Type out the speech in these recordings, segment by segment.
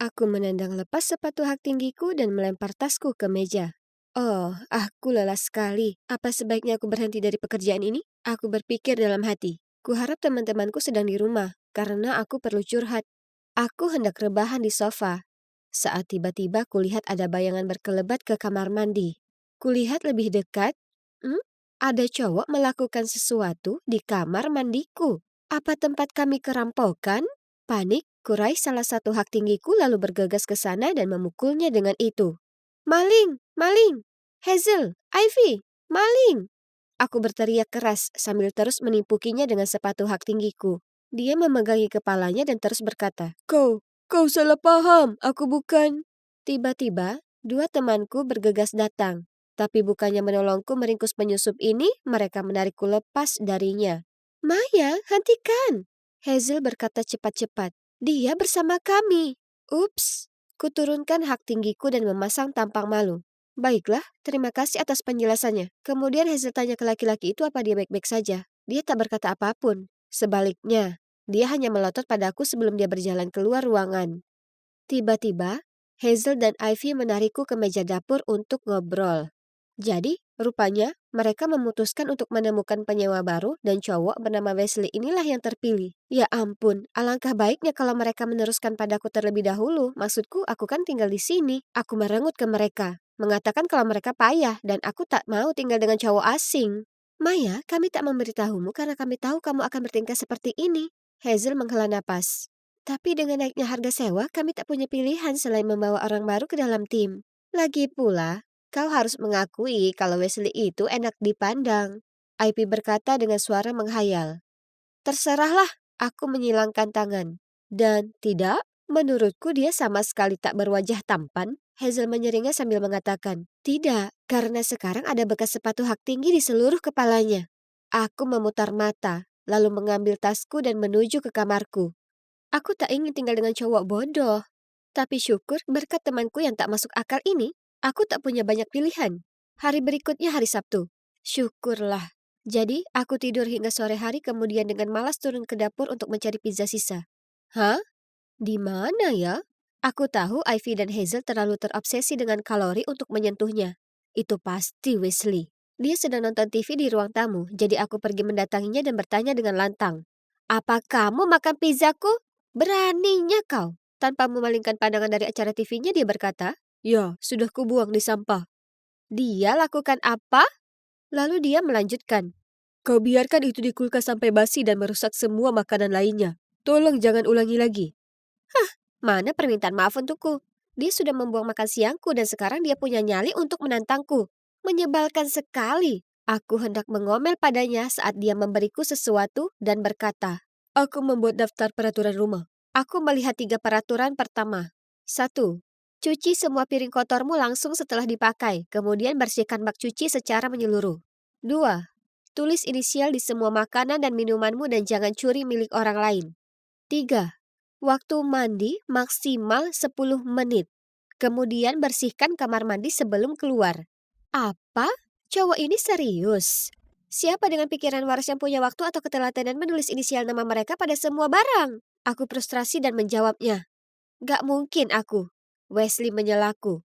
Aku menendang lepas sepatu hak tinggiku dan melempar tasku ke meja. Oh, aku lelah sekali. Apa sebaiknya aku berhenti dari pekerjaan ini? Aku berpikir dalam hati. Kuharap teman-temanku sedang di rumah, karena aku perlu curhat. Aku hendak rebahan di sofa. Saat tiba-tiba kulihat ada bayangan berkelebat ke kamar mandi. Kulihat lebih dekat. Hmm? Ada cowok melakukan sesuatu di kamar mandiku. Apa tempat kami kerampokan? Panik, kurai salah satu hak tinggiku lalu bergegas ke sana dan memukulnya dengan itu. Maling! Maling! Hazel! Ivy! Maling! Aku berteriak keras sambil terus menimpukinya dengan sepatu hak tinggiku. Dia memegangi kepalanya dan terus berkata, Kau salah paham, aku bukan. Tiba-tiba, dua temanku bergegas datang. Tapi bukannya menolongku meringkus penyusup ini, mereka menarikku lepas darinya. Maya, hentikan! Hazel berkata cepat-cepat. Dia bersama kami. Ups, kuturunkan hak tinggiku dan memasang tampang malu. Baiklah, terima kasih atas penjelasannya. Kemudian Hazel tanya ke laki-laki itu apa dia baik-baik saja. Dia tak berkata apapun. Sebaliknya, dia hanya melotot padaku sebelum dia berjalan keluar ruangan. Tiba-tiba, Hazel dan Ivy menarikku ke meja dapur untuk ngobrol. Jadi, rupanya mereka memutuskan untuk menemukan penyewa baru dan cowok bernama Wesley inilah yang terpilih. Ya ampun, alangkah baiknya kalau mereka meneruskan padaku terlebih dahulu. Maksudku, aku kan tinggal di sini. Aku merengut ke mereka, mengatakan kalau mereka payah dan aku tak mau tinggal dengan cowok asing. Maya, kami tak memberitahumu karena kami tahu kamu akan bertingkah seperti ini. Hazel menghela napas. Tapi dengan naiknya harga sewa, kami tak punya pilihan selain membawa orang baru ke dalam tim. Lagi pula, kau harus mengakui kalau Wesley itu enak dipandang. IP berkata dengan suara menghayal. Terserahlah, aku menyilangkan tangan. Dan tidak, menurutku dia sama sekali tak berwajah tampan. Hazel menyeringai sambil mengatakan, tidak, karena sekarang ada bekas sepatu hak tinggi di seluruh kepalanya. Aku memutar mata, lalu mengambil tasku dan menuju ke kamarku. Aku tak ingin tinggal dengan cowok bodoh. Tapi syukur berkat temanku yang tak masuk akal ini, aku tak punya banyak pilihan. Hari berikutnya hari Sabtu. Syukurlah. Jadi, aku tidur hingga sore hari kemudian dengan malas turun ke dapur untuk mencari pizza sisa. Hah? Di mana ya? Aku tahu Ivy dan Hazel terlalu terobsesi dengan kalori untuk menyentuhnya. Itu pasti Wesley. Dia sedang nonton TV di ruang tamu, jadi aku pergi mendatanginya dan bertanya dengan lantang. Apa kamu makan pizzaku? Beraninya kau. Tanpa memalingkan pandangan dari acara TV-nya dia berkata, ya, sudah kubuang di sampah. Dia lakukan apa? Lalu dia melanjutkan. Kau biarkan itu di kulkas sampai basi dan merusak semua makanan lainnya. Tolong jangan ulangi lagi. Mana permintaan maaf untukku? Dia sudah membuang makan siangku dan sekarang dia punya nyali untuk menantangku. Menyebalkan sekali. Aku hendak mengomel padanya saat dia memberiku sesuatu dan berkata, aku membuat daftar peraturan rumah. Aku melihat 3 peraturan pertama. 1. Cuci semua piring kotormu langsung setelah dipakai, kemudian bersihkan bak cuci secara menyeluruh. 2. Tulis inisial di semua makanan dan minumanmu dan jangan curi milik orang lain. 3. Waktu mandi maksimal 10 menit. Kemudian bersihkan kamar mandi sebelum keluar. Apa? Cowok ini serius? Siapa dengan pikiran waras yang punya waktu atau ketelatenan menulis inisial nama mereka pada semua barang? Aku frustrasi dan menjawabnya. Gak mungkin aku. Wesley menyelaku.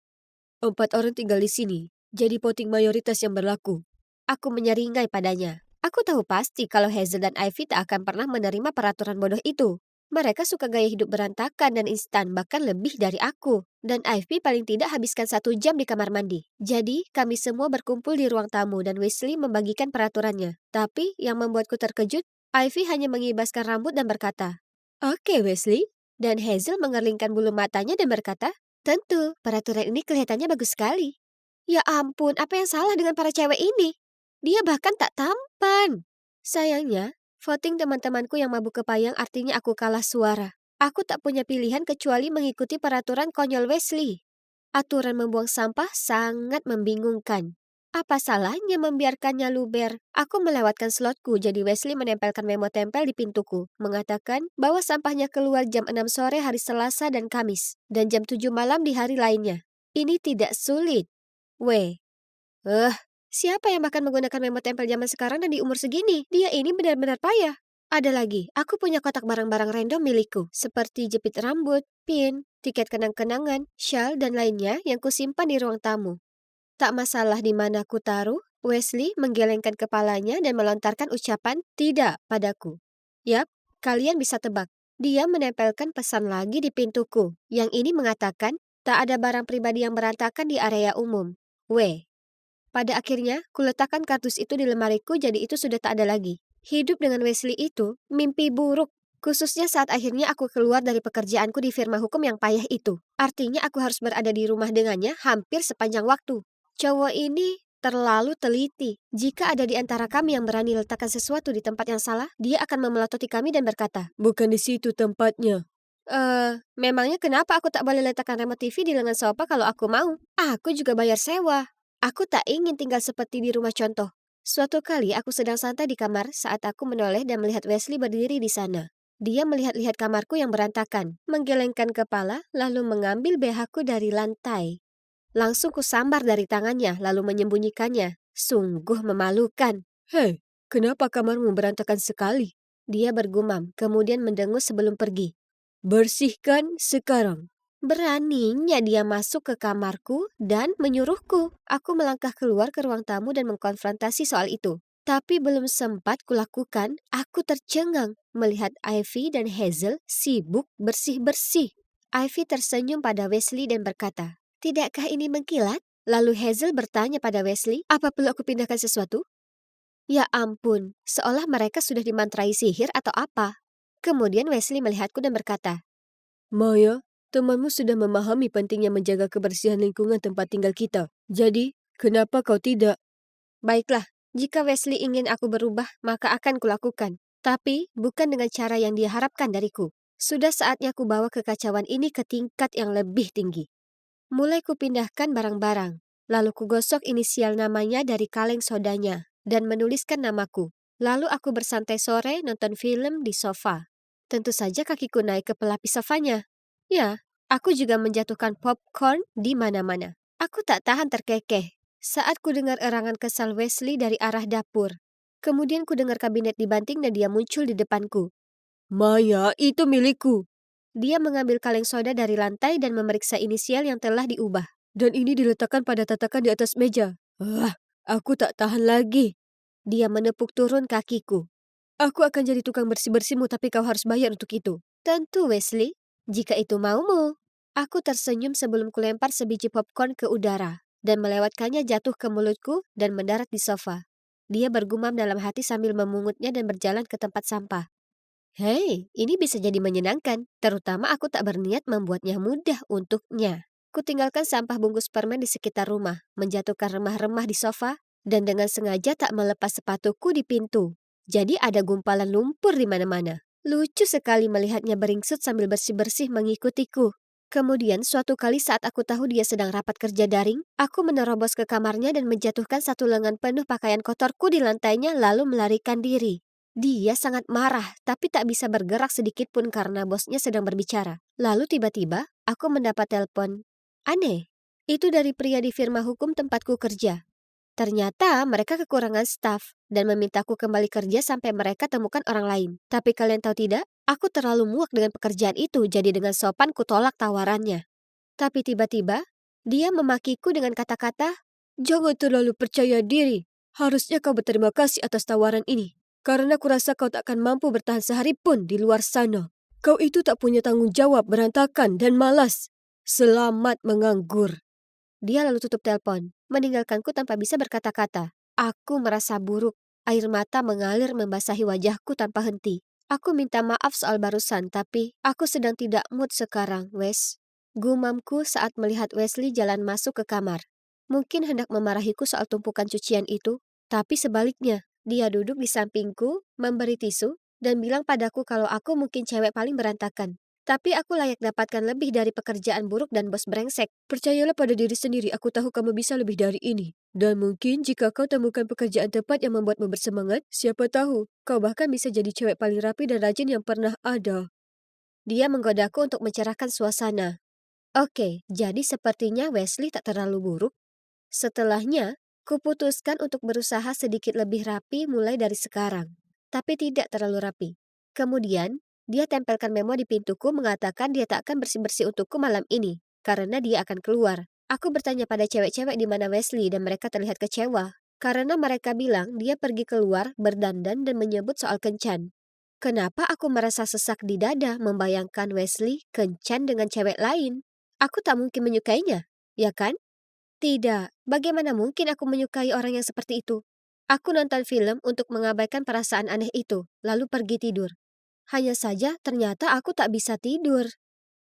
4 orang tinggal di sini, jadi voting mayoritas yang berlaku. Aku menyeringai padanya. Aku tahu pasti kalau Hazel dan Ivy tak akan pernah menerima peraturan bodoh itu. Mereka suka gaya hidup berantakan dan instan, bahkan lebih dari aku. Dan Ivy paling tidak habiskan 1 jam di kamar mandi. Jadi, kami semua berkumpul di ruang tamu dan Wesley membagikan peraturannya. Tapi, yang membuatku terkejut, Ivy hanya mengibaskan rambut dan berkata, Oke, Wesley. Dan Hazel mengerlingkan bulu matanya dan berkata, tentu, peraturan ini kelihatannya bagus sekali. Ya ampun, apa yang salah dengan para cewek ini? Dia bahkan tak tampan. Sayangnya, voting teman-temanku yang mabuk kepayang artinya aku kalah suara. Aku tak punya pilihan kecuali mengikuti peraturan konyol Wesley. Aturan membuang sampah sangat membingungkan. Apa salahnya membiarkannya luber? Aku melewatkan slotku jadi Wesley menempelkan memo tempel di pintuku. Mengatakan bahwa sampahnya keluar jam 6 sore hari Selasa dan Kamis. Dan jam 7 malam di hari lainnya. Ini tidak sulit. Weh. Siapa yang bahkan menggunakan memo tempel zaman sekarang dan di umur segini? Dia ini benar-benar payah. Ada lagi, aku punya kotak barang-barang random milikku, seperti jepit rambut, pin, tiket kenang-kenangan, shawl, dan lainnya yang kusimpan di ruang tamu. Tak masalah di mana ku taruh, Wesley menggelengkan kepalanya dan melontarkan ucapan tidak padaku. Yap, kalian bisa tebak. Dia menempelkan pesan lagi di pintuku. Yang ini mengatakan, tak ada barang pribadi yang berantakan di area umum. W. Pada akhirnya, kuletakkan kardus itu di lemariku jadi itu sudah tak ada lagi. Hidup dengan Wesley itu mimpi buruk. Khususnya saat akhirnya aku keluar dari pekerjaanku di firma hukum yang payah itu. Artinya aku harus berada di rumah dengannya hampir sepanjang waktu. Cowok ini terlalu teliti. Jika ada di antara kami yang berani letakkan sesuatu di tempat yang salah, dia akan memelototi kami dan berkata, "Bukan di situ tempatnya." Memangnya kenapa aku tak boleh letakkan remote TV di lengan sofa kalau aku mau? Aku juga bayar sewa. Aku tak ingin tinggal seperti di rumah contoh. Suatu kali aku sedang santai di kamar saat aku menoleh dan melihat Wesley berdiri di sana. Dia melihat-lihat kamarku yang berantakan, menggelengkan kepala, lalu mengambil BH-ku dari lantai. Langsung kusambar dari tangannya, lalu menyembunyikannya. Sungguh memalukan. Hei, kenapa kamarmu berantakan sekali? Dia bergumam, kemudian mendengus sebelum pergi. Bersihkan sekarang. Beraninya dia masuk ke kamarku dan menyuruhku. Aku melangkah keluar ke ruang tamu dan mengkonfrontasi soal itu. Tapi belum sempat kulakukan, aku tercengang melihat Ivy dan Hazel sibuk bersih-bersih. Ivy tersenyum pada Wesley dan berkata, "Tidakkah ini mengkilat?" Lalu Hazel bertanya pada Wesley, "Apa perlu aku pindahkan sesuatu?" Ya ampun, seolah mereka sudah dimantrai sihir atau apa. Kemudian Wesley melihatku dan berkata, "Maya, temanmu sudah memahami pentingnya menjaga kebersihan lingkungan tempat tinggal kita. Jadi, kenapa kau tidak?" Baiklah, jika Wesley ingin aku berubah, maka akan kulakukan. Tapi, bukan dengan cara yang dia harapkan dariku. Sudah saatnya ku bawa kekacauan ini ke tingkat yang lebih tinggi. Mulai kupindahkan barang-barang, lalu kugosok inisial namanya dari kaleng sodanya, dan menuliskan namaku. Lalu aku bersantai sore nonton film di sofa. Tentu saja kakiku naik ke pelapis sofanya. Ya, aku juga menjatuhkan popcorn di mana-mana. Aku tak tahan terkekeh saat ku dengar erangan kesal Wesley dari arah dapur. Kemudian ku dengar kabinet dibanting dan dia muncul di depanku. "Maya, itu milikku." Dia mengambil kaleng soda dari lantai dan memeriksa inisial yang telah diubah. "Dan ini diletakkan pada tatakan di atas meja." Aku tak tahan lagi. Dia menepuk turun kakiku. "Aku akan jadi tukang bersih-bersihmu tapi kau harus bayar untuk itu." "Tentu, Wesley. Jika itu maumu." Aku tersenyum sebelum kulempar sebiji popcorn ke udara dan melewatkannya jatuh ke mulutku dan mendarat di sofa. Dia bergumam dalam hati sambil memungutnya dan berjalan ke tempat sampah. Hei, ini bisa jadi menyenangkan, terutama aku tak berniat membuatnya mudah untuknya. Kutinggalkan sampah bungkus permen di sekitar rumah, menjatuhkan remah-remah di sofa, dan dengan sengaja tak melepas sepatuku di pintu. Jadi ada gumpalan lumpur di mana-mana. Lucu sekali melihatnya beringsut sambil bersih-bersih mengikutiku. Kemudian suatu kali saat aku tahu dia sedang rapat kerja daring, aku menerobos ke kamarnya dan menjatuhkan satu lengan penuh pakaian kotorku di lantainya lalu melarikan diri. Dia sangat marah, tapi tak bisa bergerak sedikit pun karena bosnya sedang berbicara. Lalu tiba-tiba, aku mendapat telepon. Aneh, itu dari pria di firma hukum tempatku kerja. Ternyata mereka kekurangan staf dan memintaku kembali kerja sampai mereka temukan orang lain. Tapi kalian tahu tidak? Aku terlalu muak dengan pekerjaan itu, jadi dengan sopan kutolak tawarannya. Tapi tiba-tiba, dia memakiku dengan kata-kata, "Jangan terlalu percaya diri. Harusnya kau berterima kasih atas tawaran ini. Karena kurasa kau tak akan mampu bertahan sehari pun di luar sana. Kau itu tak punya tanggung jawab, berantakan, dan malas. Selamat menganggur." Dia lalu tutup telepon, meninggalkanku tanpa bisa berkata-kata. Aku merasa buruk. Air mata mengalir membasahi wajahku tanpa henti. Aku minta maaf soal barusan, tapi aku sedang tidak mood sekarang, Wes. Gumamku saat melihat Wesley jalan masuk ke kamar. Mungkin hendak memarahiku soal tumpukan cucian itu, tapi sebaliknya, dia duduk di sampingku, memberi tisu, dan bilang padaku kalau aku mungkin cewek paling berantakan. Tapi aku layak dapatkan lebih dari pekerjaan buruk dan bos brengsek. Percayalah pada diri sendiri, aku tahu kamu bisa lebih dari ini. Dan mungkin jika kau temukan pekerjaan tepat yang membuatmu bersemangat, siapa tahu, kau bahkan bisa jadi cewek paling rapi dan rajin yang pernah ada. Dia menggodaku untuk mencerahkan suasana. Oke, jadi sepertinya Wesley tak terlalu buruk. Setelahnya, kuputuskan untuk berusaha sedikit lebih rapi mulai dari sekarang. Tapi tidak terlalu rapi. Kemudian, dia tempelkan memo di pintuku mengatakan dia tak akan bersih-bersih untukku malam ini, karena dia akan keluar. Aku bertanya pada cewek-cewek di mana Wesley dan mereka terlihat kecewa, karena mereka bilang dia pergi keluar, berdandan dan menyebut soal kencan. Kenapa aku merasa sesak di dada membayangkan Wesley kencan dengan cewek lain? Aku tak mungkin menyukainya, ya kan? Tidak, bagaimana mungkin aku menyukai orang yang seperti itu? Aku nonton film untuk mengabaikan perasaan aneh itu, lalu pergi tidur. Hanya saja ternyata aku tak bisa tidur.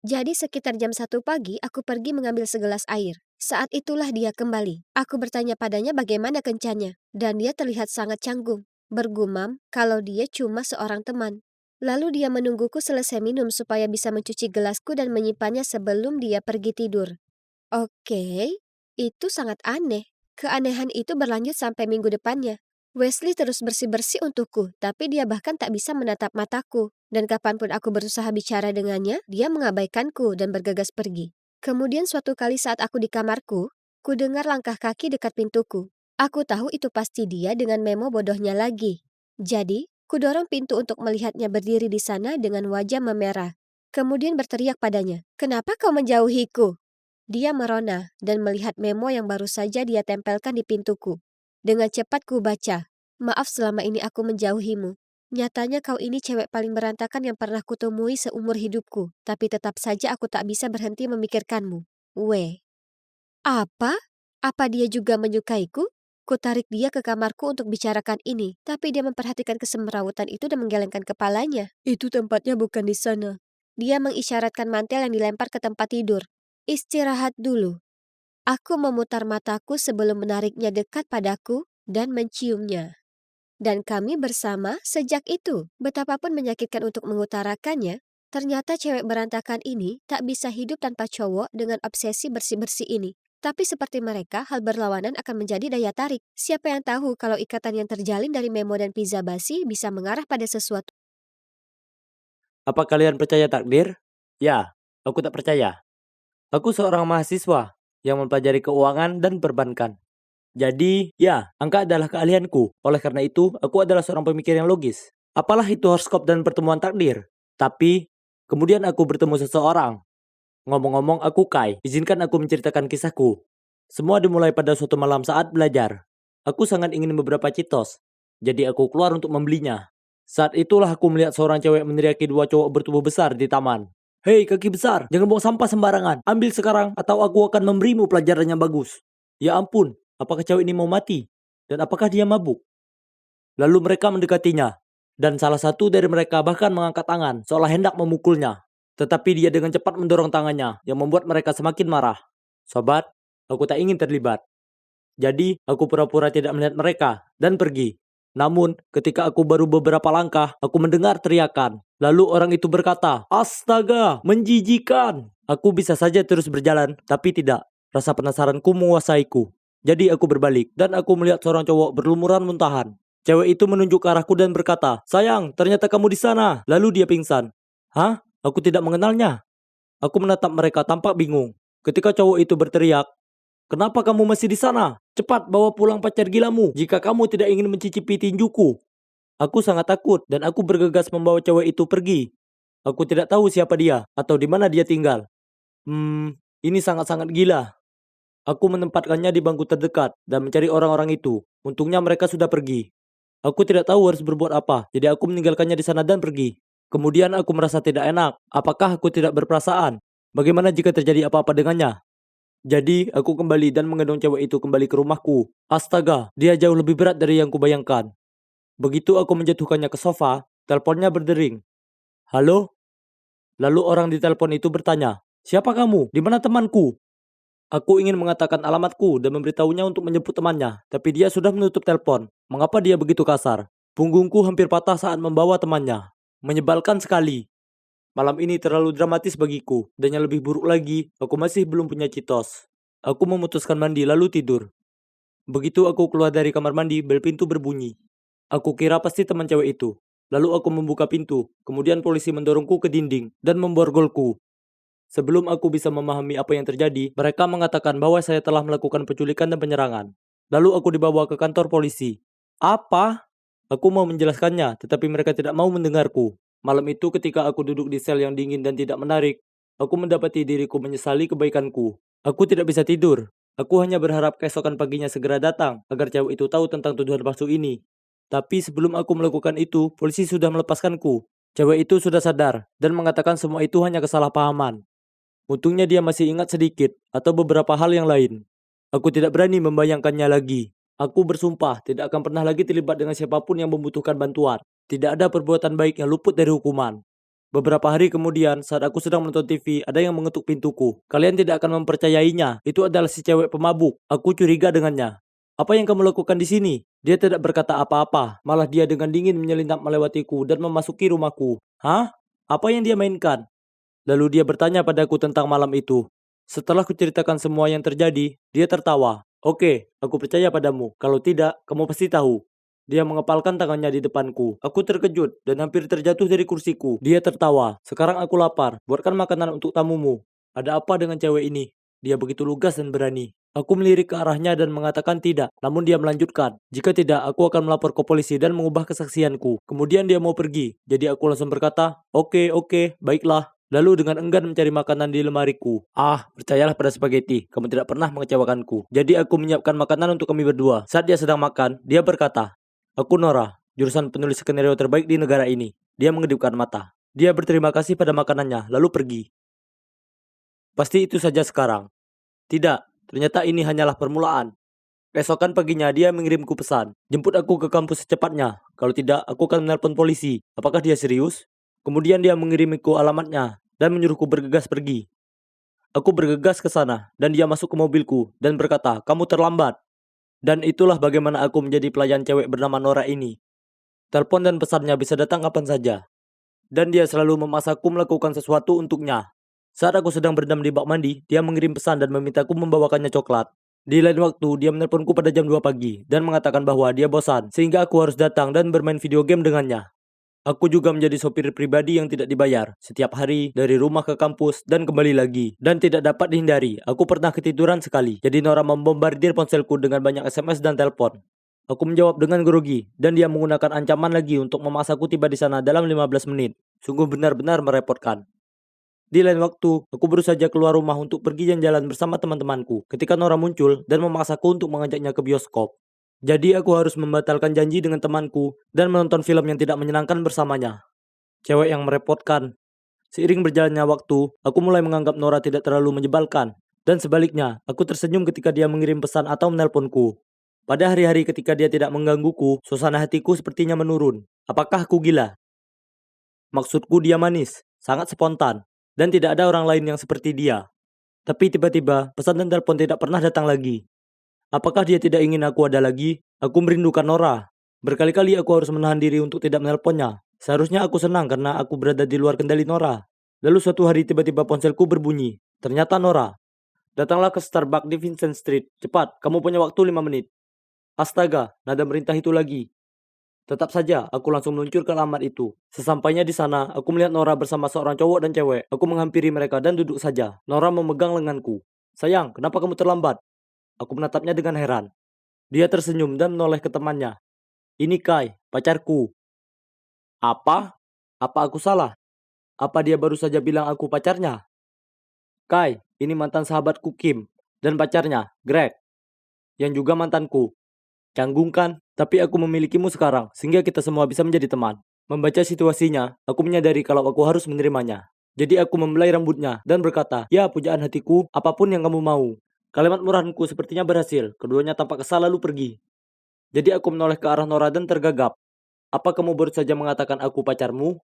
Jadi sekitar jam 1 pagi aku pergi mengambil segelas air. Saat itulah dia kembali. Aku bertanya padanya bagaimana kencannya, dan dia terlihat sangat canggung. Bergumam kalau dia cuma seorang teman. Lalu dia menungguku selesai minum supaya bisa mencuci gelasku dan menyimpannya sebelum dia pergi tidur. Oke, itu sangat aneh. Keanehan itu berlanjut sampai minggu depannya. Wesley terus bersih-bersih untukku, tapi dia bahkan tak bisa menatap mataku. Dan kapanpun aku berusaha bicara dengannya, dia mengabaikanku dan bergegas pergi. Kemudian suatu kali saat aku di kamarku, ku dengar langkah kaki dekat pintuku. Aku tahu itu pasti dia dengan memo bodohnya lagi. Jadi, ku dorong pintu untuk melihatnya berdiri di sana dengan wajah memerah. Kemudian berteriak padanya, "Kenapa kau menjauhiku?" Dia merona dan melihat memo yang baru saja dia tempelkan di pintuku. Dengan cepat ku baca, "Maaf selama ini aku menjauhimu. Nyatanya kau ini cewek paling berantakan yang pernah kutemui seumur hidupku, tapi tetap saja aku tak bisa berhenti memikirkanmu. Weh." Apa? Apa dia juga menyukaiku? Ku tarik dia ke kamarku untuk bicarakan ini, tapi dia memperhatikan kesemrawutan itu dan menggelengkan kepalanya. Itu tempatnya bukan di sana. Dia mengisyaratkan mantel yang dilempar ke tempat tidur. Istirahat dulu. Aku memutar mataku sebelum menariknya dekat padaku dan menciumnya. Dan kami bersama sejak itu. Betapapun menyakitkan untuk mengutarakannya, ternyata cewek berantakan ini tak bisa hidup tanpa cowok dengan obsesi bersih-bersih ini. Tapi seperti mereka, hal berlawanan akan menjadi daya tarik. Siapa yang tahu kalau ikatan yang terjalin dari memo dan pizza basi bisa mengarah pada sesuatu. Apa kalian percaya takdir? Ya, aku tak percaya. Aku seorang mahasiswa yang mempelajari keuangan dan perbankan. Jadi, ya, angka adalah keahlianku. Oleh karena itu, aku adalah seorang pemikir yang logis. Apalah itu horoskop dan pertemuan takdir? Tapi, kemudian aku bertemu seseorang. Ngomong-ngomong, aku Kai. Izinkan aku menceritakan kisahku. Semua dimulai pada suatu malam saat belajar. Aku sangat ingin beberapa Cheetos. Jadi aku keluar untuk membelinya. Saat itulah aku melihat seorang cewek meneriaki dua cowok bertubuh besar di taman. Hei kaki besar, jangan buang sampah sembarangan. Ambil sekarang atau aku akan memberimu pelajaran yang bagus. Ya ampun, apakah cewek ini mau mati? Dan apakah dia mabuk? Lalu mereka mendekatinya. Dan salah satu dari mereka bahkan mengangkat tangan seolah hendak memukulnya. Tetapi dia dengan cepat mendorong tangannya yang membuat mereka semakin marah. Sobat, aku tak ingin terlibat. Jadi, aku pura-pura tidak melihat mereka dan pergi. Namun, ketika aku baru beberapa langkah, aku mendengar teriakan. Lalu orang itu berkata, "Astaga, menjijikan!" Aku bisa saja terus berjalan, tapi tidak. Rasa penasaranku menguasaiku. Jadi aku berbalik, dan aku melihat seorang cowok berlumuran muntahan. Cewek itu menunjuk ke arahku dan berkata, "Sayang, ternyata kamu di sana." Lalu dia pingsan. Hah? Aku tidak mengenalnya. Aku menatap mereka tampak bingung. Ketika cowok itu berteriak, "Kenapa kamu masih di sana? Cepat bawa pulang pacar gilamu jika kamu tidak ingin mencicipi tinjuku." Aku sangat takut dan aku bergegas membawa cewek itu pergi. Aku tidak tahu siapa dia atau di mana dia tinggal. Ini sangat-sangat gila. Aku menempatkannya di bangku terdekat dan mencari orang-orang itu. Untungnya mereka sudah pergi. Aku tidak tahu harus berbuat apa, jadi aku meninggalkannya di sana dan pergi. Kemudian aku merasa tidak enak. Apakah aku tidak berperasaan? Bagaimana jika terjadi apa-apa dengannya? Jadi, aku kembali dan menggendong cewek itu kembali ke rumahku. Astaga, dia jauh lebih berat dari yang kubayangkan. Begitu aku menjatuhkannya ke sofa, teleponnya berdering. Halo? Lalu orang di telepon itu bertanya, "Siapa kamu? Di mana temanku?" Aku ingin mengatakan alamatku dan memberitahunya untuk menjemput temannya, tapi dia sudah menutup telepon. Mengapa dia begitu kasar? Punggungku hampir patah saat membawa temannya. Menyebalkan sekali. Malam ini terlalu dramatis bagiku, dan yang lebih buruk lagi, aku masih belum punya Cheetos. Aku memutuskan mandi lalu tidur. Begitu aku keluar dari kamar mandi, bel pintu berbunyi. Aku kira pasti teman cewek itu. Lalu aku membuka pintu, kemudian polisi mendorongku ke dinding dan memborgolku. Sebelum aku bisa memahami apa yang terjadi, mereka mengatakan bahwa saya telah melakukan penculikan dan penyerangan. Lalu aku dibawa ke kantor polisi. Apa? Aku mau menjelaskannya, tetapi mereka tidak mau mendengarku. Malam itu ketika aku duduk di sel yang dingin dan tidak menarik, aku mendapati diriku menyesali kebaikanku. Aku tidak bisa tidur. Aku hanya berharap keesokan paginya segera datang agar cewek itu tahu tentang tuduhan palsu ini. Tapi sebelum aku melakukan itu, polisi sudah melepaskanku. Cewek itu sudah sadar dan mengatakan semua itu hanya kesalahpahaman. Untungnya dia masih ingat sedikit atau beberapa hal yang lain. Aku tidak berani membayangkannya lagi. Aku bersumpah tidak akan pernah lagi terlibat dengan siapapun yang membutuhkan bantuan. Tidak ada perbuatan baik yang luput dari hukuman. Beberapa hari kemudian, saat aku sedang menonton TV, ada yang mengetuk pintuku. Kalian tidak akan mempercayainya. Itu adalah si cewek pemabuk. Aku curiga dengannya. Apa yang kamu lakukan di sini? Dia tidak berkata apa-apa. Malah dia dengan dingin menyelinap melewatiku dan memasuki rumahku. Hah? Apa yang dia mainkan? Lalu dia bertanya padaku tentang malam itu. Setelah kuceritakan semua yang terjadi, dia tertawa. Oke, aku percaya padamu. Kalau tidak, kamu pasti tahu. Dia mengepalkan tangannya di depanku. Aku terkejut dan hampir terjatuh dari kursiku. Dia tertawa. Sekarang aku lapar. Buatkan makanan untuk tamumu. Ada apa dengan cewek ini? Dia begitu lugas dan berani. Aku melirik ke arahnya dan mengatakan tidak. Namun dia melanjutkan. Jika tidak, aku akan melapor ke polisi dan mengubah kesaksianku. Kemudian dia mau pergi. Jadi aku langsung berkata, oke, baiklah. Lalu dengan enggan mencari makanan di lemariku. Ah, percayalah pada spaghetti, kamu tidak pernah mengecewakanku. Jadi aku menyiapkan makanan untuk kami berdua. Saat dia sedang makan, dia berkata, aku Nora, jurusan penulis skenario terbaik di negara ini. Dia mengedipkan mata. Dia berterima kasih pada makanannya, lalu pergi. Pasti itu saja sekarang. Tidak, ternyata ini hanyalah permulaan. Keesokan paginya dia mengirimku pesan. Jemput aku ke kampus secepatnya. Kalau tidak, aku akan menelpon polisi. Apakah dia serius? Kemudian dia mengirimiku alamatnya dan menyuruhku bergegas pergi. Aku bergegas ke sana dan dia masuk ke mobilku dan berkata, kamu terlambat. Dan itulah bagaimana aku menjadi pelayan cewek bernama Nora ini. Telepon dan pesannya bisa datang kapan saja. Dan dia selalu memaksaku melakukan sesuatu untuknya. Saat aku sedang berendam di bak mandi, dia mengirim pesan dan memintaku membawakannya coklat. Di lain waktu, dia menelponku pada jam 2 pagi dan mengatakan bahwa dia bosan, sehingga aku harus datang dan bermain video game dengannya. Aku juga menjadi sopir pribadi yang tidak dibayar, setiap hari dari rumah ke kampus dan kembali lagi. Dan tidak dapat dihindari, aku pernah ketiduran sekali. Jadi Nora membombardir ponselku dengan banyak SMS dan telepon. Aku menjawab dengan grogi, dan dia menggunakan ancaman lagi untuk memaksaku tiba di sana dalam 15 menit. Sungguh benar-benar merepotkan. Di lain waktu, aku baru saja keluar rumah untuk pergi jalan-jalan bersama teman-temanku ketika Nora muncul dan memaksaku untuk mengajaknya ke bioskop. Jadi aku harus membatalkan janji dengan temanku dan menonton film yang tidak menyenangkan bersamanya. Cewek yang merepotkan. Seiring berjalannya waktu, aku mulai menganggap Nora tidak terlalu menyebalkan. Dan sebaliknya, aku tersenyum ketika dia mengirim pesan atau menelponku. Pada hari-hari ketika dia tidak menggangguku, suasana hatiku sepertinya menurun. Apakah aku gila? Maksudku dia manis, sangat spontan, dan tidak ada orang lain yang seperti dia. Tapi tiba-tiba, pesan dan telepon tidak pernah datang lagi. Apakah dia tidak ingin aku ada lagi? Aku merindukan Nora. Berkali-kali aku harus menahan diri untuk tidak menelponnya. Seharusnya aku senang karena aku berada di luar kendali Nora. Lalu suatu hari tiba-tiba ponselku berbunyi. Ternyata Nora. Datanglah ke Starbucks di Vincent Street. Cepat, kamu punya waktu 5 menit. Astaga, nada merintah itu lagi. Tetap saja, aku langsung meluncur ke alamat itu. Sesampainya di sana, aku melihat Nora bersama seorang cowok dan cewek. Aku menghampiri mereka dan duduk saja. Nora memegang lenganku. Sayang, kenapa kamu terlambat? Aku menatapnya dengan heran. Dia tersenyum dan menoleh ke temannya. Ini Kai, pacarku. Apa? Apa aku salah? Apa dia baru saja bilang aku pacarnya? Kai, ini mantan sahabatku Kim. Dan pacarnya, Greg. Yang juga mantanku. Canggung kan? Tapi aku memilikimu sekarang, sehingga kita semua bisa menjadi teman. Membaca situasinya, aku menyadari kalau aku harus menerimanya. Jadi aku membelai rambutnya dan berkata, ya pujaan hatiku, apapun yang kamu mau. Kalimat murahanku sepertinya berhasil, keduanya tampak kesal lalu pergi. Jadi aku menoleh ke arah Nora dan tergagap. Apa kamu baru saja mengatakan aku pacarmu?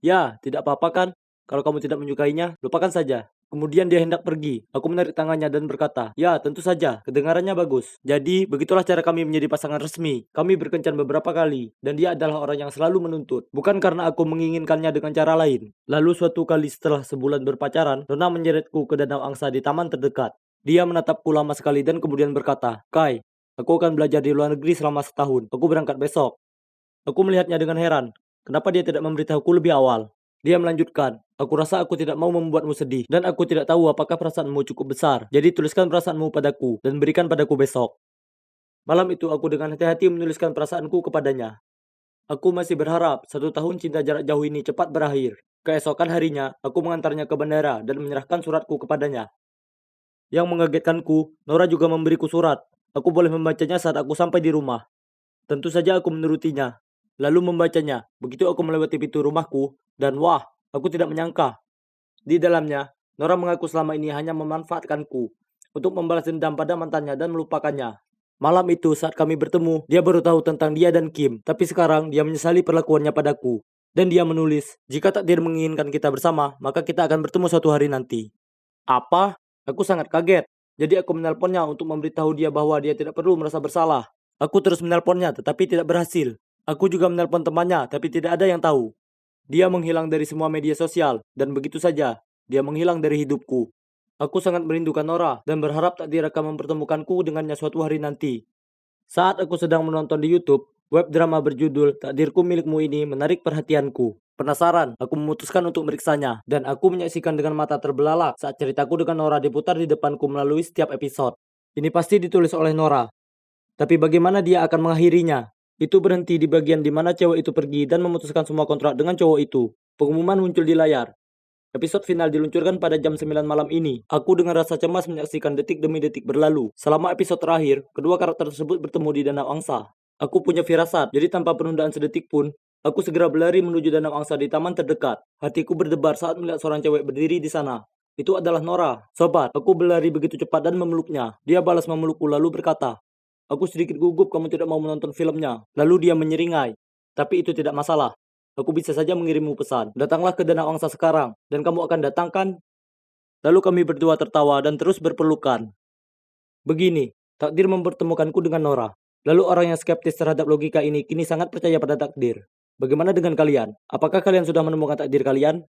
Ya, tidak apa-apa kan? Kalau kamu tidak menyukainya, lupakan saja. Kemudian dia hendak pergi. Aku menarik tangannya dan berkata, ya tentu saja, kedengarannya bagus. Jadi, begitulah cara kami menjadi pasangan resmi. Kami berkencan beberapa kali, dan dia adalah orang yang selalu menuntut. Bukan karena aku menginginkannya dengan cara lain. Lalu suatu kali setelah sebulan berpacaran, Nona menyeretku ke danau angsa di taman terdekat. Dia menatapku lama sekali dan kemudian berkata, Kai, aku akan belajar di luar negeri selama setahun. Aku berangkat besok. Aku melihatnya dengan heran. Kenapa dia tidak memberitahuku lebih awal? Dia melanjutkan, aku rasa aku tidak mau membuatmu sedih, dan aku tidak tahu apakah perasaanmu cukup besar. Jadi tuliskan perasaanmu padaku, dan berikan padaku besok. Malam itu aku dengan hati-hati menuliskan perasaanku kepadanya. Aku masih berharap 1 tahun cinta jarak jauh ini cepat berakhir. Keesokan harinya, aku mengantarnya ke bandara dan menyerahkan suratku kepadanya. Yang mengagetkanku, Nora juga memberiku surat. Aku boleh membacanya saat aku sampai di rumah. Tentu saja aku menurutinya. Lalu membacanya. Begitu aku melewati pintu rumahku, dan wah, aku tidak menyangka. Di dalamnya, Nora mengaku selama ini hanya memanfaatkanku untuk membalas dendam pada mantannya dan melupakannya. Malam itu saat kami bertemu, dia baru tahu tentang dia dan Kim. Tapi sekarang dia menyesali perlakuannya padaku. Dan dia menulis, jika takdir menginginkan kita bersama, maka kita akan bertemu suatu hari nanti. Apa? Aku sangat kaget. Jadi aku menelponnya untuk memberitahu dia bahwa dia tidak perlu merasa bersalah. Aku terus menelponnya tetapi tidak berhasil. Aku juga menelpon temannya tapi tidak ada yang tahu. Dia menghilang dari semua media sosial dan begitu saja dia menghilang dari hidupku. Aku sangat merindukan Nora dan berharap takdir akan mempertemukanku dengannya suatu hari nanti. Saat aku sedang menonton di YouTube, web drama berjudul Takdirku Milikmu ini menarik perhatianku. Penasaran, aku memutuskan untuk meriksanya, dan aku menyaksikan dengan mata terbelalak saat ceritaku dengan Nora diputar di depanku melalui setiap episode. Ini pasti ditulis oleh Nora, tapi bagaimana dia akan mengakhirinya? Itu berhenti di bagian di mana cewek itu pergi dan memutuskan semua kontrak dengan cowok itu. Pengumuman muncul di layar. Episode final diluncurkan pada jam 9 malam ini. Aku dengan rasa cemas menyaksikan detik demi detik berlalu. Selama episode terakhir, kedua karakter tersebut bertemu di Danau Angsa. Aku punya firasat, jadi tanpa penundaan sedetik pun, aku segera berlari menuju Danau Angsa di taman terdekat. Hatiku berdebar saat melihat seorang cewek berdiri di sana. Itu adalah Nora. Sobat, aku berlari begitu cepat dan memeluknya. Dia balas memelukku lalu berkata, "Aku sedikit gugup kamu tidak mau menonton filmnya." Lalu dia menyeringai. Tapi itu tidak masalah. Aku bisa saja mengirimmu pesan. Datanglah ke Danau Angsa sekarang, dan kamu akan datangkan. Lalu kami berdua tertawa dan terus berpelukan. Begini, takdir mempertemukanku dengan Nora. Lalu orang yang skeptis terhadap logika ini kini sangat percaya pada takdir. Bagaimana dengan kalian? Apakah kalian sudah menemukan takdir kalian?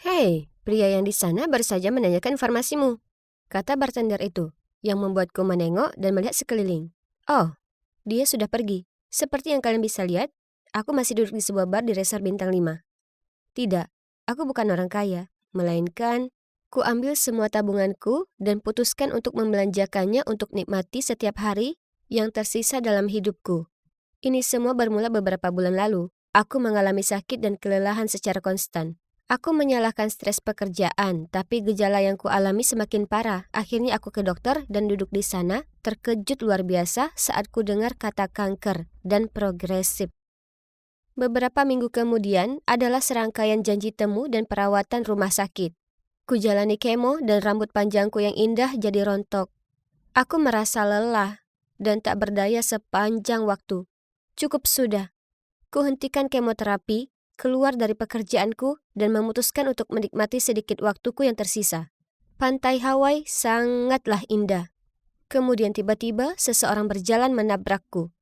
Hei, pria yang di sana baru saja menanyakan informasimu, kata bartender itu, yang membuatku menengok dan melihat sekeliling. Oh, dia sudah pergi. Seperti yang kalian bisa lihat, aku masih duduk di sebuah bar di resort bintang 5. Tidak, aku bukan orang kaya, melainkan ku ambil semua tabunganku dan putuskan untuk membelanjakannya untuk nikmati setiap hari yang tersisa dalam hidupku. Ini semua bermula beberapa bulan lalu. Aku mengalami sakit dan kelelahan secara konstan. Aku menyalahkan stres pekerjaan, tapi gejala yang kualami semakin parah. Akhirnya aku ke dokter dan duduk di sana, terkejut luar biasa saat ku dengar kata kanker dan progresif. Beberapa minggu kemudian adalah serangkaian janji temu dan perawatan rumah sakit. Ku jalani kemo dan rambut panjangku yang indah jadi rontok. Aku merasa lelah dan tak berdaya sepanjang waktu. Cukup sudah. Ku hentikan kemoterapi, keluar dari pekerjaanku, dan memutuskan untuk menikmati sedikit waktuku yang tersisa. Pantai Hawaii sangatlah indah. Kemudian tiba-tiba seseorang berjalan menabrakku.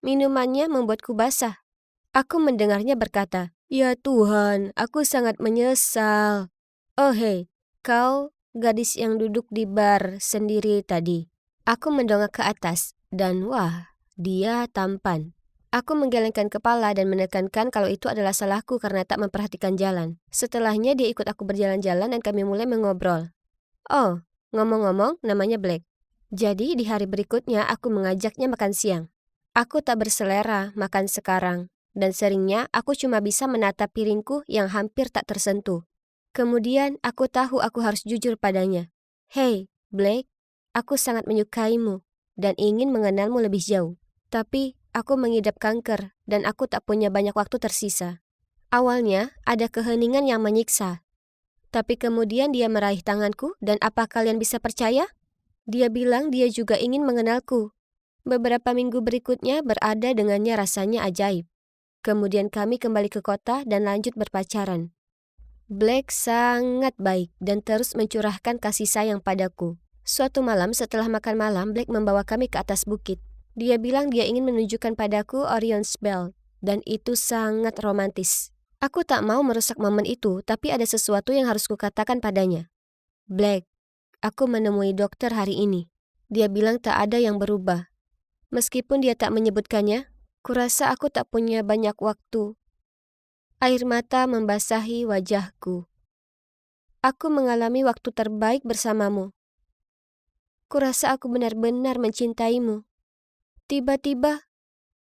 Minumannya membuatku basah. Aku mendengarnya berkata, "Ya Tuhan, aku sangat menyesal." "Oh hei, kau gadis yang duduk di bar sendiri tadi." Aku mendongak ke atas, dan wah, dia tampan. Aku menggelengkan kepala dan menekankan kalau itu adalah salahku karena tak memperhatikan jalan. Setelahnya dia ikut aku berjalan-jalan dan kami mulai mengobrol. Oh, ngomong-ngomong, namanya Black. Jadi di hari berikutnya aku mengajaknya makan siang. Aku tak berselera makan sekarang, dan seringnya aku cuma bisa menatap piringku yang hampir tak tersentuh. Kemudian aku tahu aku harus jujur padanya. "Hei, Black, aku sangat menyukaimu dan ingin mengenalmu lebih jauh. Tapi aku mengidap kanker dan aku tak punya banyak waktu tersisa." Awalnya ada keheningan yang menyiksa. Tapi kemudian dia meraih tanganku dan apa kalian bisa percaya? Dia bilang dia juga ingin mengenalku. Beberapa minggu berikutnya berada dengannya rasanya ajaib. Kemudian kami kembali ke kota dan lanjut berpacaran. Black sangat baik dan terus mencurahkan kasih sayang padaku. Suatu malam setelah makan malam, Black membawa kami ke atas bukit. Dia bilang dia ingin menunjukkan padaku Orion's Belt, dan itu sangat romantis. Aku tak mau merusak momen itu, tapi ada sesuatu yang harus kukatakan padanya. "Black, aku menemui dokter hari ini. Dia bilang tak ada yang berubah. Meskipun dia tak menyebutkannya, kurasa aku tak punya banyak waktu." Air mata membasahi wajahku. "Aku mengalami waktu terbaik bersamamu, Kurasa aku benar-benar mencintaimu. Tiba-tiba,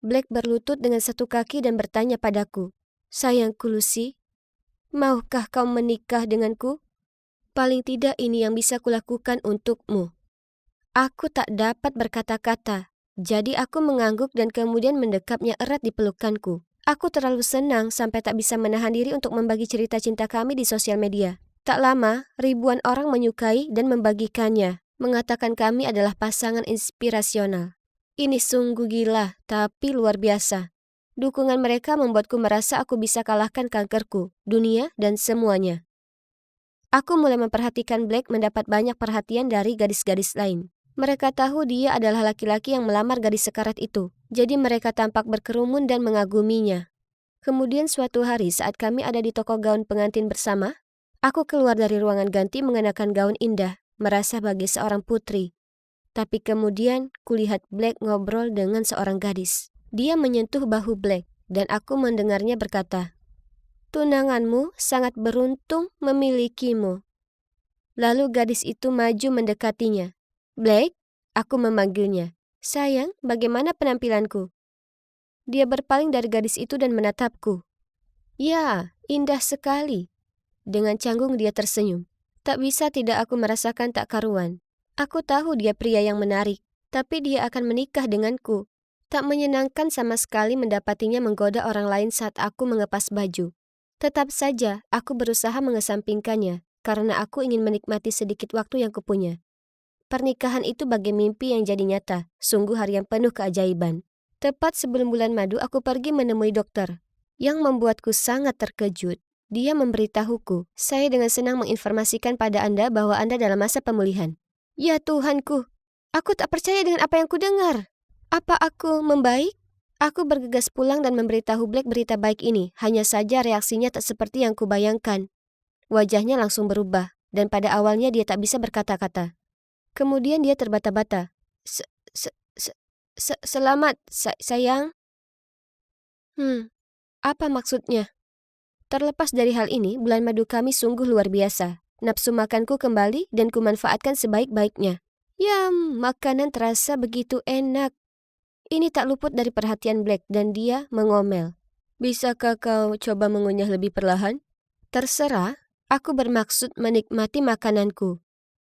Black berlutut dengan satu kaki dan bertanya padaku, "Sayangku Lucy, maukah kau menikah denganku? Paling tidak ini yang bisa kulakukan untukmu." Aku tak dapat berkata-kata, jadi aku mengangguk dan kemudian mendekapnya erat di pelukanku. Aku terlalu senang sampai tak bisa menahan diri untuk membagi cerita cinta kami di sosial media. Tak lama, ribuan orang menyukai dan membagikannya, mengatakan kami adalah pasangan inspirasional. Ini sungguh gila, tapi luar biasa. Dukungan mereka membuatku merasa aku bisa kalahkan kankerku, dunia, dan semuanya. Aku mulai memperhatikan Black mendapat banyak perhatian dari gadis-gadis lain. Mereka tahu dia adalah laki-laki yang melamar gadis sekarat itu, jadi mereka tampak berkerumun dan mengaguminya. Kemudian suatu hari saat kami ada di toko gaun pengantin bersama, aku keluar dari ruangan ganti mengenakan gaun indah, merasa bagai seorang putri. Tapi kemudian kulihat Black ngobrol dengan seorang gadis. Dia menyentuh bahu Black, dan aku mendengarnya berkata, "Tunanganmu sangat beruntung memilikimu." Lalu gadis itu maju mendekatinya. "Black," aku memanggilnya. "Sayang, bagaimana penampilanku?" Dia berpaling dari gadis itu dan menatapku. "Ya, indah sekali." Dengan canggung dia tersenyum. Tak bisa tidak aku merasakan tak karuan. Aku tahu dia pria yang menarik, tapi dia akan menikah denganku. Tak menyenangkan sama sekali mendapatinya menggoda orang lain saat aku mengepas baju. Tetap saja, aku berusaha mengesampingkannya, karena aku ingin menikmati sedikit waktu yang kupunya. Pernikahan itu bagai mimpi yang jadi nyata, sungguh hari yang penuh keajaiban. Tepat sebelum bulan madu, aku pergi menemui dokter, yang membuatku sangat terkejut. Dia memberitahuku, "Saya dengan senang menginformasikan pada Anda bahwa Anda dalam masa pemulihan." Ya Tuhanku, aku tak percaya dengan apa yang kudengar. Apa aku membaik? Aku bergegas pulang dan memberitahu Black berita baik ini, hanya saja reaksinya tak seperti yang kubayangkan. Wajahnya langsung berubah, dan pada awalnya dia tak bisa berkata-kata. Kemudian dia terbata-bata. "Se- se- se- Selamat, sayang." Apa maksudnya? Terlepas dari hal ini, bulan madu kami sungguh luar biasa. Nafsu makanku kembali dan kumanfaatkan sebaik-baiknya. Yam, makanan terasa begitu enak. Ini tak luput dari perhatian Black dan dia mengomel. "Bisakah kau coba mengunyah lebih perlahan?" "Terserah, aku bermaksud menikmati makananku."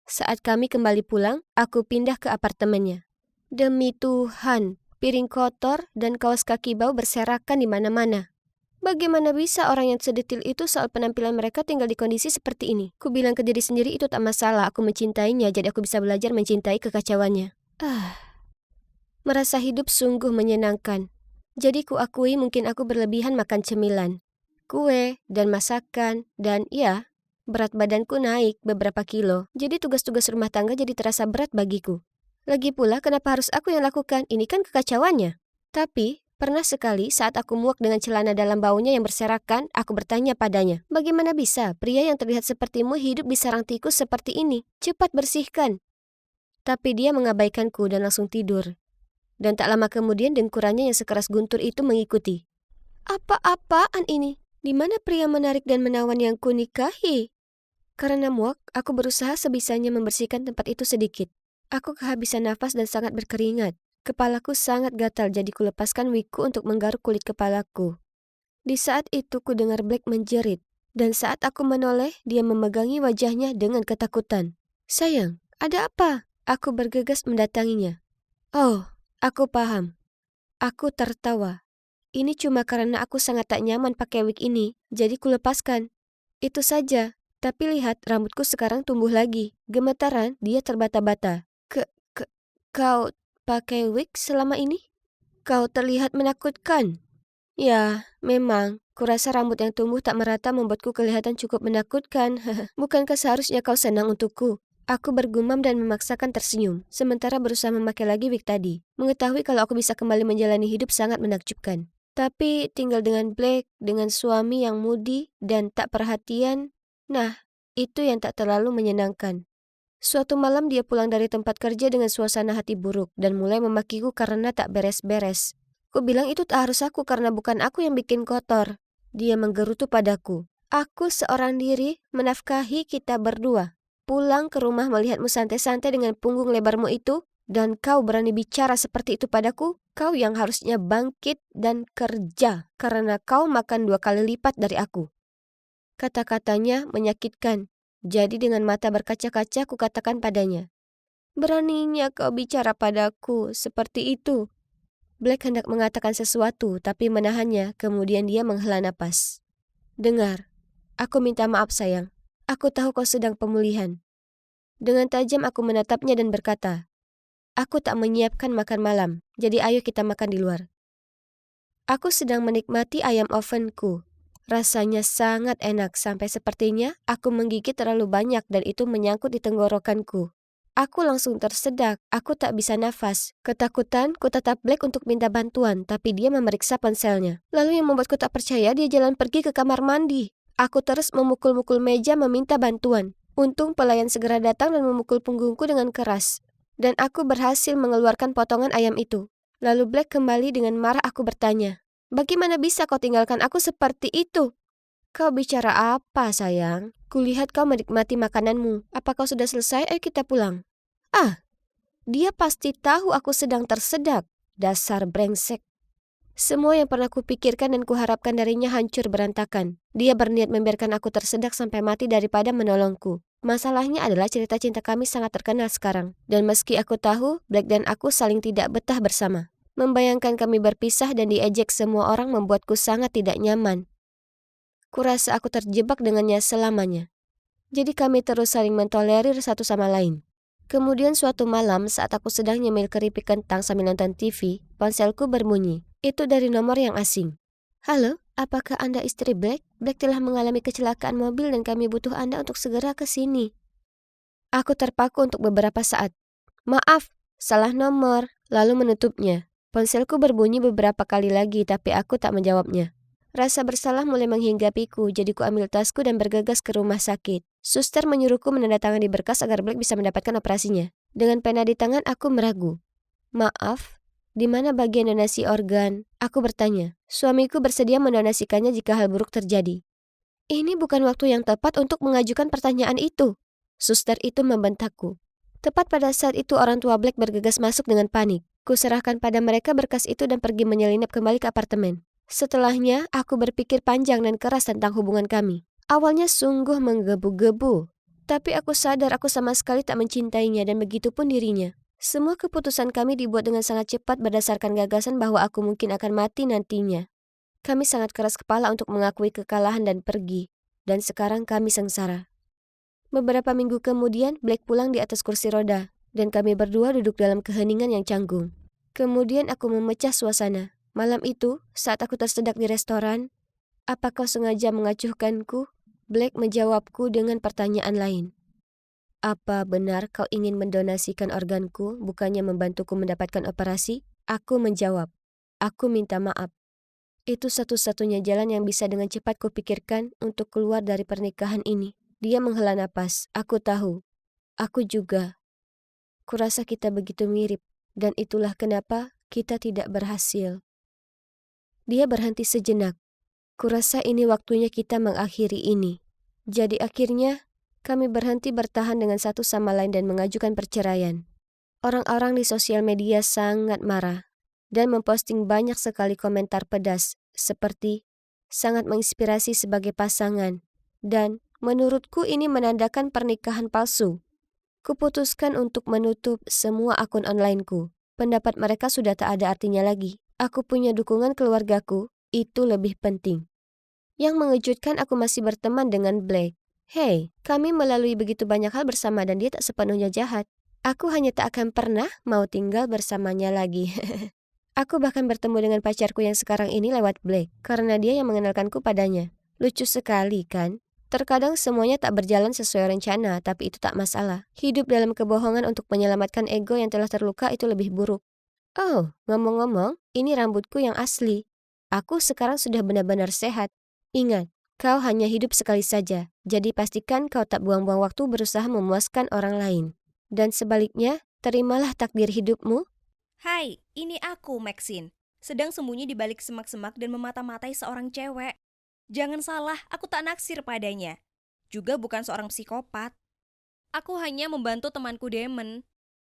Saat kami kembali pulang, aku pindah ke apartemennya. Demi Tuhan, piring kotor dan kaos kaki bau berserakan di mana-mana. Bagaimana bisa orang yang sedetil itu soal penampilan mereka tinggal di kondisi seperti ini? Ku bilang ke diri sendiri itu tak masalah, aku mencintainya, jadi aku bisa belajar mencintai kekacauannya. Merasa hidup sungguh menyenangkan. Jadi ku akui mungkin aku berlebihan makan cemilan, kue, dan masakan, dan ya, berat badanku naik beberapa kilo. Jadi tugas-tugas rumah tangga jadi terasa berat bagiku. Lagi pula kenapa harus aku yang lakukan? Ini kan kekacauannya. Tapi, pernah sekali saat aku muak dengan celana dalam baunya yang berserakan, aku bertanya padanya, "Bagaimana bisa pria yang terlihat sepertimu hidup di sarang tikus seperti ini? Cepat bersihkan." Tapi dia mengabaikanku dan langsung tidur. Dan tak lama kemudian dengkurannya yang sekeras guntur itu mengikuti. "Apa-apaan ini? Di mana pria menarik dan menawan yang kunikahi?" Karena muak, aku berusaha sebisanya membersihkan tempat itu sedikit. Aku kehabisan nafas dan sangat berkeringat. Kepalaku sangat gatal jadi kulepaskan wigku untuk menggaruk kulit kepalaku. Di saat itu ku dengar Black menjerit. Dan saat aku menoleh, dia memegangi wajahnya dengan ketakutan. "Sayang, ada apa?" Aku bergegas mendatanginya. "Oh, aku paham." Aku tertawa. "Ini cuma karena aku sangat tak nyaman pakai wig ini, jadi kulepaskan. Itu saja. Tapi lihat, rambutku sekarang tumbuh lagi." Gemetaran, dia terbata-bata. Ke, ke, Kau pakai wig selama ini? Kau terlihat menakutkan." "Ya, memang. Kurasa rambut yang tumbuh tak merata membuatku kelihatan cukup menakutkan. Bukankah seharusnya kau senang untukku?" Aku bergumam dan memaksakan tersenyum, sementara berusaha memakai lagi wig tadi. Mengetahui kalau aku bisa kembali menjalani hidup sangat menakjubkan. Tapi tinggal dengan Black, dengan suami yang mudi dan tak perhatian, nah, itu yang tak terlalu menyenangkan. Suatu malam dia pulang dari tempat kerja dengan suasana hati buruk dan mulai memakiku karena tak beres-beres. Ku bilang itu tak harus aku karena bukan aku yang bikin kotor. Dia menggerutu padaku. "Aku seorang diri menafkahi kita berdua." pulang ke rumah melihatmu santai-santai dengan punggung lebarmu itu, dan kau berani bicara seperti itu padaku, kau yang harusnya bangkit dan kerja, karena kau makan 2 kali lipat dari aku. Kata-katanya menyakitkan, jadi dengan mata berkaca-kaca kukatakan padanya, beraninya kau bicara padaku seperti itu. Black hendak mengatakan sesuatu, tapi menahannya, kemudian dia menghela napas. Dengar, aku minta maaf sayang. Aku tahu kau sedang pemulihan. Dengan tajam aku menatapnya dan berkata, aku tak menyiapkan makan malam, jadi ayo kita makan di luar. Aku sedang menikmati ayam ovenku. Rasanya sangat enak sampai sepertinya aku menggigit terlalu banyak dan itu menyangkut di tenggorokanku. Aku langsung tersedak, aku tak bisa nafas. Ketakutan, ku tatap Black untuk minta bantuan, tapi dia memeriksa ponselnya. Lalu yang membuatku tak percaya, dia jalan pergi ke kamar mandi. Aku terus memukul-mukul meja meminta bantuan. Untung pelayan segera datang dan memukul punggungku dengan keras. Dan aku berhasil mengeluarkan potongan ayam itu. Lalu Black kembali dengan marah. Aku bertanya, bagaimana bisa kau tinggalkan aku seperti itu? Kau bicara apa sayang? Kulihat kau menikmati makananmu. Apa kau sudah selesai? Ayo kita pulang. Ah, dia pasti tahu aku sedang tersedak. Dasar brengsek. Semua yang pernah kupikirkan dan kuharapkan darinya hancur berantakan. Dia berniat membiarkan aku tersedak sampai mati daripada menolongku. Masalahnya adalah cerita cinta kami sangat terkenal sekarang. Dan meski aku tahu, Black dan aku saling tidak betah bersama. Membayangkan kami berpisah dan diejek semua orang membuatku sangat tidak nyaman. Kurasa aku terjebak dengannya selamanya. Jadi kami terus saling mentolerir satu sama lain. Kemudian suatu malam saat aku sedang nyemil keripik kentang sambil nonton TV, ponselku berbunyi. Itu dari nomor yang asing. Halo, apakah Anda istri Black? Black telah mengalami kecelakaan mobil dan kami butuh Anda untuk segera ke sini. Aku terpaku untuk beberapa saat. Maaf, salah nomor. Lalu menutupnya. Ponselku berbunyi beberapa kali lagi tapi aku tak menjawabnya. Rasa bersalah mulai menghinggapiku, jadi ku ambil tasku dan bergegas ke rumah sakit. Suster menyuruhku menandatangani berkas agar Black bisa mendapatkan operasinya. Dengan pena di tangan, aku meragu. Maaf, di mana bagian donasi organ? Aku bertanya. Suamiku bersedia mendonasikannya jika hal buruk terjadi. Ini bukan waktu yang tepat untuk mengajukan pertanyaan itu. Suster itu membentakku. Tepat pada saat itu orang tua Black bergegas masuk dengan panik. Kuserahkan pada mereka berkas itu dan pergi menyelinap kembali ke apartemen. Setelahnya, aku berpikir panjang dan keras tentang hubungan kami. Awalnya sungguh menggebu-gebu, tapi aku sadar aku sama sekali tak mencintainya dan begitu pun dirinya. Semua keputusan kami dibuat dengan sangat cepat berdasarkan gagasan bahwa aku mungkin akan mati nantinya. Kami sangat keras kepala untuk mengakui kekalahan dan pergi, dan sekarang kami sengsara. Beberapa minggu kemudian, Black pulang di atas kursi roda, dan kami berdua duduk dalam keheningan yang canggung. Kemudian aku memecah suasana. Malam itu, saat aku tersedak di restoran, apa kau sengaja mengacuhkanku? Black menjawabku dengan pertanyaan lain. Apa benar kau ingin mendonasikan organku, bukannya membantuku mendapatkan operasi? Aku menjawab, aku minta maaf. Itu satu-satunya jalan yang bisa dengan cepat kupikirkan untuk keluar dari pernikahan ini. Dia menghela napas. Aku tahu. Aku juga. Kurasa kita begitu mirip, dan itulah kenapa kita tidak berhasil. Dia berhenti sejenak. Kurasa ini waktunya kita mengakhiri ini. Jadi akhirnya, kami berhenti bertahan dengan satu sama lain dan mengajukan perceraian. Orang-orang di sosial media sangat marah dan memposting banyak sekali komentar pedas seperti sangat menginspirasi sebagai pasangan dan menurutku ini menandakan pernikahan palsu. Kuputuskan untuk menutup semua akun onlineku. Pendapat mereka sudah tak ada artinya lagi. Aku punya dukungan keluargaku, itu lebih penting. Yang mengejutkan aku masih berteman dengan Blake. Hei, kami melalui begitu banyak hal bersama dan dia tak sepenuhnya jahat. Aku hanya tak akan pernah mau tinggal bersamanya lagi. Aku bahkan bertemu dengan pacarku yang sekarang ini lewat Blake, karena dia yang mengenalkanku padanya. Lucu sekali kan? Terkadang semuanya tak berjalan sesuai rencana, tapi itu tak masalah. Hidup dalam kebohongan untuk menyelamatkan ego yang telah terluka itu lebih buruk. Oh, ngomong-ngomong, ini rambutku yang asli. Aku sekarang sudah benar-benar sehat. Ingat, kau hanya hidup sekali saja, jadi pastikan kau tak buang-buang waktu berusaha memuaskan orang lain. Dan sebaliknya, terimalah takdir hidupmu. Hai, ini aku, Maxine. Sedang sembunyi di balik semak-semak dan memata-matai seorang cewek. Jangan salah, aku tak naksir padanya. Juga bukan seorang psikopat. Aku hanya membantu temanku Damon.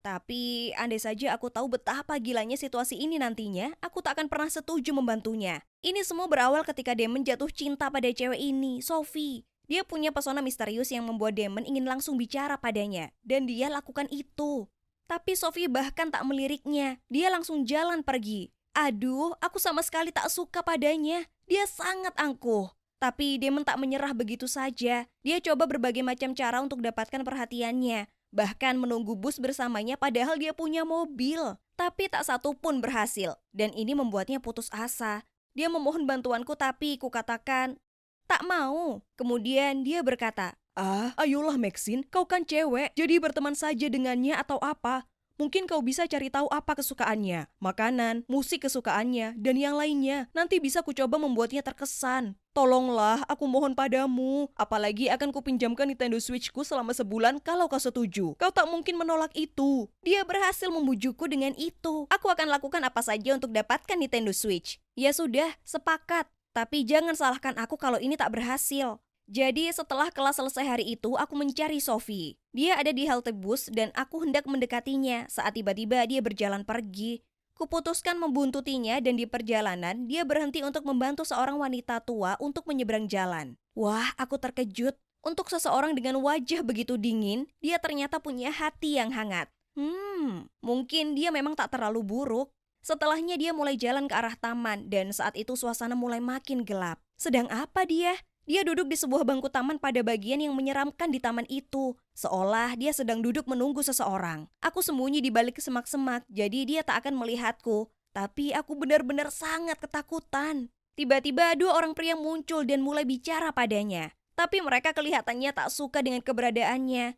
Tapi andai saja aku tahu betapa gilanya situasi ini nantinya, aku tak akan pernah setuju membantunya. Ini semua berawal ketika Damon jatuh cinta pada cewek ini, Sophie. Dia punya pesona misterius yang membuat Damon ingin langsung bicara padanya. Dan dia lakukan itu. Tapi Sophie bahkan tak meliriknya. Dia langsung jalan pergi. Aduh, aku sama sekali tak suka padanya. Dia sangat angkuh. Tapi Damon tak menyerah begitu saja. Dia coba berbagai macam cara untuk dapatkan perhatiannya. Bahkan menunggu bus bersamanya padahal dia punya mobil. Tapi tak satu pun berhasil. Dan ini membuatnya putus asa. Dia memohon bantuanku tapi kukatakan, tak mau. Kemudian dia berkata, ayolah Maxine, kau kan cewek, jadi berteman saja dengannya atau apa. Mungkin kau bisa cari tahu apa kesukaannya, makanan, musik kesukaannya, dan yang lainnya. Nanti bisa ku coba membuatnya terkesan. Tolonglah, aku mohon padamu. Apalagi akan kupinjamkan Nintendo Switch-ku selama sebulan kalau kau setuju. Kau tak mungkin menolak itu. Dia berhasil membujukku dengan itu. Aku akan lakukan apa saja untuk dapatkan Nintendo Switch. Ya sudah, sepakat. Tapi jangan salahkan aku kalau ini tak berhasil. Jadi setelah kelas selesai hari itu, aku mencari Sophie. Dia ada di halte bus dan aku hendak mendekatinya saat tiba-tiba dia berjalan pergi. Kuputuskan membuntutinya dan di perjalanan, dia berhenti untuk membantu seorang wanita tua untuk menyeberang jalan. Wah, aku terkejut. Untuk seseorang dengan wajah begitu dingin, dia ternyata punya hati yang hangat. Mungkin dia memang tak terlalu buruk. Setelahnya dia mulai jalan ke arah taman dan saat itu suasana mulai makin gelap. Sedang apa dia? Dia duduk di sebuah bangku taman pada bagian yang menyeramkan di taman itu. Seolah dia sedang duduk menunggu seseorang. Aku sembunyi di balik semak-semak, jadi dia tak akan melihatku. Tapi aku benar-benar sangat ketakutan. Tiba-tiba dua orang pria muncul dan mulai bicara padanya. Tapi mereka kelihatannya tak suka dengan keberadaannya.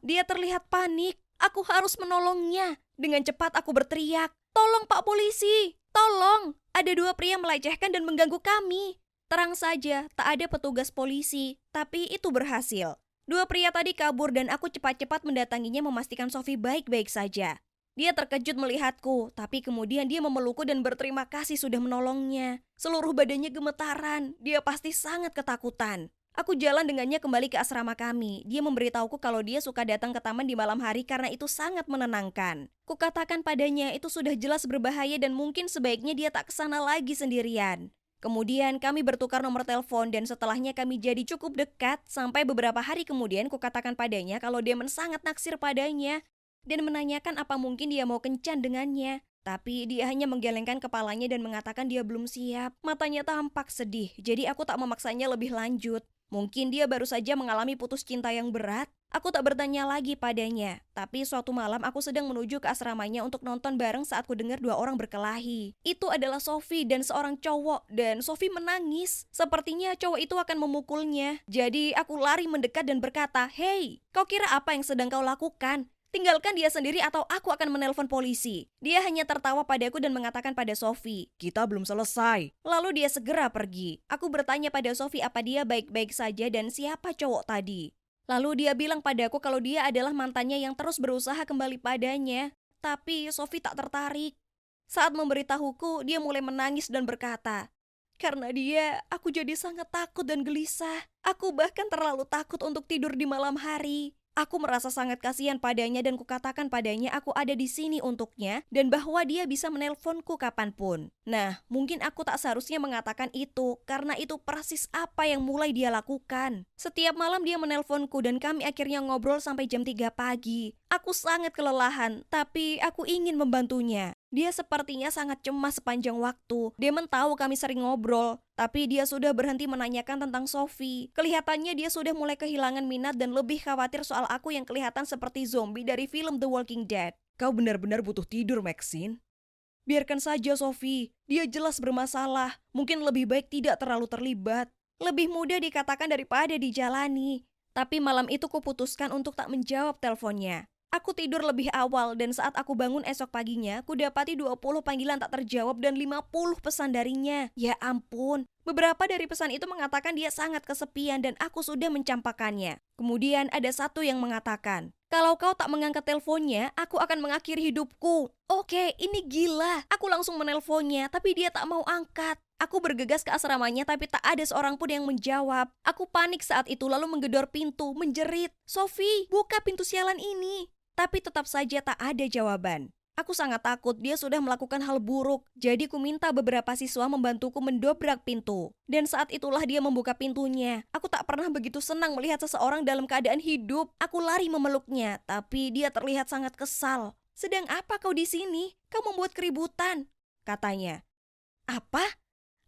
Dia terlihat panik. Aku harus menolongnya. Dengan cepat aku berteriak, "Tolong Pak Polisi! Tolong! Ada dua pria melecehkan dan mengganggu kami." Terang saja, tak ada petugas polisi, tapi itu berhasil. Dua pria tadi kabur dan aku cepat-cepat mendatanginya memastikan Sophie baik-baik saja. Dia terkejut melihatku, tapi kemudian dia memelukku dan berterima kasih sudah menolongnya. Seluruh badannya gemetaran, dia pasti sangat ketakutan. Aku jalan dengannya kembali ke asrama kami. Dia memberitahuku kalau dia suka datang ke taman di malam hari karena itu sangat menenangkan. Kukatakan padanya itu sudah jelas berbahaya dan mungkin sebaiknya dia tak kesana lagi sendirian. Kemudian kami bertukar nomor telepon dan setelahnya kami jadi cukup dekat sampai beberapa hari kemudian kukatakan padanya kalau Damon sangat naksir padanya dan menanyakan apa mungkin dia mau kencan dengannya. Tapi dia hanya menggelengkan kepalanya dan mengatakan dia belum siap. Matanya tampak sedih, jadi aku tak memaksanya lebih lanjut. Mungkin dia baru saja mengalami putus cinta yang berat. Aku tak bertanya lagi padanya. Tapi suatu malam aku sedang menuju ke asramanya untuk nonton bareng saat ku dengar dua orang berkelahi. Itu adalah Sophie dan seorang cowok. Dan Sophie menangis. Sepertinya cowok itu akan memukulnya. Jadi aku lari mendekat dan berkata, "Hei, kau kira apa yang sedang kau lakukan? Tinggalkan dia sendiri atau aku akan menelpon polisi." Dia hanya tertawa padaku dan mengatakan pada Sophie, "Kita belum selesai." Lalu dia segera pergi. Aku bertanya pada Sophie apa dia baik-baik saja dan siapa cowok tadi. Lalu dia bilang padaku kalau dia adalah mantannya yang terus berusaha kembali padanya. Tapi Sophie tak tertarik. Saat memberitahuku, dia mulai menangis dan berkata, "Karena dia, aku jadi sangat takut dan gelisah. Aku bahkan terlalu takut untuk tidur di malam hari." Aku merasa sangat kasihan padanya dan kukatakan padanya aku ada di sini untuknya dan bahwa dia bisa menelponku kapanpun. Nah, mungkin aku tak seharusnya mengatakan itu karena itu persis apa yang mulai dia lakukan. Setiap malam dia menelponku dan kami akhirnya ngobrol sampai jam 3 pagi. Aku sangat kelelahan, tapi aku ingin membantunya. Dia sepertinya sangat cemas sepanjang waktu. Damon tahu kami sering ngobrol, tapi dia sudah berhenti menanyakan tentang Sophie. Kelihatannya dia sudah mulai kehilangan minat dan lebih khawatir soal aku yang kelihatan seperti zombie dari film The Walking Dead. "Kau benar-benar butuh tidur, Maxine." "Biarkan saja Sophie, dia jelas bermasalah. Mungkin lebih baik tidak terlalu terlibat. Lebih mudah dikatakan daripada dijalani." Tapi malam itu kuputuskan untuk tak menjawab teleponnya. Aku tidur lebih awal dan saat aku bangun esok paginya, kudapati 20 panggilan tak terjawab dan 50 pesan darinya. Ya ampun, beberapa dari pesan itu mengatakan dia sangat kesepian dan aku sudah mencampakannya. Kemudian ada satu yang mengatakan, "Kalau kau tak mengangkat teleponnya, aku akan mengakhiri hidupku." Oke, ini gila. Aku langsung menelponnya, tapi dia tak mau angkat. Aku bergegas ke asramanya tapi tak ada seorang pun yang menjawab. Aku panik saat itu lalu menggedor pintu, menjerit, "Sofi, buka pintu sialan ini." Tapi tetap saja tak ada jawaban. Aku sangat takut dia sudah melakukan hal buruk. Jadi ku minta beberapa siswa membantuku mendobrak pintu. Dan saat itulah dia membuka pintunya. Aku tak pernah begitu senang melihat seseorang dalam keadaan hidup. Aku lari memeluknya, tapi dia terlihat sangat kesal. "Sedang apa kau di sini? Kau membuat keributan," katanya. "Apa?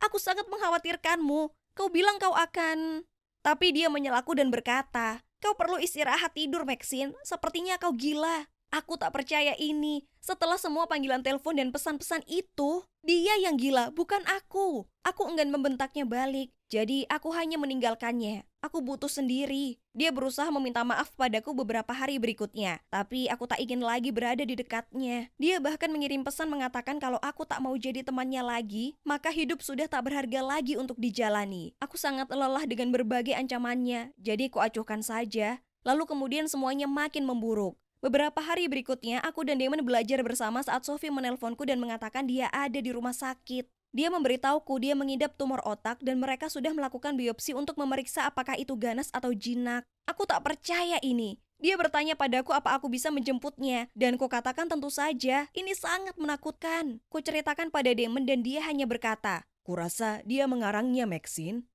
Aku sangat mengkhawatirkanmu. Kau bilang kau akan..." Tapi dia menyelaku dan berkata, "Kau perlu istirahat tidur, Maxine. Sepertinya kau gila." Aku tak percaya ini. Setelah semua panggilan telepon dan pesan-pesan itu, dia yang gila, bukan aku. Aku enggan membentaknya balik. Jadi aku hanya meninggalkannya. Aku butuh sendiri. Dia berusaha meminta maaf padaku beberapa hari berikutnya. Tapi aku tak ingin lagi berada di dekatnya. Dia bahkan mengirim pesan mengatakan kalau aku tak mau jadi temannya lagi, maka hidup sudah tak berharga lagi untuk dijalani. Aku sangat lelah dengan berbagai ancamannya. Jadi ku acuhkan saja. Lalu kemudian semuanya makin memburuk. Beberapa hari berikutnya, aku dan Damon belajar bersama saat Sophie menelponku dan mengatakan dia ada di rumah sakit. Dia memberitahuku dia mengidap tumor otak dan mereka sudah melakukan biopsi untuk memeriksa apakah itu ganas atau jinak. Aku tak percaya ini. Dia bertanya padaku apa aku bisa menjemputnya, dan ku katakan tentu saja, ini sangat menakutkan. Ku ceritakan pada Damon dan dia hanya berkata, "Kurasa dia mengarangnya, Maxine.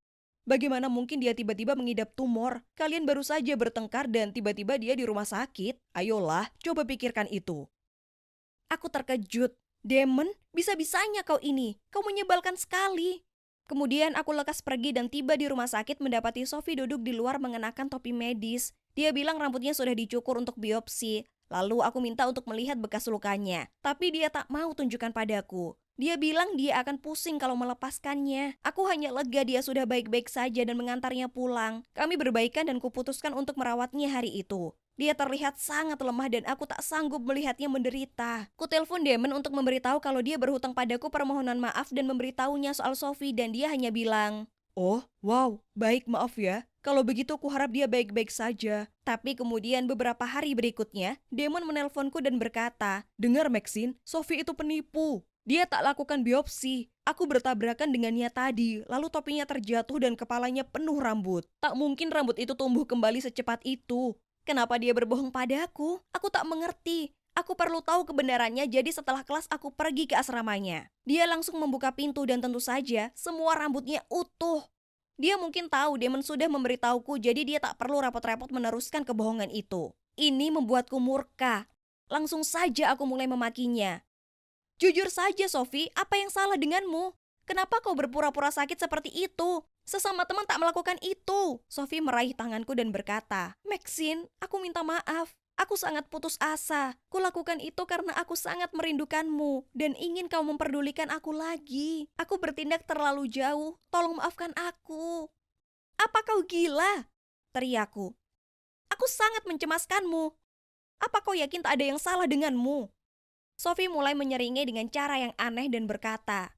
Bagaimana mungkin dia tiba-tiba mengidap tumor? Kalian baru saja bertengkar dan tiba-tiba dia di rumah sakit. Ayolah, coba pikirkan itu." Aku terkejut. "Damon, bisa-bisanya kau ini. Kau menyebalkan sekali." Kemudian aku lekas pergi dan tiba di rumah sakit mendapati Sophie duduk di luar mengenakan topi medis. Dia bilang rambutnya sudah dicukur untuk biopsi. Lalu aku minta untuk melihat bekas lukanya. Tapi dia tak mau tunjukkan padaku. Dia bilang dia akan pusing kalau melepaskannya. Aku hanya lega dia sudah baik-baik saja dan mengantarnya pulang. Kami berbaikan dan kuputuskan untuk merawatnya hari itu. Dia terlihat sangat lemah dan aku tak sanggup melihatnya menderita. Ku telepon Damon untuk memberitahu kalau dia berhutang padaku permohonan maaf dan memberitahunya soal Sophie dan dia hanya bilang, "Oh, wow, baik, maaf ya. Kalau begitu ku harap dia baik-baik saja." Tapi kemudian beberapa hari berikutnya, Damon menelponku dan berkata, "Dengar Maxine, Sophie itu penipu. Dia tak lakukan biopsi. Aku bertabrakan dengannya tadi, lalu topinya terjatuh dan kepalanya penuh rambut. Tak mungkin rambut itu tumbuh kembali secepat itu. Kenapa dia berbohong padaku? Aku tak mengerti. Aku perlu tahu kebenarannya, jadi setelah kelas aku pergi ke asramanya. Dia langsung membuka pintu dan tentu saja semua rambutnya utuh. Dia mungkin tahu Damon sudah memberitahuku, jadi dia tak perlu repot-repot meneruskan kebohongan itu. Ini membuatku murka. Langsung saja aku mulai memakinya. "Jujur saja, Sophie, apa yang salah denganmu? Kenapa kau berpura-pura sakit seperti itu? Sesama teman tak melakukan itu." Sophie meraih tanganku dan berkata, "Maxine, aku minta maaf. Aku sangat putus asa. Kulakukan itu karena aku sangat merindukanmu dan ingin kau memperdulikan aku lagi. Aku bertindak terlalu jauh. Tolong maafkan aku." "Apa kau gila?" teriakku. "Aku sangat mencemaskanmu. Apa kau yakin tak ada yang salah denganmu?" Sophie mulai menyeringai dengan cara yang aneh dan berkata,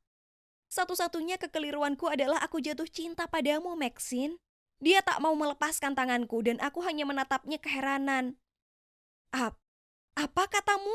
"Satu-satunya kekeliruanku adalah aku jatuh cinta padamu, Maxine." Dia tak mau melepaskan tanganku dan aku hanya menatapnya keheranan. Apa katamu?"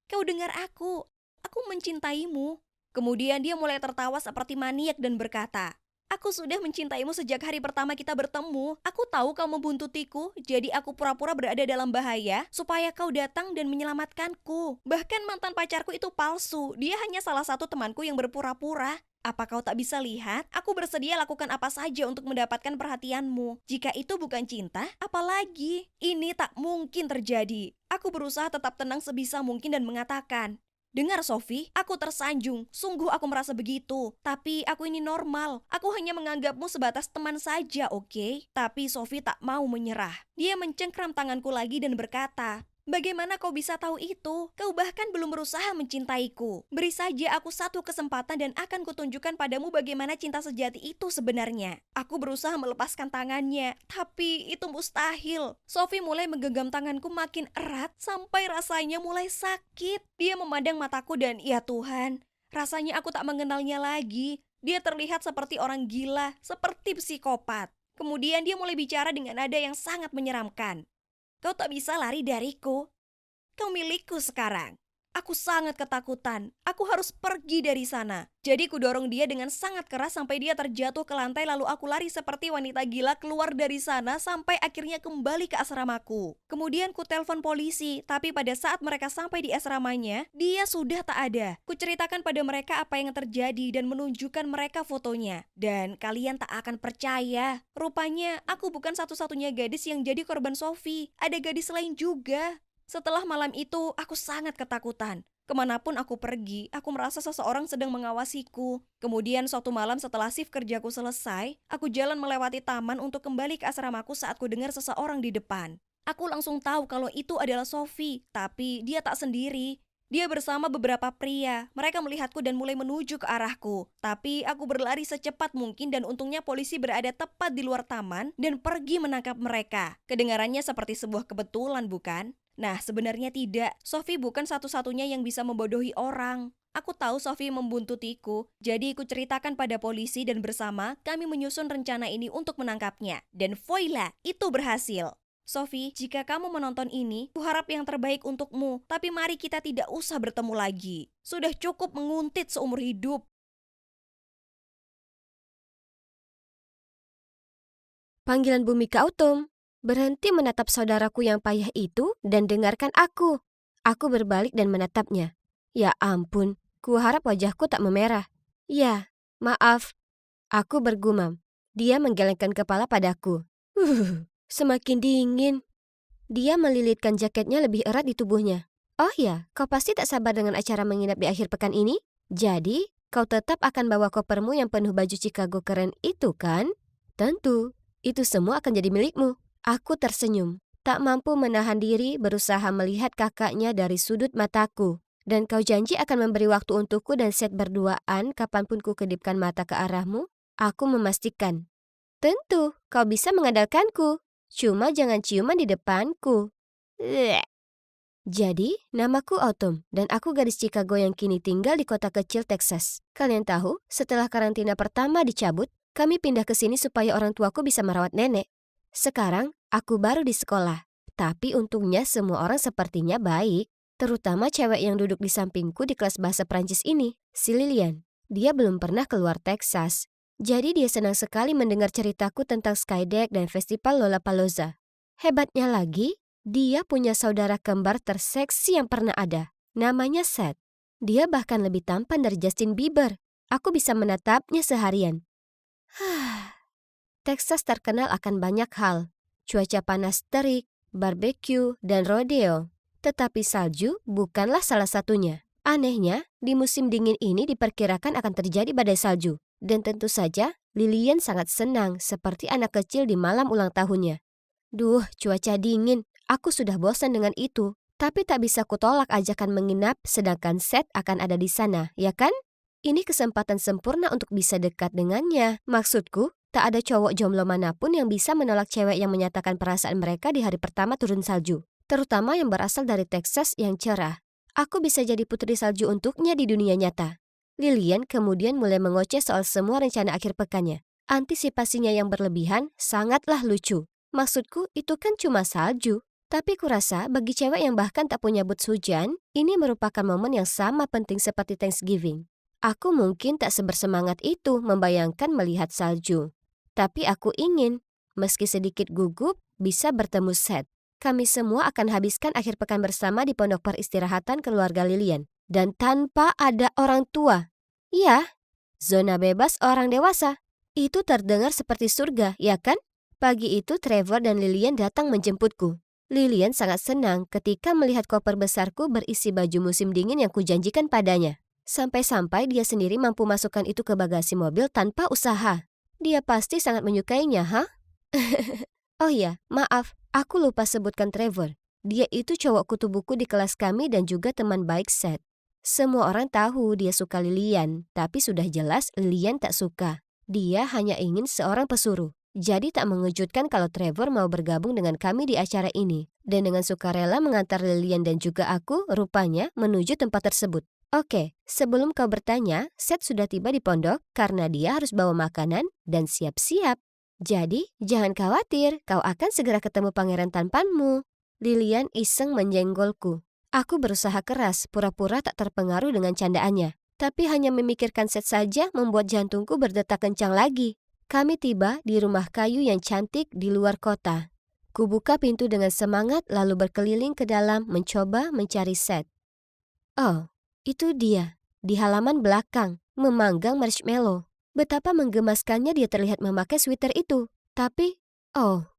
"Kau dengar aku. Aku mencintaimu." Kemudian dia mulai tertawa seperti maniak dan berkata, "Aku sudah mencintaimu sejak hari pertama kita bertemu. Aku tahu kau membuntutiku, jadi aku pura-pura berada dalam bahaya supaya kau datang dan menyelamatkanku. Bahkan mantan pacarku itu palsu. Dia hanya salah satu temanku yang berpura-pura. Apa kau tak bisa lihat? Aku bersedia lakukan apa saja untuk mendapatkan perhatianmu. Jika itu bukan cinta, apalagi? Ini tak mungkin terjadi." Aku berusaha tetap tenang sebisa mungkin dan mengatakan, "Dengar Sophie, aku tersanjung. Sungguh aku merasa begitu. Tapi aku ini normal. Aku hanya menganggapmu sebatas teman saja, oke?" Tapi Sophie tak mau menyerah. Dia mencengkram tanganku lagi dan berkata, "Bagaimana kau bisa tahu itu? Kau bahkan belum berusaha mencintaiku. Beri saja aku satu kesempatan dan akan kutunjukkan padamu bagaimana cinta sejati itu sebenarnya." Aku berusaha melepaskan tangannya, tapi itu mustahil. Sophie mulai menggenggam tanganku makin erat sampai rasanya mulai sakit. Dia memandang mataku dan ya Tuhan, rasanya aku tak mengenalnya lagi. Dia terlihat seperti orang gila, seperti psikopat. Kemudian dia mulai bicara dengan nada yang sangat menyeramkan. "Kau tak bisa lari dariku. Kau milikku sekarang." Aku sangat ketakutan. Aku harus pergi dari sana. Jadi kudorong dia dengan sangat keras sampai dia terjatuh ke lantai, lalu aku lari seperti wanita gila keluar dari sana sampai akhirnya kembali ke asramaku. Kemudian ku telepon polisi, tapi pada saat mereka sampai di asramanya, dia sudah tak ada. Kuceritakan pada mereka apa yang terjadi dan menunjukkan mereka fotonya. Dan kalian tak akan percaya. Rupanya aku bukan satu-satunya gadis yang jadi korban Sophie. Ada gadis lain juga. Setelah malam itu, aku sangat ketakutan. Kemanapun aku pergi, aku merasa seseorang sedang mengawasiku. Kemudian suatu malam setelah shift kerjaku selesai, aku jalan melewati taman untuk kembali ke asramaku saat ku dengar seseorang di depan. Aku langsung tahu kalau itu adalah Sophie, tapi dia tak sendiri. Dia bersama beberapa pria. Mereka melihatku dan mulai menuju ke arahku. Tapi aku berlari secepat mungkin dan untungnya polisi berada tepat di luar taman dan pergi menangkap mereka. Kedengarannya seperti sebuah kebetulan, bukan? Nah, sebenarnya tidak. Sophie bukan satu-satunya yang bisa membodohi orang. Aku tahu Sophie membuntutiku, jadi aku ceritakan pada polisi dan bersama kami menyusun rencana ini untuk menangkapnya. Dan voila, itu berhasil. Sophie, jika kamu menonton ini, kuharap yang terbaik untukmu. Tapi mari kita tidak usah bertemu lagi. Sudah cukup menguntit seumur hidup. Panggilan bumi ke Autumn. Berhenti menatap saudaraku yang payah itu dan dengarkan aku. Aku berbalik dan menatapnya. Ya ampun, kuharap wajahku tak memerah. Ya, maaf. Aku bergumam. Dia menggelengkan kepala padaku. Semakin dingin. Dia melilitkan jaketnya lebih erat di tubuhnya. Oh ya, kau pasti tak sabar dengan acara menginap di akhir pekan ini? Jadi, kau tetap akan bawa kopermu yang penuh baju Chicago keren itu kan? Tentu, itu semua akan jadi milikmu. Aku tersenyum, tak mampu menahan diri berusaha melihat kakaknya dari sudut mataku. Dan kau janji akan memberi waktu untukku dan Seth berduaan kapanpun ku kedipkan mata ke arahmu? Aku memastikan. Tentu, kau bisa mengandalkanku. Cuma jangan ciuman di depanku. Bleh. Jadi, namaku Autumn dan aku gadis Chicago yang kini tinggal di kota kecil Texas. Kalian tahu, setelah karantina pertama dicabut, kami pindah ke sini supaya orang tuaku bisa merawat nenek. Sekarang, aku baru di sekolah. Tapi untungnya semua orang sepertinya baik. Terutama cewek yang duduk di sampingku di kelas bahasa Prancis ini, si Lilian. Dia belum pernah keluar Texas. Jadi dia senang sekali mendengar ceritaku tentang Skydeck dan festival Lollapalooza. Hebatnya lagi, dia punya saudara kembar terseksi yang pernah ada. Namanya Seth. Dia bahkan lebih tampan dari Justin Bieber. Aku bisa menatapnya seharian. Texas terkenal akan banyak hal. Cuaca panas terik, barbecue, dan rodeo. Tetapi salju bukanlah salah satunya. Anehnya, di musim dingin ini diperkirakan akan terjadi badai salju. Dan tentu saja, Lilian sangat senang seperti anak kecil di malam ulang tahunnya. Duh, cuaca dingin. Aku sudah bosan dengan itu. Tapi tak bisa kutolak ajakan menginap sedangkan Seth akan ada di sana, ya kan? Ini kesempatan sempurna untuk bisa dekat dengannya. Maksudku, tak ada cowok jomblo manapun yang bisa menolak cewek yang menyatakan perasaan mereka di hari pertama turun salju. Terutama yang berasal dari Texas yang cerah. Aku bisa jadi putri salju untuknya di dunia nyata. Lilian kemudian mulai mengoceh soal semua rencana akhir pekannya. Antisipasinya yang berlebihan sangatlah lucu. Maksudku, itu kan cuma salju. Tapi kurasa bagi cewek yang bahkan tak punya boots hujan, ini merupakan momen yang sama penting seperti Thanksgiving. Aku mungkin tak sebersemangat itu membayangkan melihat salju. Tapi aku ingin, meski sedikit gugup, bisa bertemu Seth. Kami semua akan habiskan akhir pekan bersama di pondok peristirahatan keluarga Lilian. Dan tanpa ada orang tua. Ya, zona bebas orang dewasa. Itu terdengar seperti surga, ya kan? Pagi itu Trevor dan Lilian datang menjemputku. Lilian sangat senang ketika melihat koper besarku berisi baju musim dingin yang kujanjikan padanya. Sampai-sampai dia sendiri mampu masukkan itu ke bagasi mobil tanpa usaha. Dia pasti sangat menyukainya, ha? Oh ya, maaf, aku lupa sebutkan Trevor. Dia itu cowok kutu buku di kelas kami dan juga teman baik Seth. Semua orang tahu dia suka Lilian, tapi sudah jelas Lilian tak suka. Dia hanya ingin seorang pesuruh. Jadi tak mengejutkan kalau Trevor mau bergabung dengan kami di acara ini. Dan dengan sukarela mengantar Lilian dan juga aku, rupanya, menuju tempat tersebut. Oke, sebelum kau bertanya, Seth sudah tiba di pondok karena dia harus bawa makanan dan siap-siap. Jadi, jangan khawatir, kau akan segera ketemu pangeran tampanmu. Lilian iseng menyenggolku. Aku berusaha keras, pura-pura tak terpengaruh dengan candaannya. Tapi hanya memikirkan Seth saja membuat jantungku berdetak kencang lagi. Kami tiba di rumah kayu yang cantik di luar kota. Kubuka pintu dengan semangat lalu berkeliling ke dalam mencoba mencari Seth. Oh, itu dia. Di halaman belakang, memanggang marshmallow. Betapa menggemaskannya dia terlihat memakai sweater itu. Tapi, oh,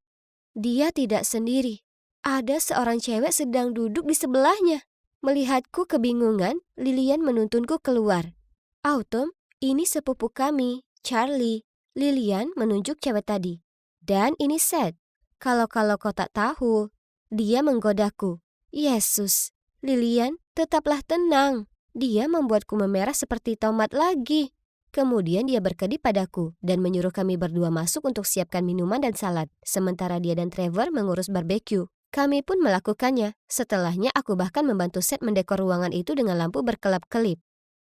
dia tidak sendiri. Ada seorang cewek sedang duduk di sebelahnya. Melihatku kebingungan, Lilian menuntunku keluar. Autumn, ini sepupu kami, Charlie. Lilian menunjuk cewek tadi. Dan ini Seth. Kalau kau tak tahu, dia menggodaku. Yesus, Lilian, tetaplah tenang. Dia membuatku memerah seperti tomat lagi. Kemudian dia berkedip padaku dan menyuruh kami berdua masuk untuk siapkan minuman dan salad. Sementara dia dan Trevor mengurus barbeque. Kami pun melakukannya. Setelahnya aku bahkan membantu Seth mendekor ruangan itu dengan lampu berkelap-kelip.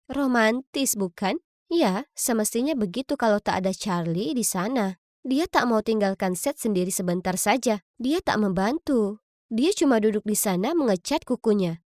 Romantis bukan? Ya, semestinya begitu kalau tak ada Charlie di sana. Dia tak mau tinggalkan Seth sendiri sebentar saja. Dia tak membantu. Dia cuma duduk di sana mengecat kukunya.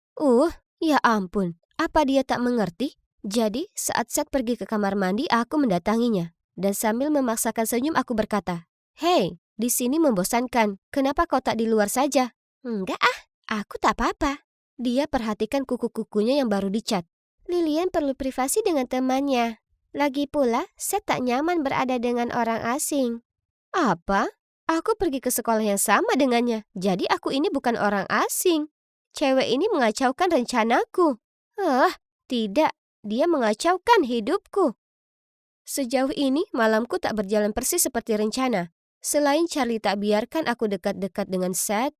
Ya ampun, apa dia tak mengerti? Jadi, saat Seth pergi ke kamar mandi, aku mendatanginya. Dan sambil memaksakan senyum aku berkata, "Hei, di sini membosankan. Kenapa kau tak di luar saja?" "Enggak aku tak apa-apa." Dia perhatikan kuku-kukunya yang baru dicat. "Lilian perlu privasi dengan temannya. Lagi pula, Seth tak nyaman berada dengan orang asing." "Apa? Aku pergi ke sekolah yang sama dengannya. Jadi aku ini bukan orang asing. Cewek ini mengacaukan rencanaku." Tidak. Dia mengacaukan hidupku. Sejauh ini, malamku tak berjalan persis seperti rencana. Selain Charlie tak biarkan aku dekat-dekat dengan Seth,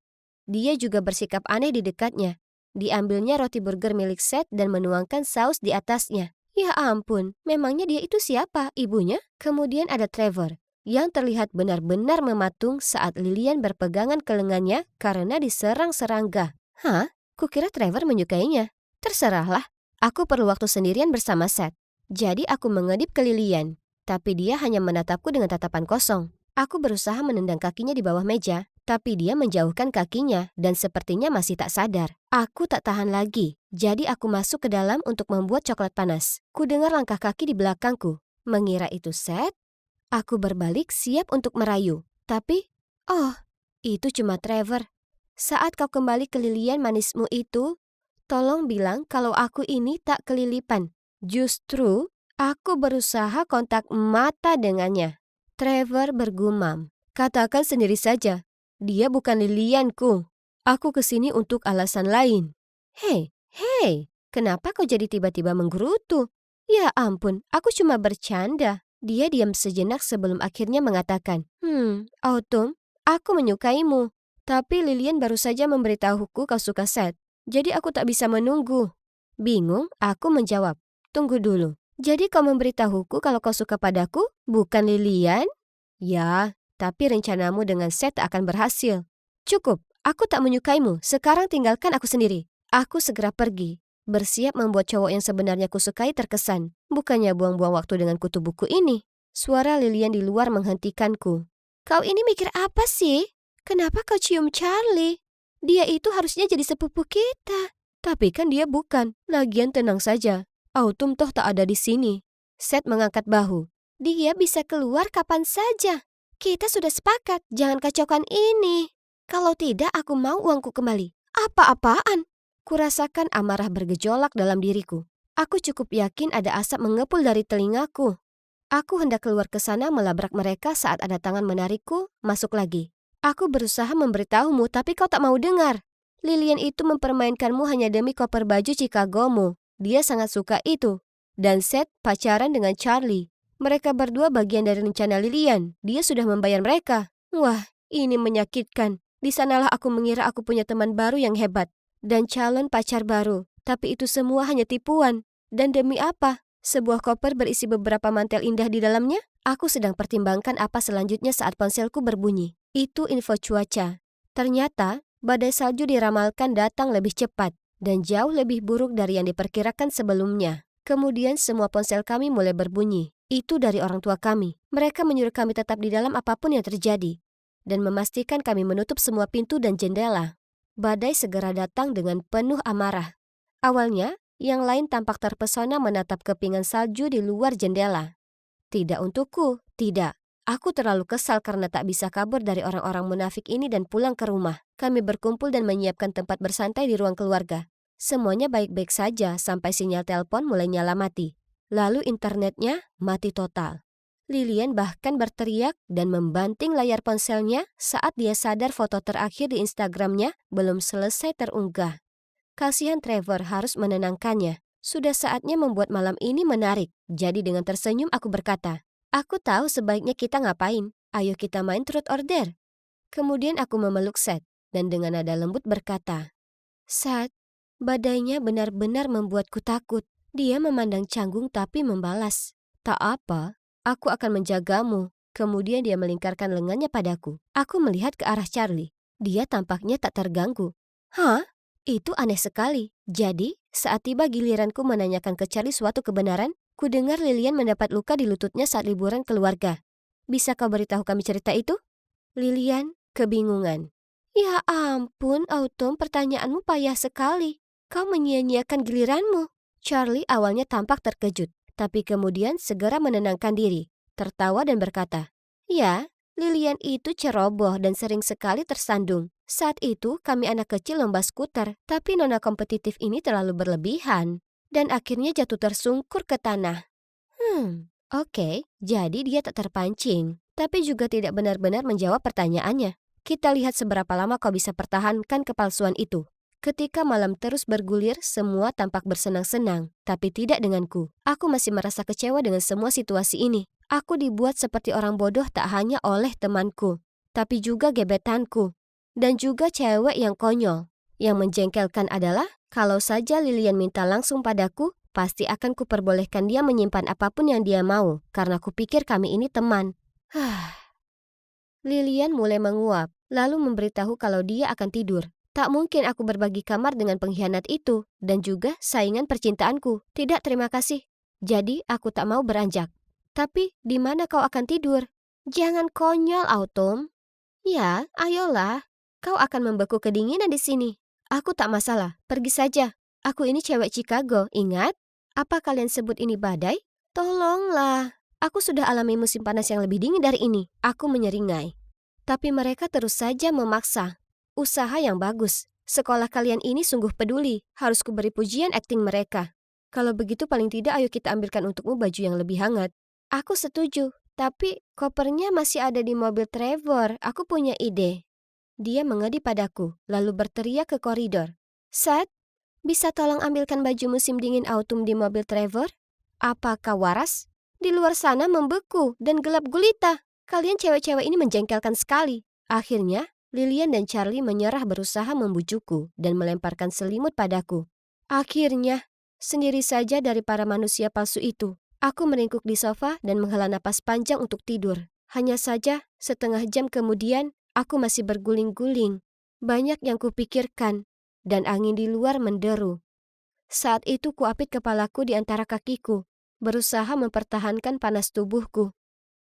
dia juga bersikap aneh di dekatnya. Diambilnya roti burger milik Seth dan menuangkan saus di atasnya. Ya ampun, memangnya dia itu siapa? Ibunya? Kemudian ada Trevor, yang terlihat benar-benar mematung saat Lilian berpegangan ke lengannya karena diserang serangga. Kukira Trevor menyukainya. Terserahlah. Aku perlu waktu sendirian bersama Seth. Jadi aku mengedip ke Lilian, tapi dia hanya menatapku dengan tatapan kosong. Aku berusaha menendang kakinya di bawah meja, tapi dia menjauhkan kakinya dan sepertinya masih tak sadar. Aku tak tahan lagi, jadi aku masuk ke dalam untuk membuat coklat panas. Ku dengar langkah kaki di belakangku. Mengira itu Seth, aku berbalik siap untuk merayu. Tapi, itu cuma Trevor. Saat kau kembali ke Lilian manismu itu, tolong bilang kalau aku ini tak kelilipan. Justru, aku berusaha kontak mata dengannya. Trevor bergumam. Katakan sendiri saja, dia bukan Lilianku. Aku kesini untuk alasan lain. Hei, kenapa kau jadi tiba-tiba menggerutu? Ya ampun, aku cuma bercanda. Dia diam sejenak sebelum akhirnya mengatakan, Autumn, aku menyukaimu. Tapi Lilian baru saja memberitahuku kau suka Seth. Jadi aku tak bisa menunggu. Bingung, aku menjawab. Tunggu dulu. Jadi kau memberitahuku kalau kau suka padaku, bukan Lilian? Ya, tapi rencanamu dengan Seth tak akan berhasil. Cukup, aku tak menyukaimu. Sekarang tinggalkan aku sendiri. Aku segera pergi. Bersiap membuat cowok yang sebenarnya kusukai terkesan. Bukannya buang-buang waktu dengan kutu buku ini. Suara Lilian di luar menghentikanku. Kau ini mikir apa sih? Kenapa kau cium Charlie? Dia itu harusnya jadi sepupu kita. Tapi kan dia bukan. Lagian tenang saja. Autumn toh tak ada di sini. Seth mengangkat bahu. Dia bisa keluar kapan saja. Kita sudah sepakat. Jangan kacaukan ini. Kalau tidak, aku mau uangku kembali. Apa-apaan? Kurasakan amarah bergejolak dalam diriku. Aku cukup yakin ada asap mengepul dari telingaku. Aku hendak keluar ke sana melabrak mereka saat ada tangan menarikku, masuk lagi. Aku berusaha memberitahumu tapi kau tak mau dengar. Lilian itu mempermainkanmu hanya demi koper baju Chicagomu. Dia sangat suka itu. Dan Seth pacaran dengan Charlie. Mereka berdua bagian dari rencana Lilian. Dia sudah membayar mereka. Wah, ini menyakitkan. Di sanalah aku mengira aku punya teman baru yang hebat. Dan calon pacar baru. Tapi itu semua hanya tipuan. Dan demi apa? Sebuah koper berisi beberapa mantel indah di dalamnya? Aku sedang pertimbangkan apa selanjutnya saat ponselku berbunyi. Itu info cuaca. Ternyata, badai salju diramalkan datang lebih cepat dan jauh lebih buruk dari yang diperkirakan sebelumnya. Kemudian semua ponsel kami mulai berbunyi. Itu dari orang tua kami. Mereka menyuruh kami tetap di dalam apapun yang terjadi dan memastikan kami menutup semua pintu dan jendela. Badai segera datang dengan penuh amarah. Awalnya, yang lain tampak terpesona menatap kepingan salju di luar jendela. Tidak untukku, tidak. Aku terlalu kesal karena tak bisa kabur dari orang-orang munafik ini dan pulang ke rumah. Kami berkumpul dan menyiapkan tempat bersantai di ruang keluarga. Semuanya baik-baik saja sampai sinyal telepon mulai nyala mati. Lalu internetnya mati total. Lilian bahkan berteriak dan membanting layar ponselnya saat dia sadar foto terakhir di Instagramnya belum selesai terunggah. Kasihan Trevor harus menenangkannya. Sudah saatnya membuat malam ini menarik. Jadi dengan tersenyum aku berkata, "Aku tahu sebaiknya kita ngapain. Ayo kita main truth or dare." Kemudian aku memeluk Seth dan dengan nada lembut berkata, "Seth, badainya benar-benar membuatku takut." Dia memandang canggung tapi membalas, "Tak apa, aku akan menjagamu." Kemudian dia melingkarkan lengannya padaku. Aku melihat ke arah Charlie. Dia tampaknya tak terganggu. Hah? Itu aneh sekali. Jadi, saat tiba giliranku menanyakan ke Charlie suatu kebenaran, ku dengar Lilian mendapat luka di lututnya saat liburan keluarga. Bisa kau beritahu kami cerita itu? Lilian kebingungan. Ya ampun, Autumn, pertanyaanmu payah sekali. Kau menyia-nyiakan giliranmu. Charlie awalnya tampak terkejut, tapi kemudian segera menenangkan diri, tertawa dan berkata, "Ya, Lilian itu ceroboh dan sering sekali tersandung. Saat itu kami anak kecil lomba skuter, tapi nona kompetitif ini terlalu berlebihan dan akhirnya jatuh tersungkur ke tanah." Oke, jadi dia tak terpancing, tapi juga tidak benar-benar menjawab pertanyaannya. Kita lihat seberapa lama kau bisa pertahankan kepalsuan itu. Ketika malam terus bergulir, semua tampak bersenang-senang, tapi tidak denganku. Aku masih merasa kecewa dengan semua situasi ini. Aku dibuat seperti orang bodoh tak hanya oleh temanku, tapi juga gebetanku. Dan juga cewek yang konyol. Yang menjengkelkan adalah, kalau saja Lilian minta langsung padaku, pasti akan kuperbolehkan dia menyimpan apapun yang dia mau, karena kupikir kami ini teman. Lilian mulai menguap, lalu memberitahu kalau dia akan tidur. Tak mungkin aku berbagi kamar dengan pengkhianat itu, dan juga saingan percintaanku. Tidak, terima kasih. Jadi, aku tak mau beranjak. Tapi, di mana kau akan tidur? Jangan konyol, Autumn. Ya, ayolah. Kau akan membeku kedinginan di sini. Aku tak masalah, pergi saja. Aku ini cewek Chicago, ingat? Apa kalian sebut ini badai? Tolonglah. Aku sudah alami musim panas yang lebih dingin dari ini. Aku menyeringai. Tapi mereka terus saja memaksa. Usaha yang bagus. Sekolah kalian ini sungguh peduli. Harus kuberi pujian akting mereka. Kalau begitu paling tidak ayo kita ambilkan untukmu baju yang lebih hangat. Aku setuju. Tapi kopernya masih ada di mobil Trevor. Aku punya ide. Dia mengedip padaku, lalu berteriak ke koridor. Seth, bisa tolong ambilkan baju musim dingin Autumn di mobil Trevor? Apakah waras? Di luar sana membeku dan gelap gulita. Kalian cewek-cewek ini menjengkelkan sekali. Akhirnya, Lilian dan Charlie menyerah berusaha membujukku dan melemparkan selimut padaku. Akhirnya, sendiri saja dari para manusia palsu itu, aku meringkuk di sofa dan menghela napas panjang untuk tidur. Hanya saja, setengah jam kemudian, aku masih berguling-guling. Banyak yang kupikirkan, dan angin di luar menderu. Saat itu kuapit kepalaku di antara kakiku, berusaha mempertahankan panas tubuhku.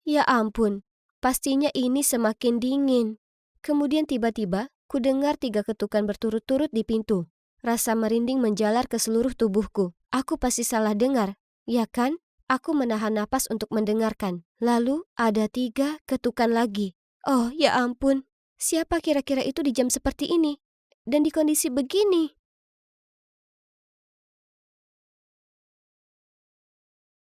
Ya ampun, pastinya ini semakin dingin. Kemudian tiba-tiba, ku dengar 3 ketukan berturut-turut di pintu. Rasa merinding menjalar ke seluruh tubuhku. Aku pasti salah dengar, ya kan? Aku menahan napas untuk mendengarkan. Lalu ada 3 ketukan lagi. Oh, ya ampun. Siapa kira-kira itu di jam seperti ini? Dan di kondisi begini?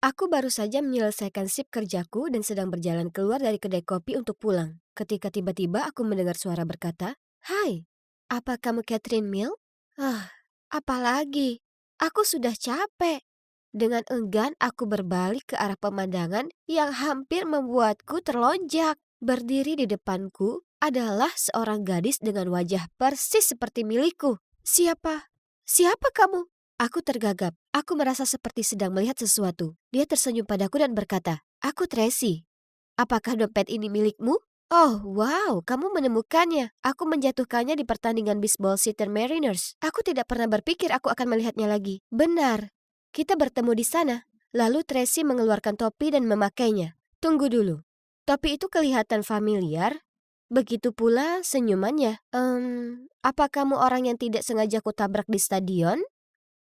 Aku baru saja menyelesaikan sip kerjaku dan sedang berjalan keluar dari kedai kopi untuk pulang. Ketika tiba-tiba aku mendengar suara berkata, "Hai, apa kamu Catherine Mill?" Apalagi? Aku sudah capek. Dengan enggan aku berbalik ke arah pemandangan yang hampir membuatku terlonjak. Berdiri di depanku adalah seorang gadis dengan wajah persis seperti milikku. Siapa? Siapa kamu? Aku tergagap. Aku merasa seperti sedang melihat sesuatu. Dia tersenyum padaku dan berkata, "Aku Tracy. Apakah dompet ini milikmu?" Oh, wow, kamu menemukannya. Aku menjatuhkannya di pertandingan bisbol Seattle Mariners. Aku tidak pernah berpikir aku akan melihatnya lagi. Benar. Kita bertemu di sana. Lalu Tracy mengeluarkan topi dan memakainya. Tunggu dulu. Topi itu kelihatan familiar. Begitu pula senyumannya. Apa kamu orang yang tidak sengaja kutabrak di stadion?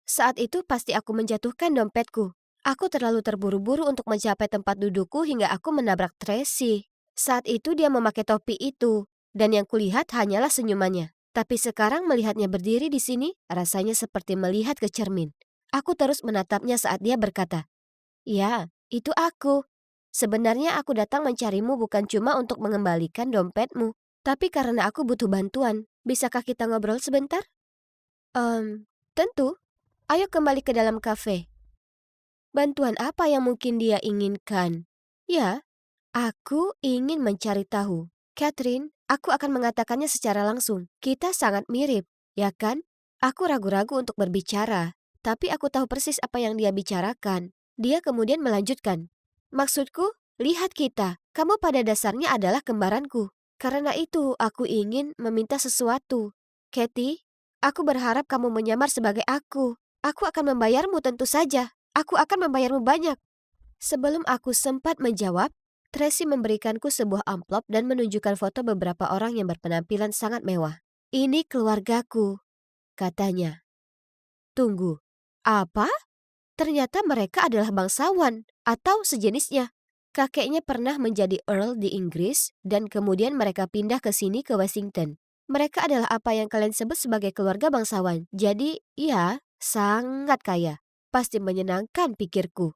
Saat itu pasti aku menjatuhkan dompetku. Aku terlalu terburu-buru untuk mencapai tempat dudukku hingga aku menabrak Tracy. Saat itu dia memakai topi itu, dan yang kulihat hanyalah senyumannya. Tapi sekarang melihatnya berdiri di sini, rasanya seperti melihat ke cermin. Aku terus menatapnya saat dia berkata, "Ya, itu aku. Sebenarnya aku datang mencarimu bukan cuma untuk mengembalikan dompetmu, tapi karena aku butuh bantuan. Bisakah kita ngobrol sebentar?" Tentu. Ayo kembali ke dalam kafe. Bantuan apa yang mungkin dia inginkan? Ya, aku ingin mencari tahu. Catherine, aku akan mengatakannya secara langsung. Kita sangat mirip, ya kan? Aku ragu-ragu untuk berbicara, tapi aku tahu persis apa yang dia bicarakan. Dia kemudian melanjutkan. Maksudku, lihat kita. Kamu pada dasarnya adalah kembaranku. Karena itu, aku ingin meminta sesuatu. Kathy, aku berharap kamu menyamar sebagai aku. Aku akan membayarmu tentu saja. Aku akan membayarmu banyak. Sebelum aku sempat menjawab, Tracy memberikanku sebuah amplop dan menunjukkan foto beberapa orang yang berpenampilan sangat mewah. "Ini keluargaku," katanya. "Tunggu, apa? Ternyata mereka adalah bangsawan atau sejenisnya. Kakeknya pernah menjadi Earl di Inggris dan kemudian mereka pindah ke sini ke Washington. Mereka adalah apa yang kalian sebut sebagai keluarga bangsawan. Jadi, ya, sangat kaya. Pasti menyenangkan pikirku.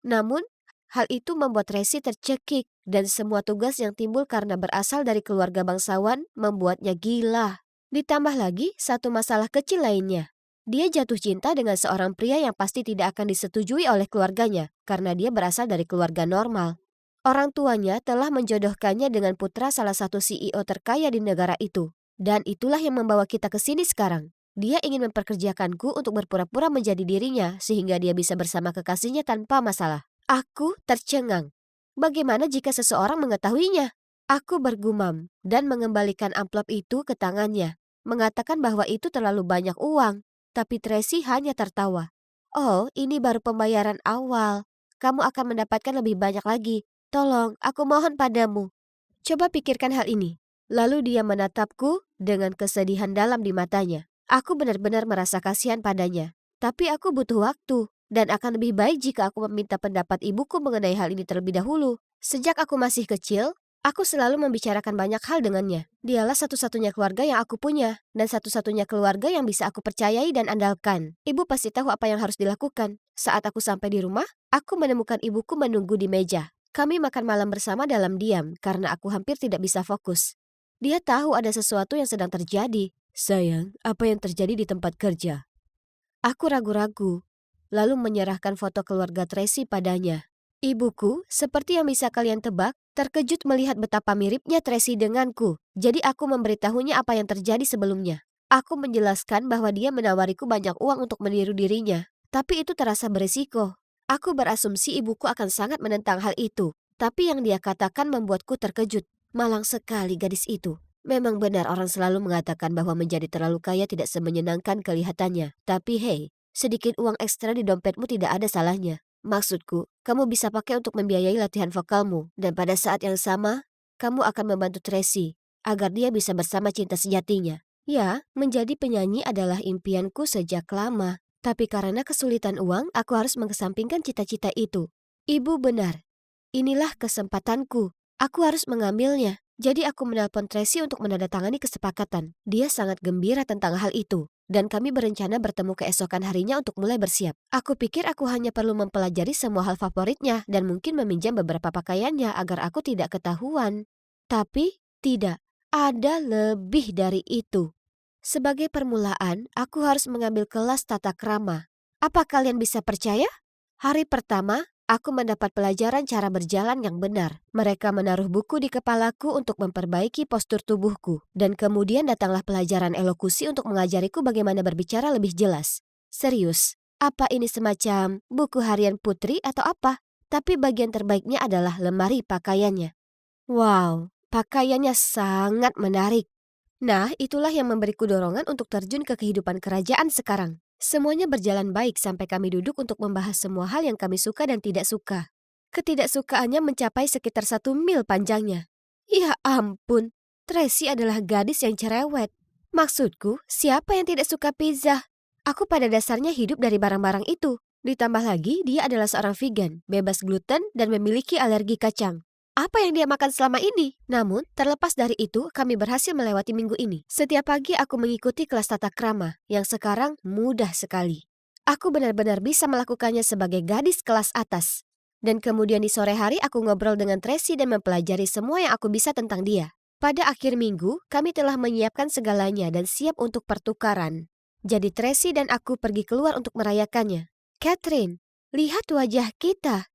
Namun, hal itu membuat Tracy tercekik dan semua tugas yang timbul karena berasal dari keluarga bangsawan membuatnya gila. Ditambah lagi satu masalah kecil lainnya. Dia jatuh cinta dengan seorang pria yang pasti tidak akan disetujui oleh keluarganya karena dia berasal dari keluarga normal. Orang tuanya telah menjodohkannya dengan putra salah satu CEO terkaya di negara itu. Dan itulah yang membawa kita ke sini sekarang. Dia ingin memperkerjakanku untuk berpura-pura menjadi dirinya sehingga dia bisa bersama kekasihnya tanpa masalah. Aku tercengang. Bagaimana jika seseorang mengetahuinya? Aku bergumam dan mengembalikan amplop itu ke tangannya, mengatakan bahwa itu terlalu banyak uang. Tapi Tracy hanya tertawa. "Oh, ini baru pembayaran awal. Kamu akan mendapatkan lebih banyak lagi. Tolong, aku mohon padamu. Coba pikirkan hal ini." Lalu dia menatapku dengan kesedihan dalam di matanya. Aku benar-benar merasa kasihan padanya. Tapi aku butuh waktu, dan akan lebih baik jika aku meminta pendapat ibuku mengenai hal ini terlebih dahulu. Sejak aku masih kecil, aku selalu membicarakan banyak hal dengannya. Dialah satu-satunya keluarga yang aku punya, dan satu-satunya keluarga yang bisa aku percayai dan andalkan. Ibu pasti tahu apa yang harus dilakukan. Saat aku sampai di rumah, aku menemukan ibuku menunggu di meja. Kami makan malam bersama dalam diam karena aku hampir tidak bisa fokus. Dia tahu ada sesuatu yang sedang terjadi. "Sayang, apa yang terjadi di tempat kerja?" Aku ragu-ragu, lalu menyerahkan foto keluarga Tracy padanya. Ibuku, seperti yang bisa kalian tebak, terkejut melihat betapa miripnya Tracy denganku. Jadi aku memberitahunya apa yang terjadi sebelumnya. Aku menjelaskan bahwa dia menawariku banyak uang untuk meniru dirinya. Tapi itu terasa berisiko. Aku berasumsi ibuku akan sangat menentang hal itu. Tapi yang dia katakan membuatku terkejut. Malang sekali gadis itu. Memang benar orang selalu mengatakan bahwa menjadi terlalu kaya tidak semenyenangkan kelihatannya. Tapi hey, sedikit uang ekstra di dompetmu tidak ada salahnya. Maksudku, kamu bisa pakai untuk membiayai latihan vokalmu. Dan pada saat yang sama, kamu akan membantu Tracy agar dia bisa bersama cinta sejatinya. Ya, menjadi penyanyi adalah impianku sejak lama. Tapi karena kesulitan uang, aku harus mengesampingkan cita-cita itu. Ibu benar. Inilah kesempatanku. Aku harus mengambilnya. Jadi aku menelpon Tracy untuk menandatangani kesepakatan. Dia sangat gembira tentang hal itu. Dan kami berencana bertemu keesokan harinya untuk mulai bersiap. Aku pikir aku hanya perlu mempelajari semua hal favoritnya dan mungkin meminjam beberapa pakaiannya agar aku tidak ketahuan. Tapi tidak, ada lebih dari itu. Sebagai permulaan, aku harus mengambil kelas tata krama. Apa kalian bisa percaya? Hari pertama, aku mendapat pelajaran cara berjalan yang benar. Mereka menaruh buku di kepalaku untuk memperbaiki postur tubuhku. Dan kemudian datanglah pelajaran elokusi untuk mengajariku bagaimana berbicara lebih jelas. Serius, apa ini semacam buku harian putri atau apa? Tapi bagian terbaiknya adalah lemari pakaiannya. Wow, pakaiannya sangat menarik. Nah, itulah yang memberiku dorongan untuk terjun ke kehidupan kerajaan sekarang. Semuanya berjalan baik sampai kami duduk untuk membahas semua hal yang kami suka dan tidak suka. Ketidaksukaannya mencapai sekitar 1 mil panjangnya. Ya ampun, Tracy adalah gadis yang cerewet. Maksudku, siapa yang tidak suka pizza? Aku pada dasarnya hidup dari barang-barang itu. Ditambah lagi, dia adalah seorang vegan, bebas gluten, dan memiliki alergi kacang. Apa yang dia makan selama ini? Namun, terlepas dari itu, kami berhasil melewati minggu ini. Setiap pagi aku mengikuti kelas tata krama, yang sekarang mudah sekali. Aku benar-benar bisa melakukannya sebagai gadis kelas atas. Dan kemudian di sore hari aku ngobrol dengan Tracy dan mempelajari semua yang aku bisa tentang dia. Pada akhir minggu, kami telah menyiapkan segalanya dan siap untuk pertukaran. Jadi Tracy dan aku pergi keluar untuk merayakannya. Catherine, lihat wajah kita,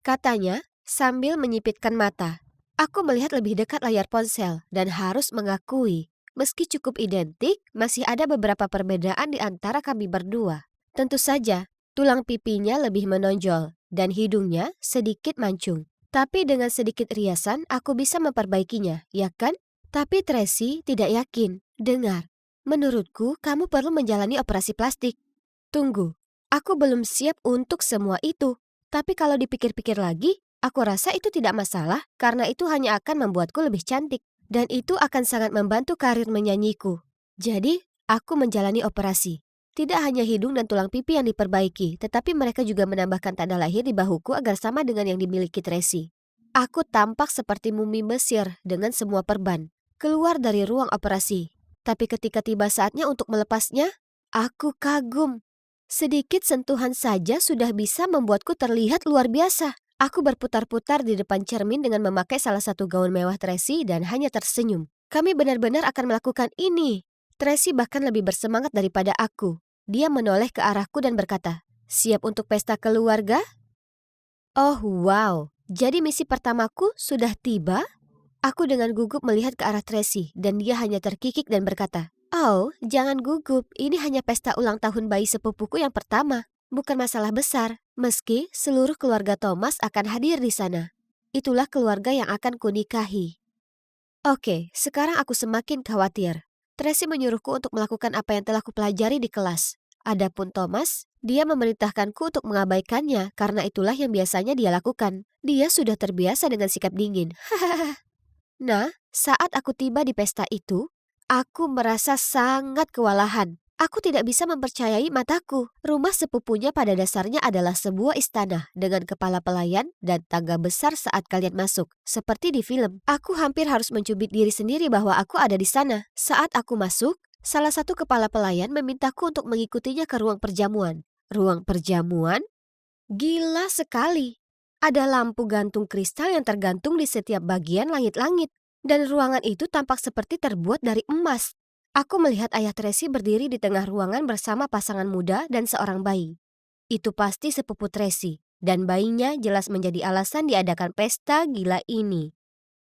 katanya sambil menyipitkan mata. Aku melihat lebih dekat layar ponsel dan harus mengakui, meski cukup identik, masih ada beberapa perbedaan di antara kami berdua. Tentu saja, tulang pipinya lebih menonjol dan hidungnya sedikit mancung. Tapi dengan sedikit riasan, aku bisa memperbaikinya, ya kan? Tapi Tracy tidak yakin. Dengar, menurutku kamu perlu menjalani operasi plastik. Tunggu, aku belum siap untuk semua itu. Tapi kalau dipikir-pikir lagi, aku rasa itu tidak masalah karena itu hanya akan membuatku lebih cantik. Dan itu akan sangat membantu karir menyanyiku. Jadi, aku menjalani operasi. Tidak hanya hidung dan tulang pipi yang diperbaiki, tetapi mereka juga menambahkan tanda lahir di bahuku agar sama dengan yang dimiliki Tracy. Aku tampak seperti mumi Mesir dengan semua perban. Keluar dari ruang operasi. Tapi ketika tiba saatnya untuk melepasnya, aku kagum. Sedikit sentuhan saja sudah bisa membuatku terlihat luar biasa. Aku berputar-putar di depan cermin dengan memakai salah satu gaun mewah Tracy dan hanya tersenyum. Kami benar-benar akan melakukan ini. Tracy bahkan lebih bersemangat daripada aku. Dia menoleh ke arahku dan berkata, "Siap untuk pesta keluarga?" Oh wow, jadi misi pertamaku sudah tiba? Aku dengan gugup melihat ke arah Tracy dan dia hanya terkikik dan berkata, "Oh, jangan gugup, ini hanya pesta ulang tahun bayi sepupuku yang pertama. Bukan masalah besar, meski seluruh keluarga Thomas akan hadir di sana. Itulah keluarga yang akan kunikahi." Oke, sekarang aku semakin khawatir. Tracy menyuruhku untuk melakukan apa yang telah kupelajari di kelas. Adapun Thomas, dia memerintahkanku untuk mengabaikannya karena itulah yang biasanya dia lakukan. Dia sudah terbiasa dengan sikap dingin. Nah, saat aku tiba di pesta itu, aku merasa sangat kewalahan. Aku tidak bisa mempercayai mataku. Rumah sepupunya pada dasarnya adalah sebuah istana dengan kepala pelayan dan tangga besar saat kalian masuk. Seperti di film, aku hampir harus mencubit diri sendiri bahwa aku ada di sana. Saat aku masuk, salah satu kepala pelayan memintaku untuk mengikutinya ke ruang perjamuan. Ruang perjamuan? Gila sekali. Ada lampu gantung kristal yang tergantung di setiap bagian langit-langit. Dan ruangan itu tampak seperti terbuat dari emas. Aku melihat ayah Tracy berdiri di tengah ruangan bersama pasangan muda dan seorang bayi. Itu pasti sepupu Tracy, dan bayinya jelas menjadi alasan diadakan pesta gila ini.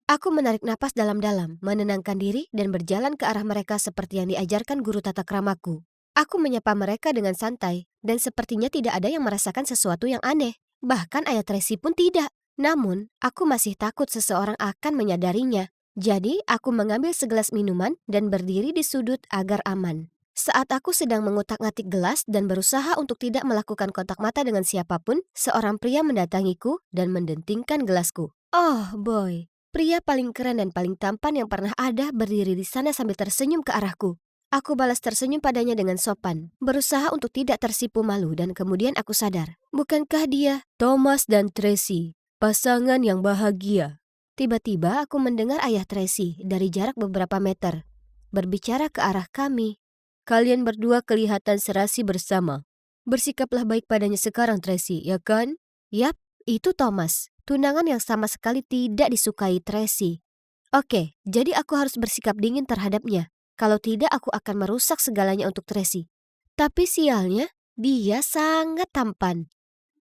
Aku menarik napas dalam-dalam, menenangkan diri dan berjalan ke arah mereka seperti yang diajarkan guru tata kramaku. Aku menyapa mereka dengan santai, dan sepertinya tidak ada yang merasakan sesuatu yang aneh. Bahkan ayah Tracy pun tidak. Namun, aku masih takut seseorang akan menyadarinya. Jadi, aku mengambil segelas minuman dan berdiri di sudut agar aman. Saat aku sedang mengutak-ngatik gelas dan berusaha untuk tidak melakukan kontak mata dengan siapapun, seorang pria mendatangiku dan mendentingkan gelasku. Oh boy, pria paling keren dan paling tampan yang pernah ada berdiri di sana sambil tersenyum ke arahku. Aku balas tersenyum padanya dengan sopan, berusaha untuk tidak tersipu malu dan kemudian aku sadar. Bukankah dia Thomas dan Tracy, pasangan yang bahagia? Tiba-tiba aku mendengar ayah Tracy dari jarak beberapa meter, berbicara ke arah kami. "Kalian berdua kelihatan serasi bersama. Bersikaplah baik padanya sekarang, Tracy, ya kan?" Yap, itu Thomas, tunangan yang sama sekali tidak disukai Tracy. Oke, jadi aku harus bersikap dingin terhadapnya. Kalau tidak, aku akan merusak segalanya untuk Tracy. Tapi sialnya, dia sangat tampan.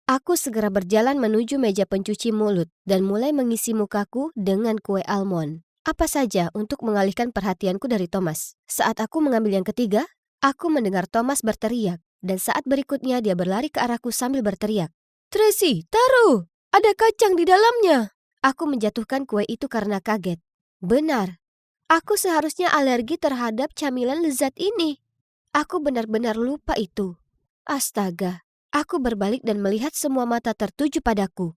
Aku segera berjalan menuju meja pencuci mulut dan mulai mengisi mukaku dengan kue almond. Apa saja untuk mengalihkan perhatianku dari Thomas. Saat aku mengambil yang ketiga, aku mendengar Thomas berteriak. Dan saat berikutnya dia berlari ke arahku sambil berteriak, "Tracy, taruh! Ada kacang di dalamnya!" Aku menjatuhkan kue itu karena kaget. Benar, aku seharusnya alergi terhadap camilan lezat ini. Aku benar-benar lupa itu. Astaga. Aku berbalik dan melihat semua mata tertuju padaku.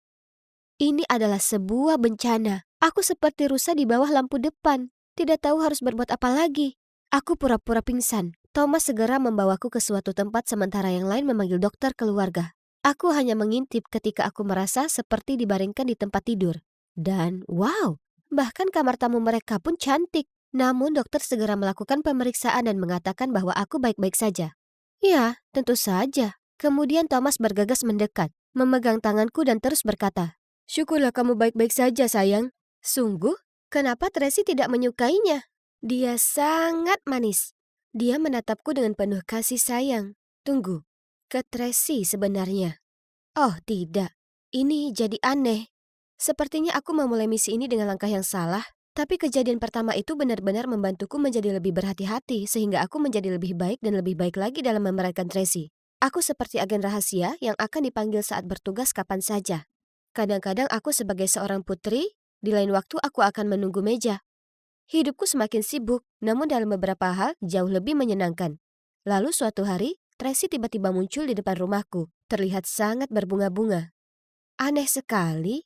Ini adalah sebuah bencana. Aku seperti rusa di bawah lampu depan. Tidak tahu harus berbuat apa lagi. Aku pura-pura pingsan. Thomas segera membawaku ke suatu tempat sementara yang lain memanggil dokter keluarga. Aku hanya mengintip ketika aku merasa seperti dibaringkan di tempat tidur. Dan wow, bahkan kamar tamu mereka pun cantik. Namun dokter segera melakukan pemeriksaan dan mengatakan bahwa aku baik-baik saja. Ya, tentu saja. Kemudian Thomas bergegas mendekat, memegang tanganku dan terus berkata, "Syukurlah kamu baik-baik saja, sayang." Sungguh, kenapa Tracy tidak menyukainya? Dia sangat manis. Dia menatapku dengan penuh kasih sayang. Tunggu, ke Tracy sebenarnya. Oh tidak, ini jadi aneh. Sepertinya aku memulai misi ini dengan langkah yang salah. Tapi kejadian pertama itu benar-benar membantuku menjadi lebih berhati-hati sehingga aku menjadi lebih baik dan lebih baik lagi dalam memerankan Tracy. Aku seperti agen rahasia yang akan dipanggil saat bertugas kapan saja. Kadang-kadang aku sebagai seorang putri, di lain waktu aku akan menunggu meja. Hidupku semakin sibuk, namun dalam beberapa hal jauh lebih menyenangkan. Lalu suatu hari, Tracy tiba-tiba muncul di depan rumahku, terlihat sangat berbunga-bunga. Aneh sekali.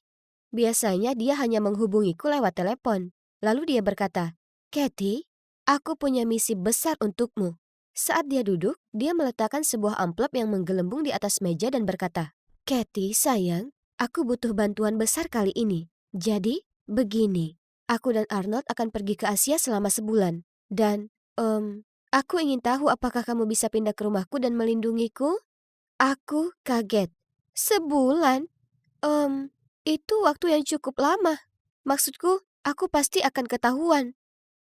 Biasanya dia hanya menghubungiku lewat telepon. Lalu dia berkata, "Kathy, aku punya misi besar untukmu." Saat dia duduk, dia meletakkan sebuah amplop yang menggelembung di atas meja dan berkata, "Kathy, sayang, aku butuh bantuan besar kali ini. Jadi, begini. Aku dan Arnold akan pergi ke Asia selama sebulan. Dan, aku ingin tahu apakah kamu bisa pindah ke rumahku dan melindungiku?" Aku kaget. "Sebulan? Itu waktu yang cukup lama. Maksudku, aku pasti akan ketahuan."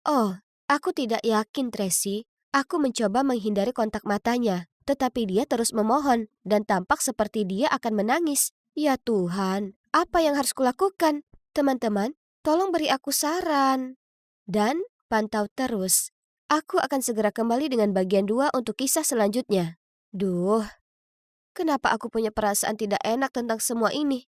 Oh, aku tidak yakin, Tracy. Aku mencoba menghindari kontak matanya, tetapi dia terus memohon dan tampak seperti dia akan menangis. Ya Tuhan, apa yang harus kulakukan? Teman-teman, tolong beri aku saran. Dan pantau terus. Aku akan segera kembali dengan bagian 2 untuk kisah selanjutnya. Duh, kenapa aku punya perasaan tidak enak tentang semua ini?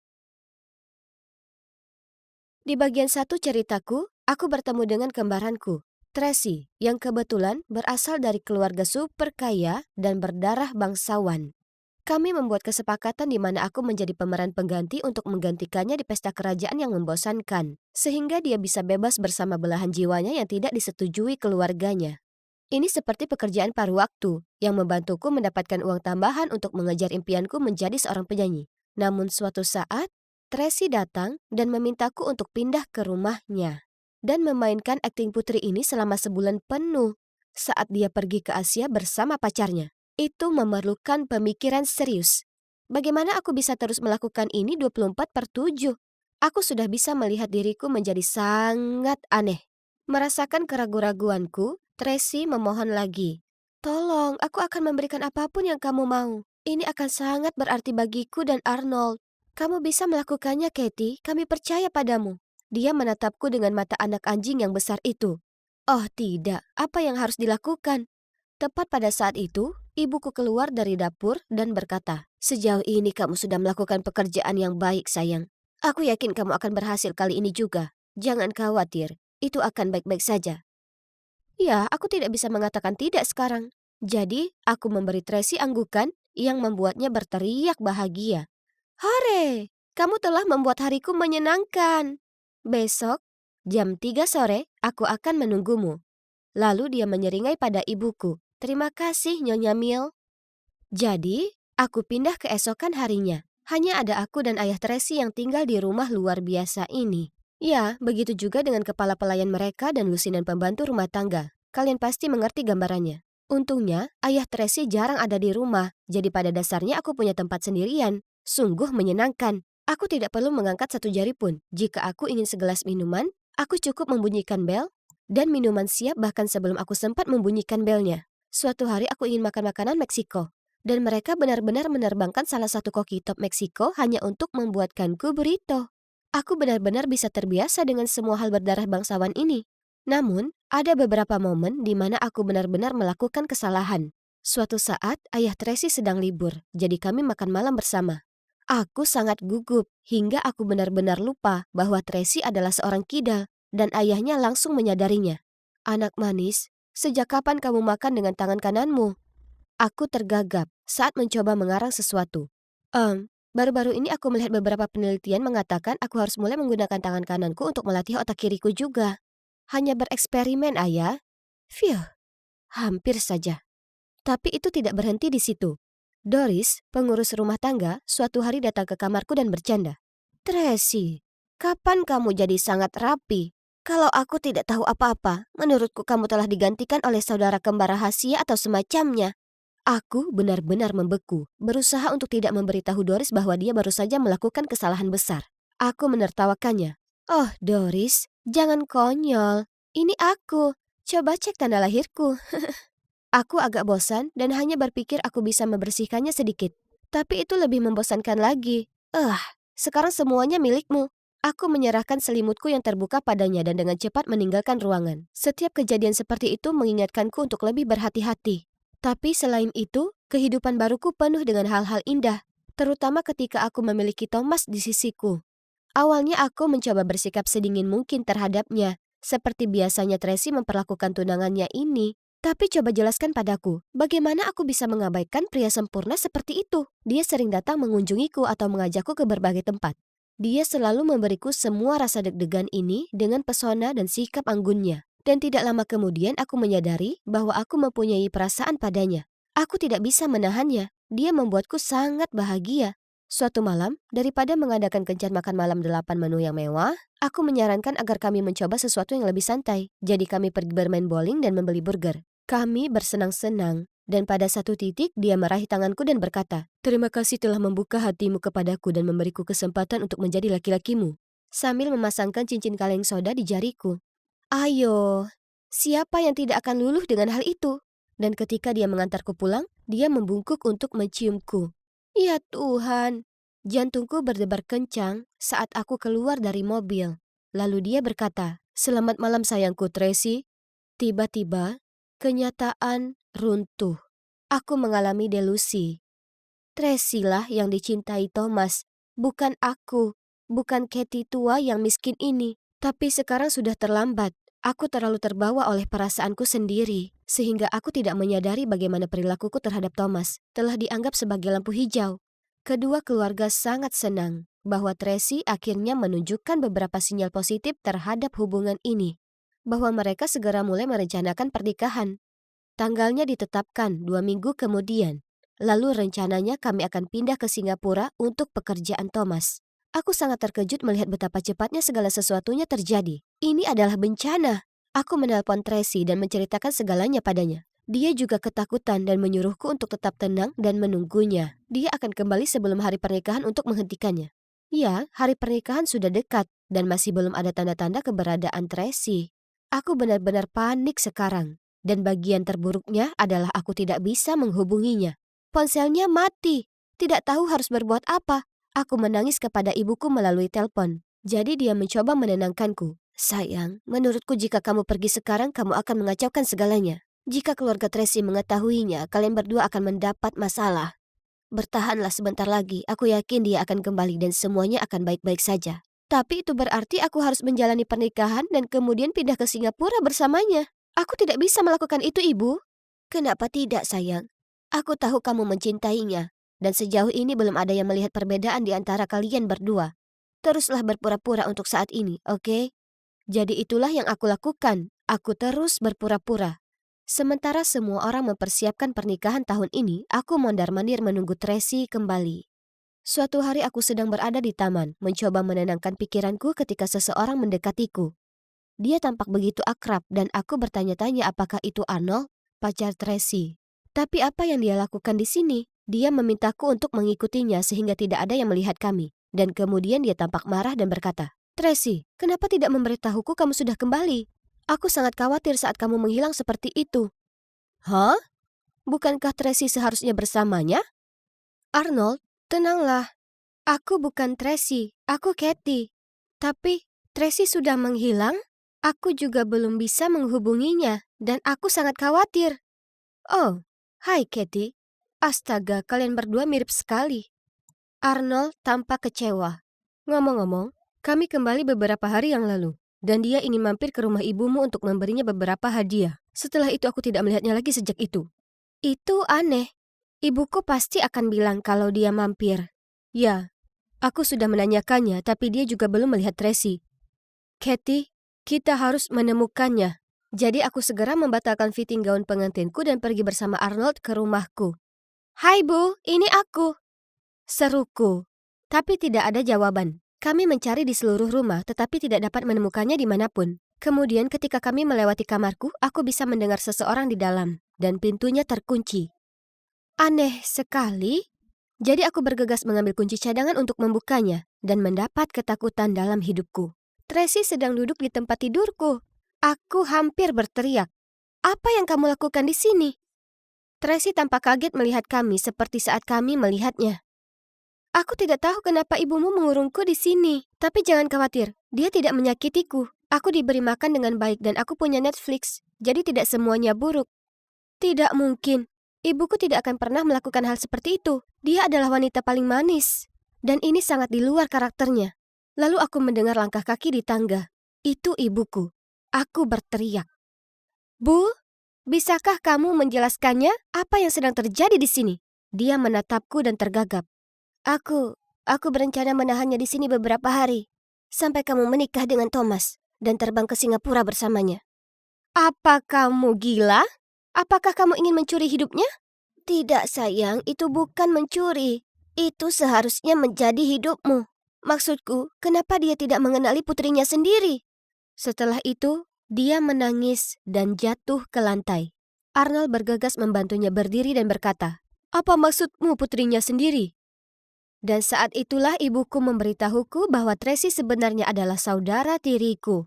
Di bagian 1 ceritaku, aku bertemu dengan kembaranku, Tracy, yang kebetulan berasal dari keluarga super kaya dan berdarah bangsawan. Kami membuat kesepakatan di mana aku menjadi pemeran pengganti untuk menggantikannya di pesta kerajaan yang membosankan, sehingga dia bisa bebas bersama belahan jiwanya yang tidak disetujui keluarganya. Ini seperti pekerjaan paruh waktu yang membantuku mendapatkan uang tambahan untuk mengejar impianku menjadi seorang penyanyi. Namun suatu saat, Tracy datang dan memintaku untuk pindah ke rumahnya dan memainkan akting putri ini selama sebulan penuh saat dia pergi ke Asia bersama pacarnya. Itu memerlukan pemikiran serius. Bagaimana aku bisa terus melakukan ini 24/7? Aku sudah bisa melihat diriku menjadi sangat aneh. Merasakan keraguan-raguanku, Tracy memohon lagi. "Tolong, aku akan memberikan apapun yang kamu mau. Ini akan sangat berarti bagiku dan Arnold. Kamu bisa melakukannya, Kathy. Kami percaya padamu." Dia menatapku dengan mata anak anjing yang besar itu. Oh tidak, apa yang harus dilakukan? Tepat pada saat itu, ibuku keluar dari dapur dan berkata, "Sejauh ini kamu sudah melakukan pekerjaan yang baik, sayang. Aku yakin kamu akan berhasil kali ini juga. Jangan khawatir, itu akan baik-baik saja." Ya, aku tidak bisa mengatakan tidak sekarang. Jadi, aku memberi Tracy anggukan yang membuatnya berteriak bahagia. "Hore! Kamu telah membuat hariku menyenangkan. Besok, jam 3 sore, aku akan menunggumu." Lalu dia menyeringai pada ibuku. "Terima kasih, Nyonya Mil." Jadi, aku pindah keesokan harinya. Hanya ada aku dan ayah Tracy yang tinggal di rumah luar biasa ini. Ya, begitu juga dengan kepala pelayan mereka dan lusinan pembantu rumah tangga. Kalian pasti mengerti gambarannya. Untungnya, ayah Tracy jarang ada di rumah, jadi pada dasarnya aku punya tempat sendirian. Sungguh menyenangkan. Aku tidak perlu mengangkat satu jari pun. Jika aku ingin segelas minuman, aku cukup membunyikan bel, dan minuman siap bahkan sebelum aku sempat membunyikan belnya. Suatu hari aku ingin makan makanan Meksiko. Dan mereka benar-benar menerbangkan salah satu koki top Meksiko hanya untuk membuatkanku burrito. Aku benar-benar bisa terbiasa dengan semua hal berdarah bangsawan ini. Namun, ada beberapa momen di mana aku benar-benar melakukan kesalahan. Suatu saat, ayah Tracy sedang libur, jadi kami makan malam bersama. Aku sangat gugup, hingga aku benar-benar lupa bahwa Tracy adalah seorang kidal, dan ayahnya langsung menyadarinya. "Anak manis, sejak kapan kamu makan dengan tangan kananmu?" Aku tergagap saat mencoba mengarang sesuatu. Baru-baru ini aku melihat beberapa penelitian mengatakan aku harus mulai menggunakan tangan kananku untuk melatih otak kiriku juga. Hanya bereksperimen, Ayah. Phew, hampir saja. Tapi itu tidak berhenti di situ. Doris, pengurus rumah tangga, suatu hari datang ke kamarku dan bercanda. Tracy, kapan kamu jadi sangat rapi? Kalau aku tidak tahu apa-apa, menurutku kamu telah digantikan oleh saudara kembar rahasia atau semacamnya. Aku benar-benar membeku, berusaha untuk tidak memberitahu Doris bahwa dia baru saja melakukan kesalahan besar. Aku menertawakannya. Oh, Doris, jangan konyol. Ini aku. Coba cek tanda lahirku. Aku agak bosan dan hanya berpikir aku bisa membersihkannya sedikit. Tapi itu lebih membosankan lagi. Sekarang semuanya milikmu. Aku menyerahkan selimutku yang terbuka padanya dan dengan cepat meninggalkan ruangan. Setiap kejadian seperti itu mengingatkanku untuk lebih berhati-hati. Tapi selain itu, kehidupan baruku penuh dengan hal-hal indah, terutama ketika aku memiliki Thomas di sisiku. Awalnya aku mencoba bersikap sedingin mungkin terhadapnya, seperti biasanya Tracy memperlakukan tunangannya ini. Tapi coba jelaskan padaku, bagaimana aku bisa mengabaikan pria sempurna seperti itu? Dia sering datang mengunjungiku atau mengajakku ke berbagai tempat. Dia selalu memberiku semua rasa deg-degan ini dengan pesona dan sikap anggunnya. Dan tidak lama kemudian aku menyadari bahwa aku mempunyai perasaan padanya. Aku tidak bisa menahannya. Dia membuatku sangat bahagia. Suatu malam, daripada mengadakan kencan makan malam 8 menu yang mewah, aku menyarankan agar kami mencoba sesuatu yang lebih santai. Jadi kami pergi bermain bowling dan membeli burger. Kami bersenang-senang. Dan pada satu titik dia meraih tanganku dan berkata, "Terima kasih telah membuka hatimu kepadaku dan memberiku kesempatan untuk menjadi laki-lakimu." Sambil memasangkan cincin kaleng soda di jariku. Ayo, siapa yang tidak akan luluh dengan hal itu? Dan ketika dia mengantarku pulang, dia membungkuk untuk menciumku. Ya Tuhan, jantungku berdebar kencang saat aku keluar dari mobil. Lalu dia berkata, "Selamat malam sayangku Tracy." Tiba-tiba, kenyataan runtuh. Aku mengalami delusi. Tracy lah yang dicintai Thomas, bukan aku, bukan Katie tua yang miskin ini. Tapi sekarang sudah terlambat. Aku terlalu terbawa oleh perasaanku sendiri, sehingga aku tidak menyadari bagaimana perilakuku terhadap Thomas telah dianggap sebagai lampu hijau. Kedua keluarga sangat senang bahwa Tracy akhirnya menunjukkan beberapa sinyal positif terhadap hubungan ini, bahwa mereka segera mulai merencanakan pernikahan. Tanggalnya ditetapkan 2 minggu kemudian, lalu rencananya kami akan pindah ke Singapura untuk pekerjaan Thomas. Aku sangat terkejut melihat betapa cepatnya segala sesuatunya terjadi. Ini adalah bencana. Aku menelpon Tracy dan menceritakan segalanya padanya. Dia juga ketakutan dan menyuruhku untuk tetap tenang dan menunggunya. Dia akan kembali sebelum hari pernikahan untuk menghentikannya. Ya, hari pernikahan sudah dekat dan masih belum ada tanda-tanda keberadaan Tracy. Aku benar-benar panik sekarang. Dan bagian terburuknya adalah aku tidak bisa menghubunginya. Ponselnya mati. Tidak tahu harus berbuat apa. Aku menangis kepada ibuku melalui telepon. Jadi dia mencoba menenangkanku. Sayang, menurutku jika kamu pergi sekarang, kamu akan mengacaukan segalanya. Jika keluarga Tracy mengetahuinya, kalian berdua akan mendapat masalah. Bertahanlah sebentar lagi, aku yakin dia akan kembali dan semuanya akan baik-baik saja. Tapi itu berarti aku harus menjalani pernikahan dan kemudian pindah ke Singapura bersamanya. Aku tidak bisa melakukan itu, Ibu. Kenapa tidak, sayang? Aku tahu kamu mencintainya. Dan sejauh ini belum ada yang melihat perbedaan di antara kalian berdua. Teruslah berpura-pura untuk saat ini, oke? Jadi itulah yang aku lakukan. Aku terus berpura-pura. Sementara semua orang mempersiapkan pernikahan tahun ini, aku mondar-mandir menunggu Tracy kembali. Suatu hari aku sedang berada di taman, mencoba menenangkan pikiranku ketika seseorang mendekatiku. Dia tampak begitu akrab dan aku bertanya-tanya apakah itu Arnold, pacar Tracy. Tapi apa yang dia lakukan di sini? Dia memintaku untuk mengikutinya sehingga tidak ada yang melihat kami. Dan kemudian dia tampak marah dan berkata, "Tracy, kenapa tidak memberitahuku kamu sudah kembali? Aku sangat khawatir saat kamu menghilang seperti itu." Hah? Bukankah Tracy seharusnya bersamanya? Arnold, tenanglah. Aku bukan Tracy, aku Katie. Tapi Tracy sudah menghilang? Aku juga belum bisa menghubunginya dan aku sangat khawatir. Oh, hai Katie. Astaga, kalian berdua mirip sekali. Arnold tampak kecewa. Ngomong-ngomong, kami kembali beberapa hari yang lalu, dan dia ingin mampir ke rumah ibumu untuk memberinya beberapa hadiah. Setelah itu aku tidak melihatnya lagi sejak itu. Itu aneh. Ibuku pasti akan bilang kalau dia mampir. Ya, aku sudah menanyakannya, tapi dia juga belum melihat Tracy. Katie, Kita harus menemukannya. Jadi aku segera membatalkan fitting gaun pengantinku dan pergi bersama Arnold ke rumahku. "Hai Bu, ini aku," seruku. Tapi tidak ada jawaban. Kami mencari di seluruh rumah tetapi tidak dapat menemukannya dimanapun. Kemudian ketika kami melewati kamarku, aku bisa mendengar seseorang di dalam dan pintunya terkunci. Aneh sekali. Jadi aku bergegas mengambil kunci cadangan untuk membukanya dan mendapat ketakutan dalam hidupku. Tracy sedang duduk di tempat tidurku. Aku hampir berteriak, "Apa yang kamu lakukan di sini?" Tracy tampak kaget melihat kami seperti saat kami melihatnya. "Aku tidak tahu kenapa ibumu mengurungku di sini. Tapi jangan khawatir, dia tidak menyakitiku. Aku diberi makan dengan baik dan aku punya Netflix, jadi tidak semuanya buruk." "Tidak mungkin. Ibuku tidak akan pernah melakukan hal seperti itu. Dia adalah wanita paling manis. Dan ini sangat di luar karakternya." Lalu aku mendengar langkah kaki di tangga. Itu ibuku. Aku berteriak, "Bu, bisakah kamu menjelaskannya apa yang sedang terjadi di sini?" Dia menatapku dan tergagap. Aku berencana menahannya di sini beberapa hari. Sampai kamu menikah dengan Thomas dan terbang ke Singapura bersamanya." "Apa kamu gila? Apakah kamu ingin mencuri hidupnya?" "Tidak sayang, itu bukan mencuri. Itu seharusnya menjadi hidupmu. Maksudku, kenapa dia tidak mengenali putrinya sendiri?" Setelah itu, dia menangis dan jatuh ke lantai. Arnold bergegas membantunya berdiri dan berkata, "Apa maksudmu putrinya sendiri?" Dan saat itulah ibuku memberitahuku bahwa Tracy sebenarnya adalah saudara tiriku.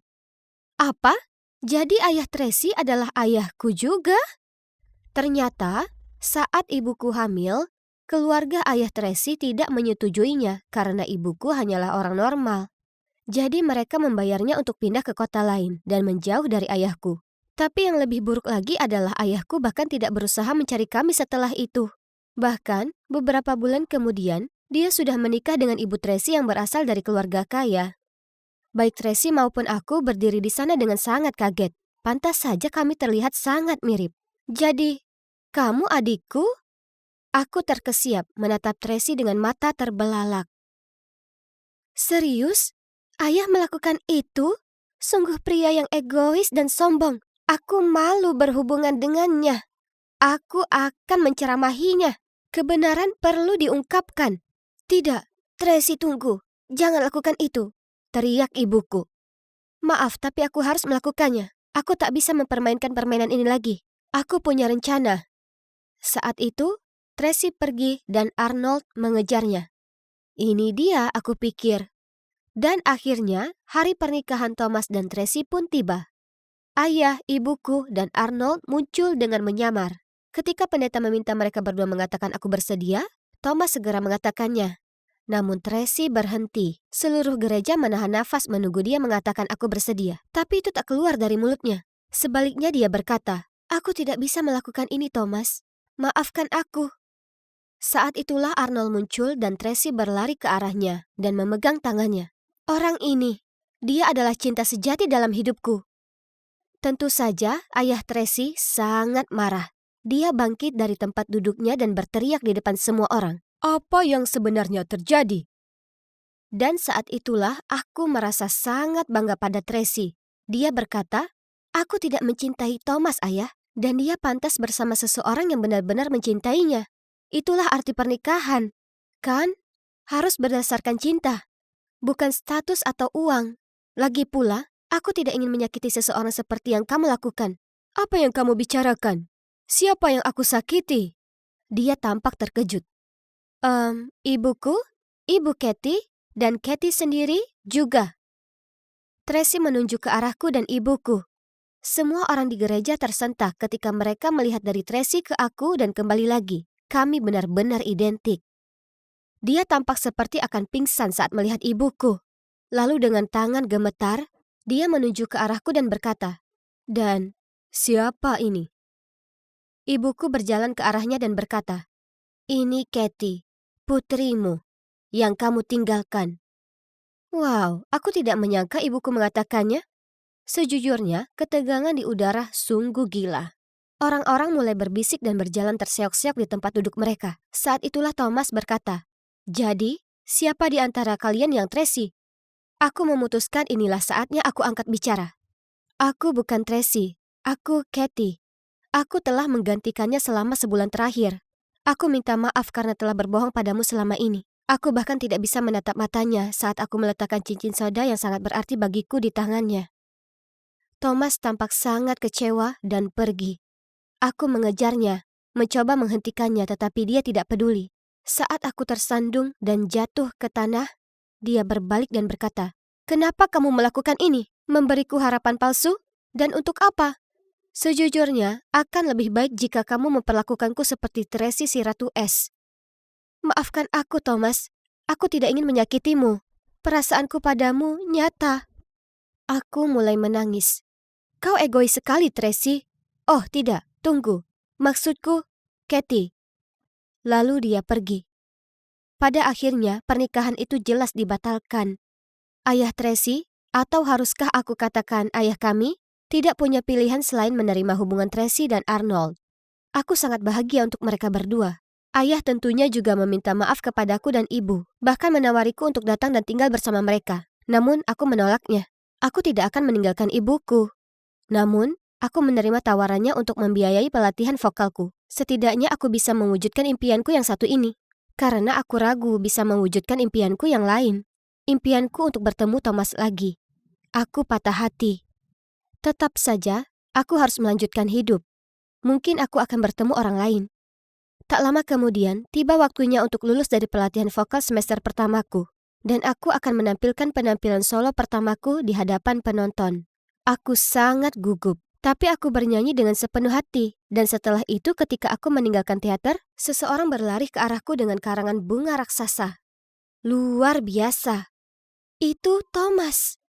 "Apa? Jadi ayah Tracy adalah ayahku juga?" Ternyata, saat ibuku hamil, keluarga ayah Tracy tidak menyetujuinya karena ibuku hanyalah orang normal. Jadi mereka membayarnya untuk pindah ke kota lain dan menjauh dari ayahku. Tapi yang lebih buruk lagi adalah ayahku bahkan tidak berusaha mencari kami setelah itu. Bahkan, beberapa bulan kemudian, dia sudah menikah dengan ibu Tracy yang berasal dari keluarga kaya. Baik Tracy maupun aku berdiri di sana dengan sangat kaget. Pantas saja kami terlihat sangat mirip. "Jadi, kamu adikku?" Aku terkesiap menatap Tracy dengan mata terbelalak. "Serius? Ayah melakukan itu? Sungguh pria yang egois dan sombong. Aku malu berhubungan dengannya. Aku akan menceramahinya. Kebenaran perlu diungkapkan." "Tidak, Tracy tunggu. Jangan lakukan itu," teriak ibuku. "Maaf, tapi aku harus melakukannya. Aku tak bisa mempermainkan permainan ini lagi. Aku punya rencana." Saat itu, Tracy pergi dan Arnold mengejarnya. Ini dia, aku pikir. Dan akhirnya, hari pernikahan Thomas dan Tracy pun tiba. Ayah, ibuku, dan Arnold muncul dengan menyamar. Ketika pendeta meminta mereka berdua mengatakan aku bersedia, Thomas segera mengatakannya. Namun Tracy berhenti. Seluruh gereja menahan nafas menunggu dia mengatakan aku bersedia. Tapi itu tak keluar dari mulutnya. Sebaliknya dia berkata, "Aku tidak bisa melakukan ini, Thomas. Maafkan aku." Saat itulah Arnold muncul dan Tracy berlari ke arahnya dan memegang tangannya. "Orang ini, dia adalah cinta sejati dalam hidupku." Tentu saja ayah Tracy sangat marah. Dia bangkit dari tempat duduknya dan berteriak di depan semua orang. "Apa yang sebenarnya terjadi?" Dan saat itulah aku merasa sangat bangga pada Tracy. Dia berkata, "Aku tidak mencintai Thomas, ayah, dan dia pantas bersama seseorang yang benar-benar mencintainya. Itulah arti pernikahan, kan? Harus berdasarkan cinta, bukan status atau uang. Lagi pula, aku tidak ingin menyakiti seseorang seperti yang kamu lakukan." "Apa yang kamu bicarakan? Siapa yang aku sakiti?" Dia tampak terkejut. Ibuku, Ibu Kathy, dan Kathy sendiri juga." Tracy menunjuk ke arahku dan ibuku. Semua orang di gereja tersentak ketika mereka melihat dari Tracy ke aku dan kembali lagi. Kami benar-benar identik. Dia tampak seperti akan pingsan saat melihat ibuku. Lalu dengan tangan gemetar, dia menuju ke arahku dan berkata, "Dan siapa ini?" Ibuku berjalan ke arahnya dan berkata, "Ini Kathy, putrimu, yang kamu tinggalkan." Wow, aku tidak menyangka ibuku mengatakannya. Sejujurnya, ketegangan di udara sungguh gila. Orang-orang mulai berbisik dan berjalan terseok-seok di tempat duduk mereka. Saat itulah Thomas berkata, "Jadi, siapa di antara kalian yang Tracy?" Aku memutuskan inilah saatnya aku angkat bicara. Aku bukan Tracy. Aku Kathy. Aku telah menggantikannya selama sebulan terakhir. Aku minta maaf karena telah berbohong padamu selama ini. Aku bahkan tidak bisa menatap matanya saat aku meletakkan cincin soda yang sangat berarti bagiku di tangannya. Thomas tampak sangat kecewa dan pergi. Aku mengejarnya, mencoba menghentikannya tetapi dia tidak peduli. Saat aku tersandung dan jatuh ke tanah, dia berbalik dan berkata, "Kenapa kamu melakukan ini? Memberiku harapan palsu? Dan untuk apa? Sejujurnya, akan lebih baik jika kamu memperlakukanku seperti Tracy si Ratu Es. Maafkan aku, Thomas. Aku tidak ingin menyakitimu. Perasaanku padamu nyata." Aku mulai menangis. "Kau egois sekali, Tracy." "Oh, tidak. Tunggu. Maksudku, Kathy." Lalu dia pergi. Pada akhirnya, pernikahan itu jelas dibatalkan. Ayah Tracy, atau haruskah aku katakan ayah kami, tidak punya pilihan selain menerima hubungan Tracy dan Arnold. Aku sangat bahagia untuk mereka berdua. Ayah tentunya juga meminta maaf kepadaku dan ibu, bahkan menawariku untuk datang dan tinggal bersama mereka. Namun, aku menolaknya. Aku tidak akan meninggalkan ibuku. Namun, aku menerima tawarannya untuk membiayai pelatihan vokalku. Setidaknya aku bisa mewujudkan impianku yang satu ini. Karena aku ragu bisa mewujudkan impianku yang lain. Impianku untuk bertemu Thomas lagi. Aku patah hati. Tetap saja, aku harus melanjutkan hidup. Mungkin aku akan bertemu orang lain. Tak lama kemudian, tiba waktunya untuk lulus dari pelatihan vokal semester pertamaku. Dan aku akan menampilkan penampilan solo pertamaku di hadapan penonton. Aku sangat gugup, tapi aku bernyanyi dengan sepenuh hati. Dan setelah itu ketika aku meninggalkan teater, seseorang berlari ke arahku dengan karangan bunga raksasa. Luar biasa. Itu Thomas.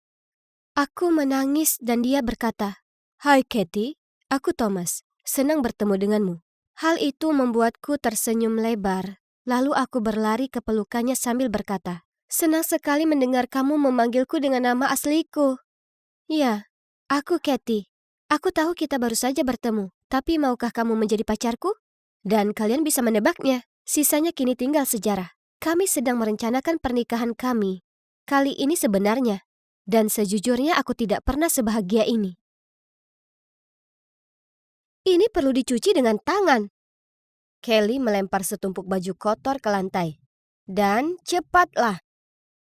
Aku menangis dan dia berkata, "Hai Kathy, aku Thomas. Senang bertemu denganmu." Hal itu membuatku tersenyum lebar. Lalu aku berlari ke pelukannya sambil berkata, "Senang sekali mendengar kamu memanggilku dengan nama asliku." "Ya, aku Kathy. Aku tahu kita baru saja bertemu, tapi maukah kamu menjadi pacarku?" Dan kalian bisa menebaknya. Sisanya kini tinggal sejarah. Kami sedang merencanakan pernikahan kami. Kali ini sebenarnya. Dan sejujurnya aku tidak pernah sebahagia ini. "Ini perlu dicuci dengan tangan." Kelly melempar setumpuk baju kotor ke lantai. "Dan cepatlah."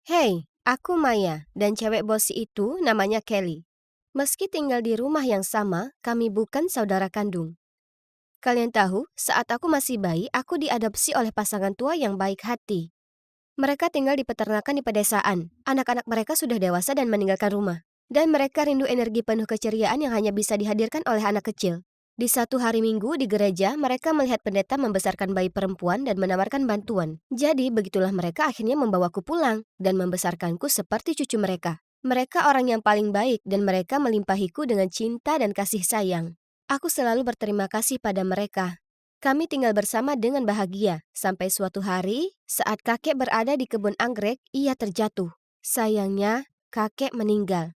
"Hei, aku Maya dan cewek bosi itu namanya Kelly. Meski tinggal di rumah yang sama, kami bukan saudara kandung. Kalian tahu, saat aku masih bayi, aku diadopsi oleh pasangan tua yang baik hati. Mereka tinggal di peternakan di pedesaan. Anak-anak mereka sudah dewasa dan meninggalkan rumah. Dan mereka rindu energi penuh keceriaan yang hanya bisa dihadirkan oleh anak kecil. Di satu hari Minggu di gereja, mereka melihat pendeta membesarkan bayi perempuan dan menawarkan bantuan. Jadi, begitulah mereka akhirnya membawaku pulang dan membesarkanku seperti cucu mereka. Mereka orang yang paling baik dan mereka melimpahiku dengan cinta dan kasih sayang. Aku selalu berterima kasih pada mereka. Kami tinggal bersama dengan bahagia, sampai suatu hari, saat kakek berada di kebun anggrek, ia terjatuh. Sayangnya, kakek meninggal.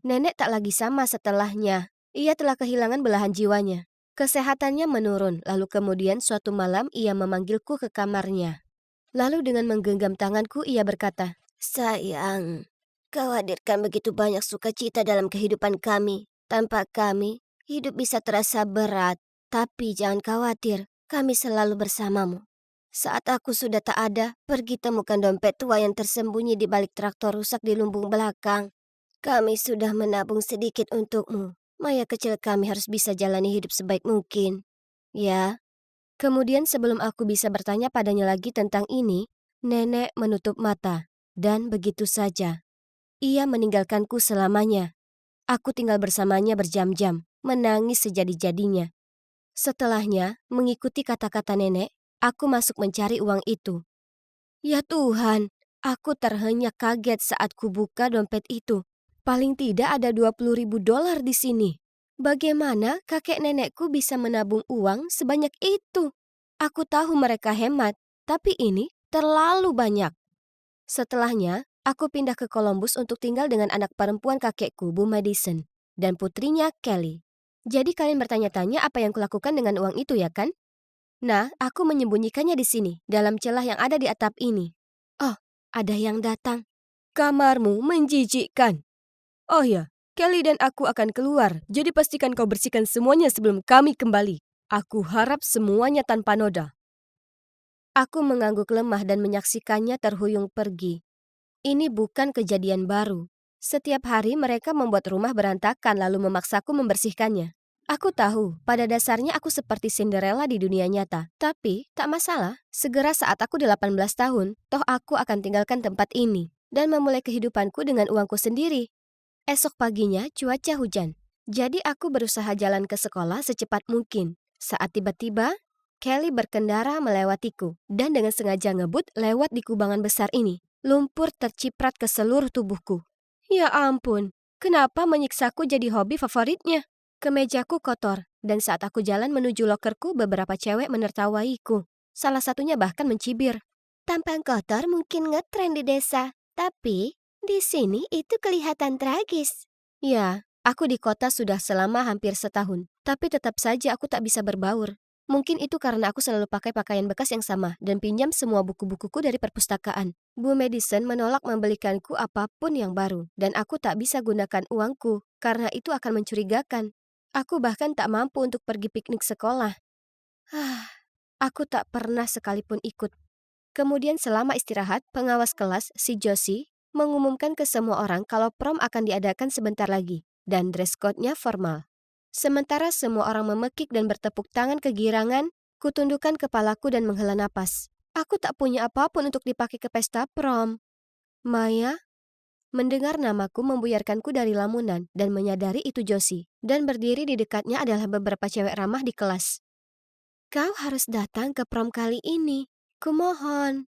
Nenek tak lagi sama setelahnya. Ia telah kehilangan belahan jiwanya. Kesehatannya menurun, lalu kemudian suatu malam ia memanggilku ke kamarnya. Lalu dengan menggenggam tanganku, ia berkata, "Sayang, kau hadirkan begitu banyak sukacita dalam kehidupan kami. Tanpa kami, hidup bisa terasa berat. Tapi jangan khawatir, kami selalu bersamamu. Saat aku sudah tak ada, pergi temukan dompet tua yang tersembunyi di balik traktor rusak di lumbung belakang. Kami sudah menabung sedikit untukmu. Maya kecil kami harus bisa jalani hidup sebaik mungkin. Ya." Kemudian sebelum aku bisa bertanya padanya lagi tentang ini, nenek menutup mata. Dan begitu saja. Ia meninggalkanku selamanya. Aku tinggal bersamanya berjam-jam, menangis sejadi-jadinya. Setelahnya, mengikuti kata-kata nenek, aku masuk mencari uang itu. Ya Tuhan, aku terhenyak kaget saat kubuka dompet itu. Paling tidak ada $20.000 di sini. Bagaimana kakek nenekku bisa menabung uang sebanyak itu? Aku tahu mereka hemat, tapi ini terlalu banyak. Setelahnya, aku pindah ke Columbus untuk tinggal dengan anak perempuan kakekku, Bu Madison, dan putrinya Kelly. Jadi kalian bertanya-tanya apa yang kulakukan dengan uang itu ya kan? Nah, aku menyembunyikannya di sini, dalam celah yang ada di atap ini. Oh, ada yang datang. Kamarmu menjijikkan. Oh ya, Kelly dan aku akan keluar, jadi pastikan kau bersihkan semuanya sebelum kami kembali. Aku harap semuanya tanpa noda. Aku mengangguk lemah dan menyaksikannya terhuyung pergi. Ini bukan kejadian baru. Setiap hari mereka membuat rumah berantakan lalu memaksaku membersihkannya. Aku tahu, pada dasarnya aku seperti Cinderella di dunia nyata. Tapi, tak masalah. Segera saat aku 18 tahun, toh aku akan tinggalkan tempat ini dan memulai kehidupanku dengan uangku sendiri. Esok paginya cuaca hujan, jadi aku berusaha jalan ke sekolah secepat mungkin. Saat tiba-tiba, Kelly berkendara melewatiku dan dengan sengaja ngebut lewat di kubangan besar ini. Lumpur terciprat ke seluruh tubuhku. Ya ampun, kenapa menyiksaku jadi hobi favoritnya? Kemejaku kotor, dan saat aku jalan menuju lokerku beberapa cewek menertawaiku. Salah satunya bahkan mencibir. Tampang kotor mungkin ngetren di desa, tapi di sini itu kelihatan tragis. Ya, aku di kota sudah selama hampir setahun, tapi tetap saja aku tak bisa berbaur. Mungkin itu karena aku selalu pakai pakaian bekas yang sama dan pinjam semua buku-bukuku dari perpustakaan. Bu Madison menolak membelikanku apapun yang baru, dan aku tak bisa gunakan uangku karena itu akan mencurigakan. Aku bahkan tak mampu untuk pergi piknik sekolah. Aku tak pernah sekalipun ikut. Kemudian selama istirahat, pengawas kelas, si Josie, mengumumkan ke semua orang kalau prom akan diadakan sebentar lagi, dan dress code-nya formal. Sementara semua orang memekik dan bertepuk tangan kegirangan, kutundukkan kepalaku dan menghela napas. Aku tak punya apapun untuk dipakai ke pesta prom. Maya, mendengar namaku membuyarkanku dari lamunan dan menyadari itu Josie, dan berdiri di dekatnya adalah beberapa cewek ramah di kelas. Kau harus datang ke prom kali ini. Kumohon.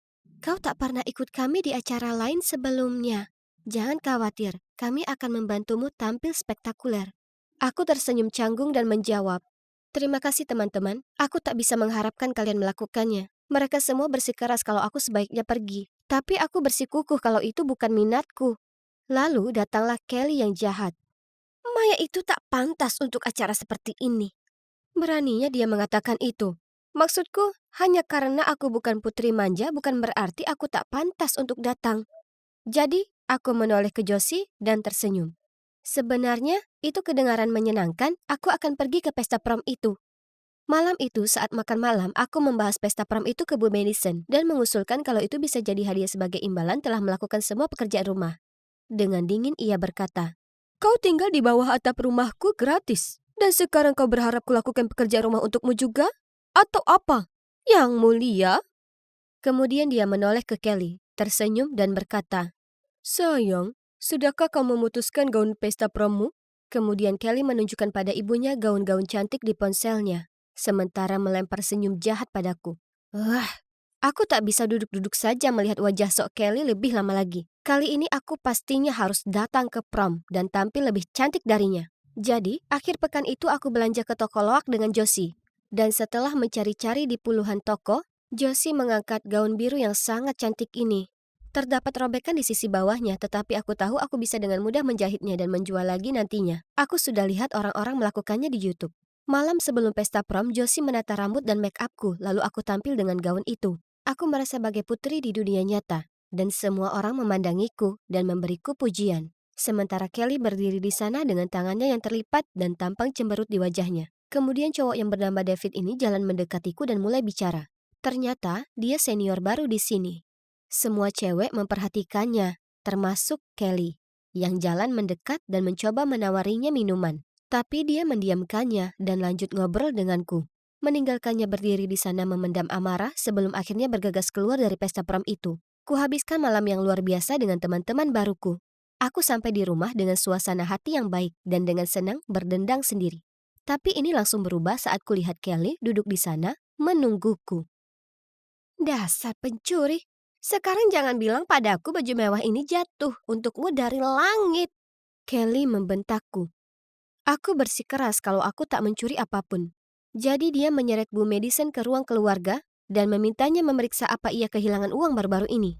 Kau tak pernah ikut kami di acara lain sebelumnya. Jangan khawatir, kami akan membantumu tampil spektakuler. Aku tersenyum canggung dan menjawab, terima kasih teman-teman, aku tak bisa mengharapkan kalian melakukannya. Mereka semua bersikeras kalau aku sebaiknya pergi. Tapi aku bersikukuh kalau itu bukan minatku. Lalu datanglah Kelly yang jahat. Maya itu tak pantas untuk acara seperti ini. Beraninya dia mengatakan itu. Maksudku, hanya karena aku bukan putri manja bukan berarti aku tak pantas untuk datang. Jadi, aku menoleh ke Josie dan tersenyum. Sebenarnya, itu kedengaran menyenangkan, aku akan pergi ke pesta prom itu. Malam itu, saat makan malam, aku membahas pesta prom itu ke Bu Madison dan mengusulkan kalau itu bisa jadi hadiah sebagai imbalan telah melakukan semua pekerjaan rumah. Dengan dingin ia berkata, kau tinggal di bawah atap rumahku gratis. Dan sekarang kau berharap kulakukan pekerjaan rumah untukmu juga? Atau apa? Yang mulia? Kemudian dia menoleh ke Kelly, tersenyum dan berkata, sayang, sudahkah kau memutuskan gaun pesta prommu? Kemudian Kelly menunjukkan pada ibunya gaun-gaun cantik di ponselnya, sementara melempar senyum jahat padaku. Aku tak bisa duduk-duduk saja melihat wajah sok Kelly lebih lama lagi. Kali ini aku pastinya harus datang ke prom dan tampil lebih cantik darinya. Jadi, akhir pekan itu aku belanja ke toko loak dengan Josie. Dan setelah mencari-cari di puluhan toko, Josie mengangkat gaun biru yang sangat cantik ini. Terdapat robekan di sisi bawahnya, tetapi aku tahu aku bisa dengan mudah menjahitnya dan menjual lagi nantinya. Aku sudah lihat orang-orang melakukannya di YouTube. Malam sebelum pesta prom, Josie menata rambut dan make-upku, lalu aku tampil dengan gaun itu. Aku merasa sebagai putri di dunia nyata, dan semua orang memandangiku dan memberiku pujian. Sementara Kelly berdiri di sana dengan tangannya yang terlipat dan tampang cemberut di wajahnya. Kemudian cowok yang bernama David ini jalan mendekatiku dan mulai bicara. Ternyata dia senior baru di sini. Semua cewek memperhatikannya, termasuk Kelly, yang jalan mendekat dan mencoba menawarinya minuman. Tapi dia mendiamkannya dan lanjut ngobrol denganku. Meninggalkannya berdiri di sana memendam amarah sebelum akhirnya bergegas keluar dari pesta prom itu. Kuhabiskan malam yang luar biasa dengan teman-teman baruku. Aku sampai di rumah dengan suasana hati yang baik dan dengan senang berdendang sendiri. Tapi ini langsung berubah saat kulihat Kelly duduk di sana menungguku. Dasar pencuri. Sekarang jangan bilang padaku baju mewah ini jatuh untukmu dari langit. Kelly membentakku. Aku bersikeras kalau aku tak mencuri apapun. Jadi dia menyeret Bu Madison ke ruang keluarga dan memintanya memeriksa apa ia kehilangan uang baru-baru ini.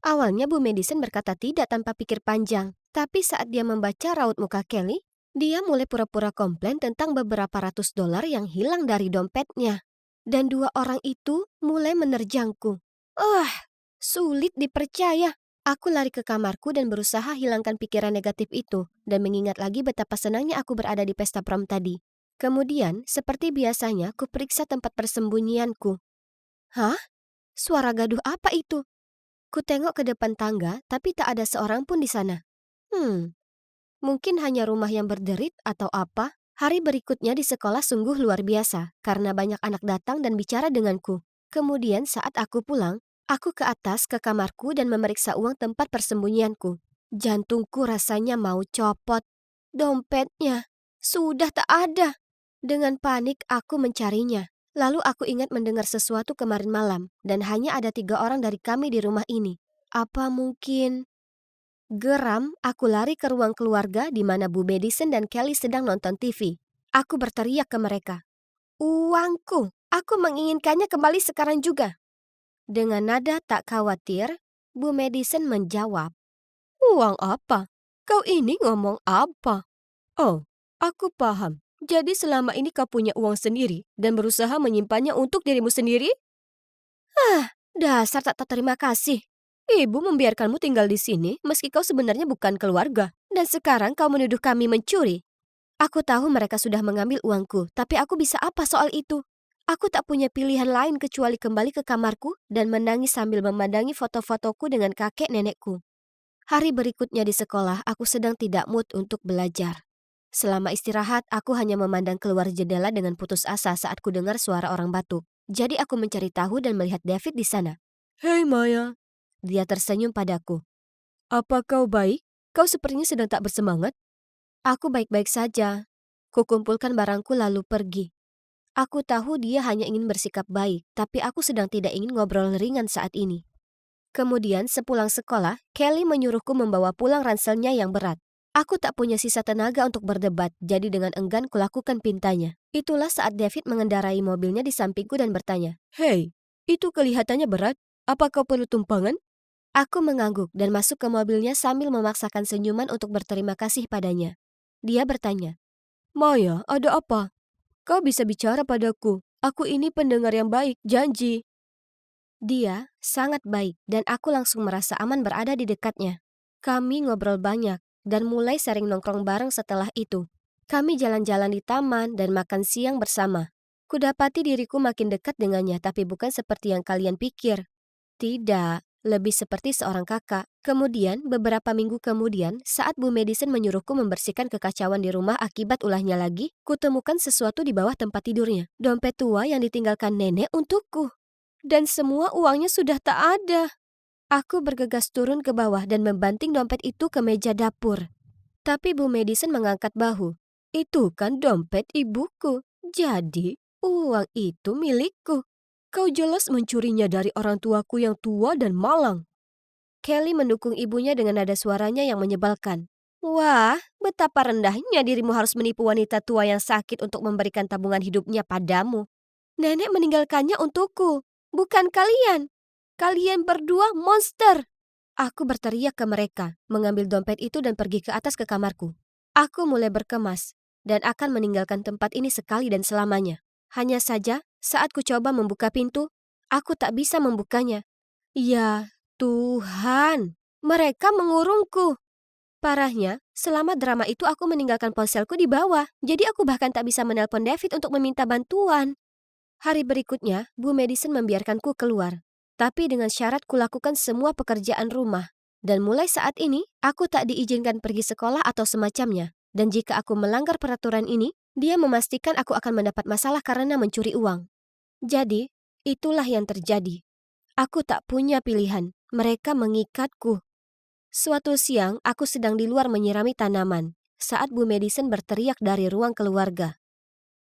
Awalnya Bu Madison berkata tidak tanpa pikir panjang, tapi saat dia membaca raut muka Kelly, dia mulai pura-pura komplain tentang beberapa ratus dolar yang hilang dari dompetnya. Dan dua orang itu mulai menerjangku. Sulit dipercaya. Aku lari ke kamarku dan berusaha hilangkan pikiran negatif itu dan mengingat lagi betapa senangnya aku berada di pesta prom tadi. Kemudian, seperti biasanya, kuperiksa tempat persembunyianku. Hah? Suara gaduh apa itu? Ku tengok ke depan tangga, tapi tak ada seorang pun di sana. Mungkin hanya rumah yang berderit atau apa? Hari berikutnya di sekolah sungguh luar biasa, karena banyak anak datang dan bicara denganku. Kemudian saat aku pulang, aku ke atas ke kamarku dan memeriksa uang tempat persembunyianku. Jantungku rasanya mau copot. Dompetnya sudah tak ada. Dengan panik aku mencarinya. Lalu aku ingat mendengar sesuatu kemarin malam, dan hanya ada 3 orang dari kami di rumah ini. Apa mungkin... Geram, aku lari ke ruang keluarga di mana Bu Madison dan Kelly sedang nonton TV. Aku berteriak ke mereka, "Uangku! Aku menginginkannya kembali sekarang juga." Dengan nada tak khawatir, Bu Madison menjawab, "Uang apa? Kau ini ngomong apa? Oh, aku paham. Jadi selama ini kau punya uang sendiri dan berusaha menyimpannya untuk dirimu sendiri? Dasar tak terima kasih. Ibu membiarkanmu tinggal di sini meski kau sebenarnya bukan keluarga. Dan sekarang kau menuduh kami mencuri. Aku tahu mereka sudah mengambil uangku, tapi aku bisa apa soal itu? Aku tak punya pilihan lain kecuali kembali ke kamarku dan menangis sambil memandangi foto-fotoku dengan kakek nenekku. Hari berikutnya di sekolah, aku sedang tidak mood untuk belajar. Selama istirahat, aku hanya memandang keluar jendela dengan putus asa saat ku dengar suara orang batuk. Jadi aku mencari tahu dan melihat David di sana. "Hei Maya," dia tersenyum padaku. "Apa kau baik? Kau sepertinya sedang tak bersemangat." "Aku baik-baik saja." Kukumpulkan barangku lalu pergi. Aku tahu dia hanya ingin bersikap baik, tapi aku sedang tidak ingin ngobrol ringan saat ini. Kemudian sepulang sekolah, Kelly menyuruhku membawa pulang ranselnya yang berat. Aku tak punya sisa tenaga untuk berdebat, jadi dengan enggan kulakukan pintanya. Itulah saat David mengendarai mobilnya di sampingku dan bertanya, "Hei, itu kelihatannya berat. Apa kau perlu tumpangan?" Aku mengangguk dan masuk ke mobilnya sambil memaksakan senyuman untuk berterima kasih padanya. Dia bertanya, "Maya, ada apa? Kau bisa bicara padaku. Aku ini pendengar yang baik, janji." Dia sangat baik dan aku langsung merasa aman berada di dekatnya. Kami ngobrol banyak dan mulai sering nongkrong bareng setelah itu. Kami jalan-jalan di taman dan makan siang bersama. Kudapati diriku makin dekat dengannya, tapi bukan seperti yang kalian pikir. Tidak, lebih seperti seorang kakak. Kemudian, beberapa minggu kemudian, saat Bu Madison menyuruhku membersihkan kekacauan di rumah akibat ulahnya lagi, kutemukan sesuatu di bawah tempat tidurnya. Dompet tua yang ditinggalkan nenek untukku. Dan semua uangnya sudah tak ada. Aku bergegas turun ke bawah dan membanting dompet itu ke meja dapur. Tapi Bu Madison mengangkat bahu. "Itu kan dompet ibuku. Jadi, uang itu milikku. Kau jelas mencurinya dari orang tuaku yang tua dan malang." Kelly mendukung ibunya dengan nada suaranya yang menyebalkan. "Wah, betapa rendahnya dirimu harus menipu wanita tua yang sakit untuk memberikan tabungan hidupnya padamu. Nenek meninggalkannya untukku, bukan kalian. Kalian berdua monster." Aku berteriak ke mereka, mengambil dompet itu dan pergi ke atas ke kamarku. Aku mulai berkemas dan akan meninggalkan tempat ini sekali dan selamanya. Hanya saja, saat ku coba membuka pintu, aku tak bisa membukanya. Ya Tuhan, mereka mengurungku. Parahnya, selama drama itu aku meninggalkan ponselku di bawah, jadi aku bahkan tak bisa menelpon David untuk meminta bantuan. Hari berikutnya, Bu Madison membiarkanku keluar. Tapi dengan syarat kulakukan semua pekerjaan rumah. Dan mulai saat ini, aku tak diizinkan pergi sekolah atau semacamnya. Dan jika aku melanggar peraturan ini, dia memastikan aku akan mendapat masalah karena mencuri uang. Jadi, itulah yang terjadi. Aku tak punya pilihan. Mereka mengikatku. Suatu siang, aku sedang di luar menyirami tanaman. Saat Bu Madison berteriak dari ruang keluarga.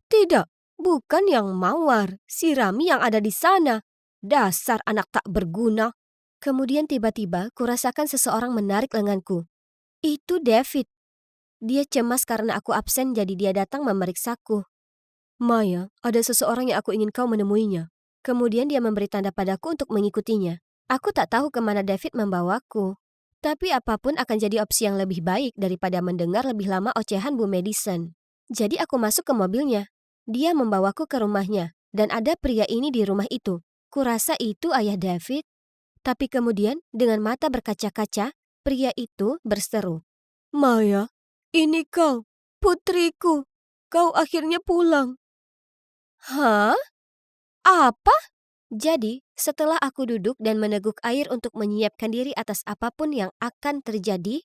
"Tidak, bukan yang mawar, sirami yang ada di sana. Dasar anak tak berguna." Kemudian tiba-tiba kurasakan seseorang menarik lenganku. Itu David. Dia cemas karena aku absen jadi dia datang memeriksaku. "Maya, ada seseorang yang aku ingin kau menemuinya." Kemudian dia memberi tanda padaku untuk mengikutinya. Aku tak tahu kemana David membawaku. Tapi apapun akan jadi opsi yang lebih baik daripada mendengar lebih lama ocehan Bu Madison. Jadi aku masuk ke mobilnya. Dia membawaku ke rumahnya, dan ada pria ini di rumah itu. Kurasa itu ayah David. Tapi kemudian dengan mata berkaca-kaca, pria itu berseru, "Maya, ini kau, putriku. Kau akhirnya pulang." Hah? Apa? Jadi, setelah aku duduk dan meneguk air untuk menyiapkan diri atas apapun yang akan terjadi,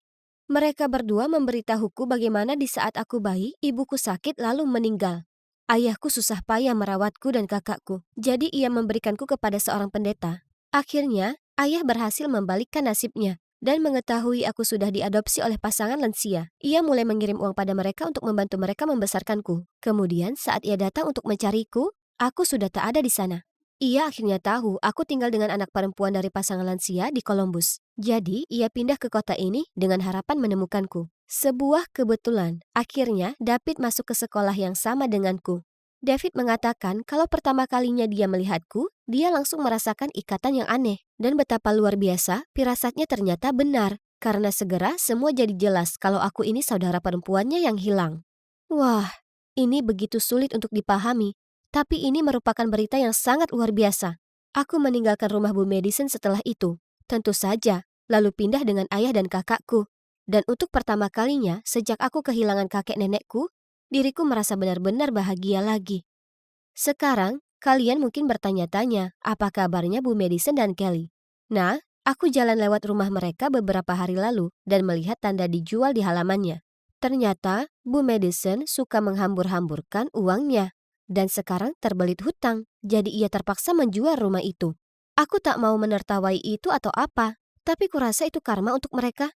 mereka berdua memberitahuku bagaimana di saat aku bayi, ibuku sakit lalu meninggal. Ayahku susah payah merawatku dan kakakku, jadi ia memberikanku kepada seorang pendeta. Akhirnya, ayah berhasil membalikkan nasibnya dan mengetahui aku sudah diadopsi oleh pasangan lansia. Ia mulai mengirim uang pada mereka untuk membantu mereka membesarkanku. Kemudian, saat ia datang untuk mencariku, aku sudah tak ada di sana. Ia akhirnya tahu aku tinggal dengan anak perempuan dari pasangan lansia di Columbus. Jadi, ia pindah ke kota ini dengan harapan menemukanku. Sebuah kebetulan, akhirnya David masuk ke sekolah yang sama denganku. David mengatakan kalau pertama kalinya dia melihatku, dia langsung merasakan ikatan yang aneh. Dan betapa luar biasa, firasatnya ternyata benar. Karena segera semua jadi jelas kalau aku ini saudara perempuannya yang hilang. Wah, ini begitu sulit untuk dipahami. Tapi ini merupakan berita yang sangat luar biasa. Aku meninggalkan rumah Bu Madison setelah itu. Tentu saja, lalu pindah dengan ayah dan kakakku. Dan untuk pertama kalinya, sejak aku kehilangan kakek nenekku, diriku merasa benar-benar bahagia lagi. Sekarang, kalian mungkin bertanya-tanya, apa kabarnya Bu Madison dan Kelly? Nah, aku jalan lewat rumah mereka beberapa hari lalu dan melihat tanda dijual di halamannya. Ternyata, Bu Madison suka menghambur-hamburkan uangnya. Dan sekarang terbelit hutang, jadi ia terpaksa menjual rumah itu. Aku tak mau menertawai itu atau apa, tapi kurasa itu karma untuk mereka.